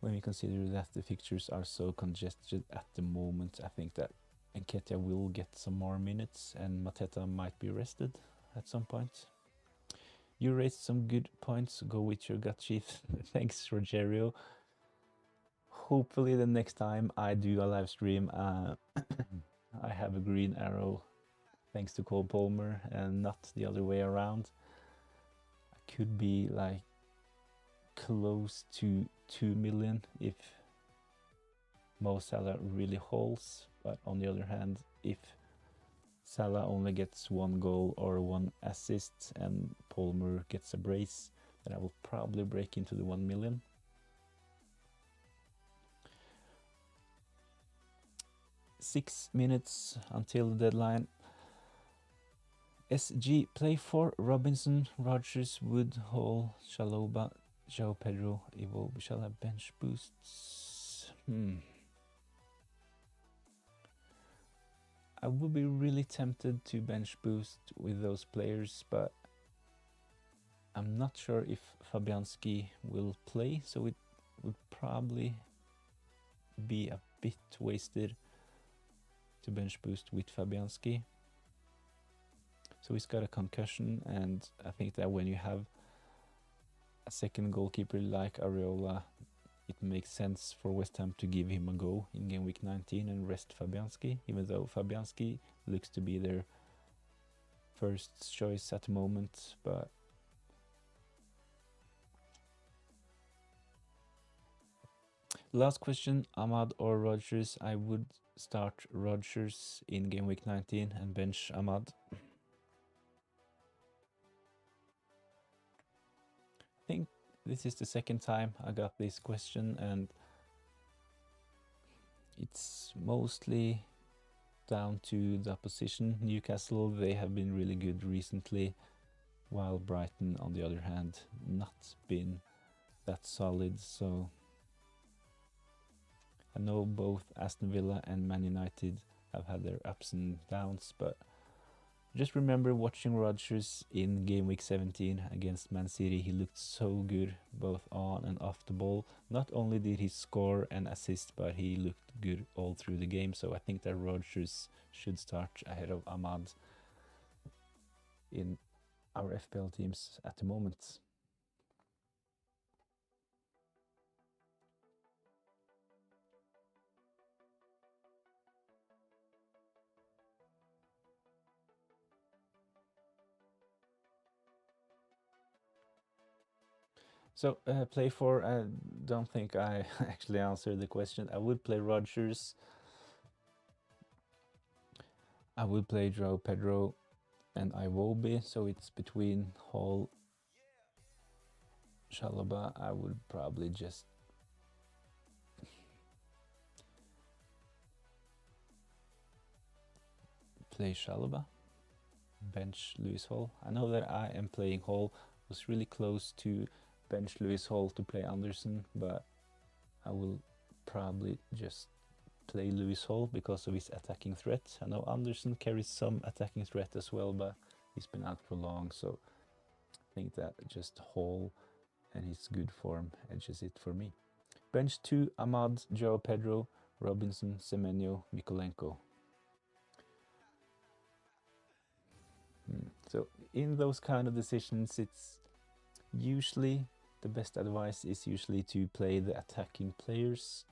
when we consider that the fixtures are so congested at the moment, I think that Nketiah will get some more minutes and Mateta might be rested at some point. You raised some good points, go with your gut, chief. Thanks, Rogerio. Hopefully the next time I do a live stream, I have a green arrow thanks to Cole Palmer and not the other way around. I could be like close to 2 million if Mo Salah really holds, but on the other hand, if Salah only gets 1 goal or 1 assist and Palmer gets a brace, then I will probably break into the 1 million. Six minutes until the deadline. SG play for Robinson, Rogers, Wood, Hall, Chalobah, João Pedro, Evo. We shall have bench boosts. I would be really tempted to bench boost with those players, but I'm not sure if Fabianski will play, so it would probably be a bit wasted to bench boost with Fabianski. So he's got a concussion, and I think that when you have a second goalkeeper like Areola, it makes sense for West Ham to give him a go in game week 19 and rest Fabianski, even though Fabianski looks to be their first choice at the moment. But last question, Ahmad or Rodgers? I would start Rodgers in game week 19 and bench Ahmad. I think this is the second time I got this question, and it's mostly down to the opposition. Newcastle, they have been really good recently, while Brighton, on the other hand, not been that solid. So I know both Aston Villa and Man United have had their ups and downs, but just remember watching Rodgers in game week 17 against Man City. He looked so good both on and off the ball. Not only did he score and assist, but he looked good all through the game. So I think that Rodgers should start ahead of Ahmad in our FPL teams at the moment. So play for, I don't think I actually answered the question. I would play Rodgers. I would play João Pedro and Iwobi, so it's between Hall, Chalobah. I would probably just play Chalobah, bench Lewis Hall. I know that I am playing Hall. Was really close to bench Lewis Hall to play Anderson, but I will probably just play Lewis Hall because of his attacking threat. I know Anderson carries some attacking threat as well, but he's been out for long, so I think that just Hall and his good form edges it for me. Bench 2, Ahmad, João Pedro, Robinson, Semenyo, Mikolenko. So in those kind of decisions, it's usually the best advice is usually to play the attacking players.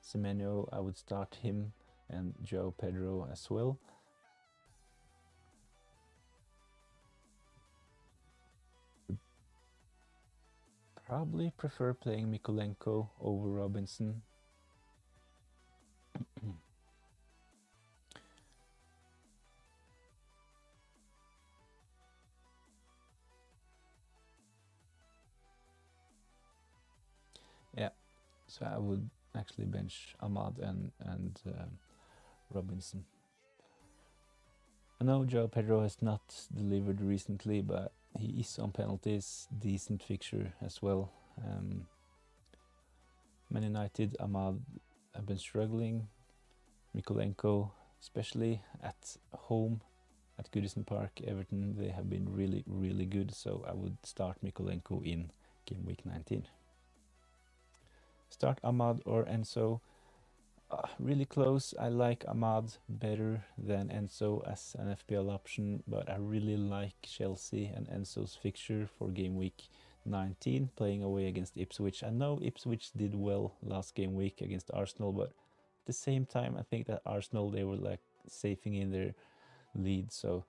Semenyo, I would start him, and João Pedro as well. probably prefer playing Mykolenko over Robinson. Yeah, so I would actually bench Ahmad and Robinson. I know João Pedro has not delivered recently, but he is on penalties, decent fixture as well. Man United, Ahmad have been struggling. Mykolenko, especially at home at Goodison Park, Everton, they have been really, really good. So I would start Mykolenko in game week 19. Start Ahmad or Enzo. Really close. I like Ahmad better than Enzo as an FPL option, but I really like Chelsea and Enzo's fixture for game week 19, playing away against Ipswich. I know Ipswich did well last game week against Arsenal, but at the same time, I think that Arsenal, they were like safing in their lead, so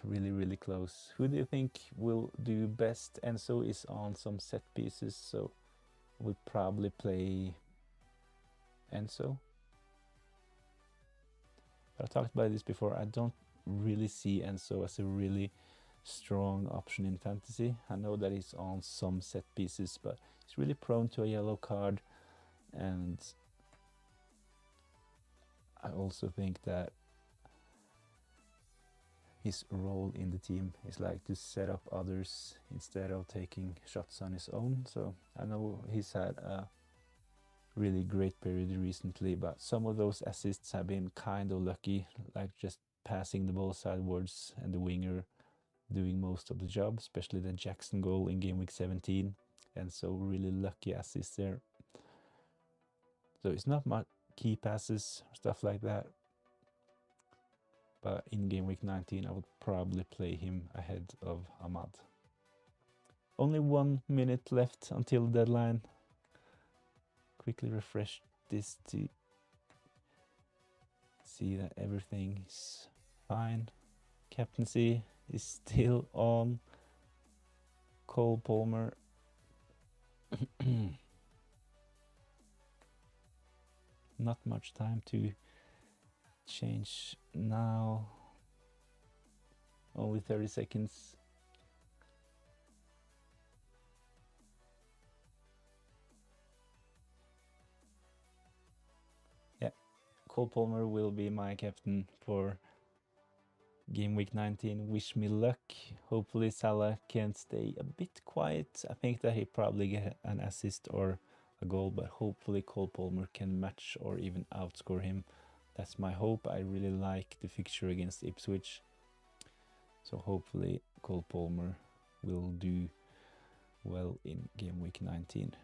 really, really close. Who do you think will do best? Enzo is on some set pieces, so we'll probably play Enzo. But I talked about this before. I don't really see Enzo as a really strong option in fantasy. I know that he's on some set pieces, but he's really prone to a yellow card, and I also think that his role in the team is like to set up others instead of taking shots on his own. So I know he's had a really great period recently, but some of those assists have been kind of lucky, like just passing the ball sidewards and the winger doing most of the job, especially the Jackson goal in game week 17. And so really lucky assist there. So it's not much key passes, stuff like that. But in game week 19, I would probably play him ahead of Ahmad. Only 1 minute left until deadline. Quickly refresh this to see that everything is fine. Captaincy is still on. Cole Palmer. Not much time to change now. Only 30 seconds. Yeah, Cole Palmer will be my captain for game week 19. Wish me luck. Hopefully Salah can stay a bit quiet. I think that he probably get an assist or a goal, but hopefully Cole Palmer can match or even outscore him. That's my hope. I really like the fixture against Ipswich. So hopefully Cole Palmer will do well in game week 19.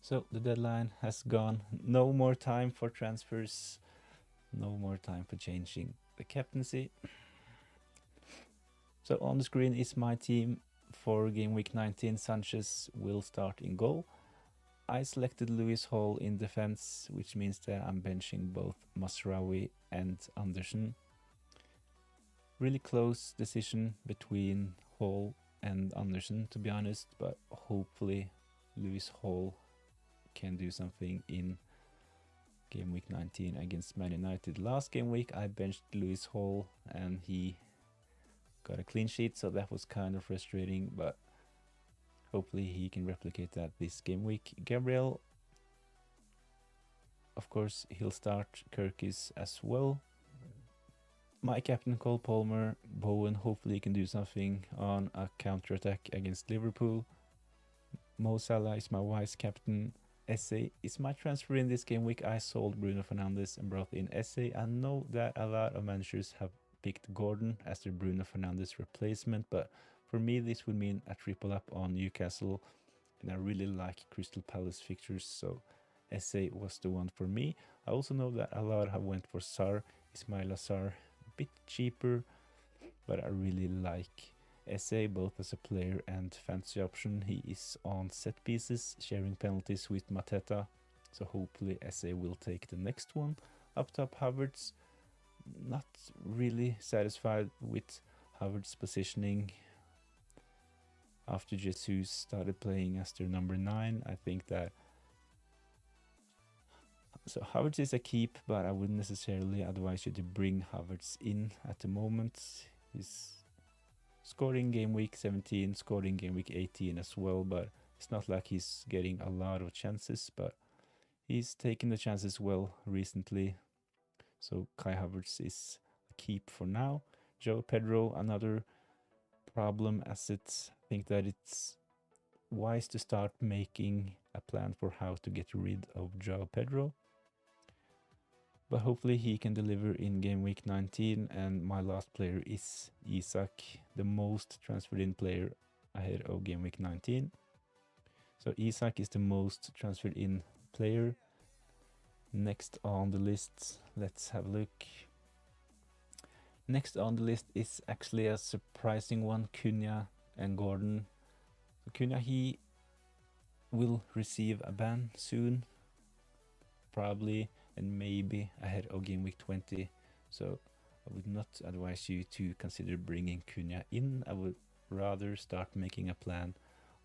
So the deadline has gone. No more time for transfers. No more time for changing the captaincy. So on the screen is my team for game week 19. Sanchez will start in goal. I selected Lewis Hall in defense, which means that I'm benching both Masraoui and Anderson. Really close decision between Hall and Anderson, to be honest, but hopefully Lewis Hall can do something in game week 19 against Man United. Last game week I benched Lewis Hall and he got a clean sheet, so that was kind of frustrating, but hopefully he can replicate that this game week. Gabriel, of course, he'll start. Kirkis as well. My captain Cole Palmer. Bowen, hopefully he can do something on a counter-attack against Liverpool. Mo Salah is my vice captain. Esse is my transfer in this game week. I sold Bruno Fernandes and brought in Esse. I know that a lot of managers have picked Gordon as their Bruno Fernandes replacement, but for me this would mean a triple up on Newcastle, and I really like Crystal Palace fixtures, so Esse was the one for me. I also know that a lot have went for Sarr, Ismail Sarr, a bit cheaper, but I really like Esse both as a player and fantasy option. He is on set pieces, sharing penalties with Mateta, so hopefully Esse will take the next one. Up top, Havertz, not really satisfied with Havertz's positioning after Jesus started playing as their number 9. I think that so Havertz is a keep, but I wouldn't necessarily advise you to bring Havertz in at the moment. He's scoring game week 17, scoring game week 18 as well, but it's not like he's getting a lot of chances, but he's taken the chances well recently. So Kai Havertz is a keep for now. Joe Pedro, another problem asset. I think that it's wise to start making a plan for how to get rid of Joe Pedro. But hopefully he can deliver in game week 19, and my last player is Isak, the most transferred in player ahead of game week 19. So Isak is the most transferred in player. Next on the list, let's have a look. Next on the list is actually a surprising one, Cunha and Gordon. So Cunha, he will receive a ban soon, probably, and maybe ahead of game week 20. So I would not advise you to consider bringing Cunha in. I would rather start making a plan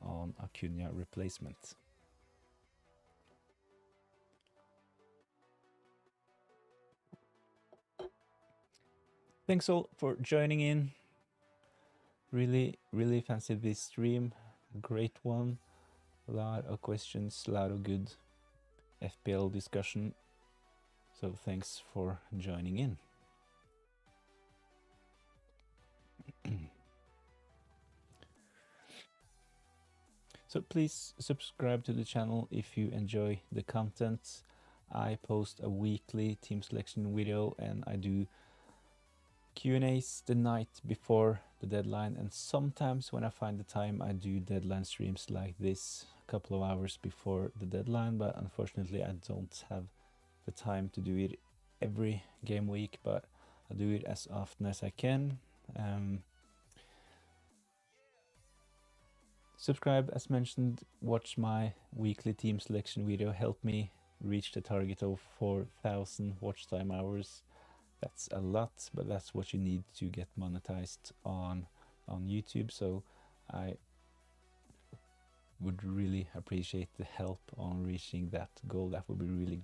on a Cunha replacement. Thanks all for joining in. Really fancied this stream. Great one. A lot of questions, a lot of good FPL discussion. So thanks for joining in. So please subscribe to the channel if you enjoy the content. I post a weekly team selection video, and I do Q&As the night before the deadline, and sometimes when I find the time I do deadline streams like this a couple of hours before the deadline, but unfortunately I don't have the time to do it every game week, but I do it as often as I can. Subscribe as mentioned, watch my weekly team selection video, help me reach the target of 4,000 watch time hours. That's a lot, but that's what you need to get monetized on YouTube. So I would really appreciate the help on reaching that goal. That would be really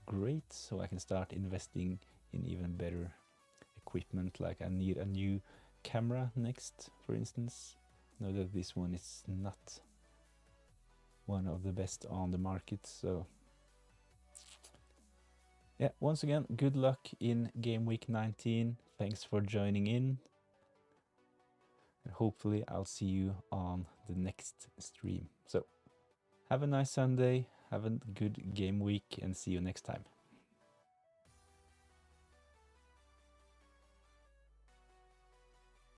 great, so I can start investing in even better equipment. Like I need a new camera next, for instance. Know that this one is not one of the best on the market, so yeah, once again, good luck in game week 19. Thanks for joining in. And hopefully I'll see you on the next stream. So have a nice Sunday, have a good game week, and see you next time.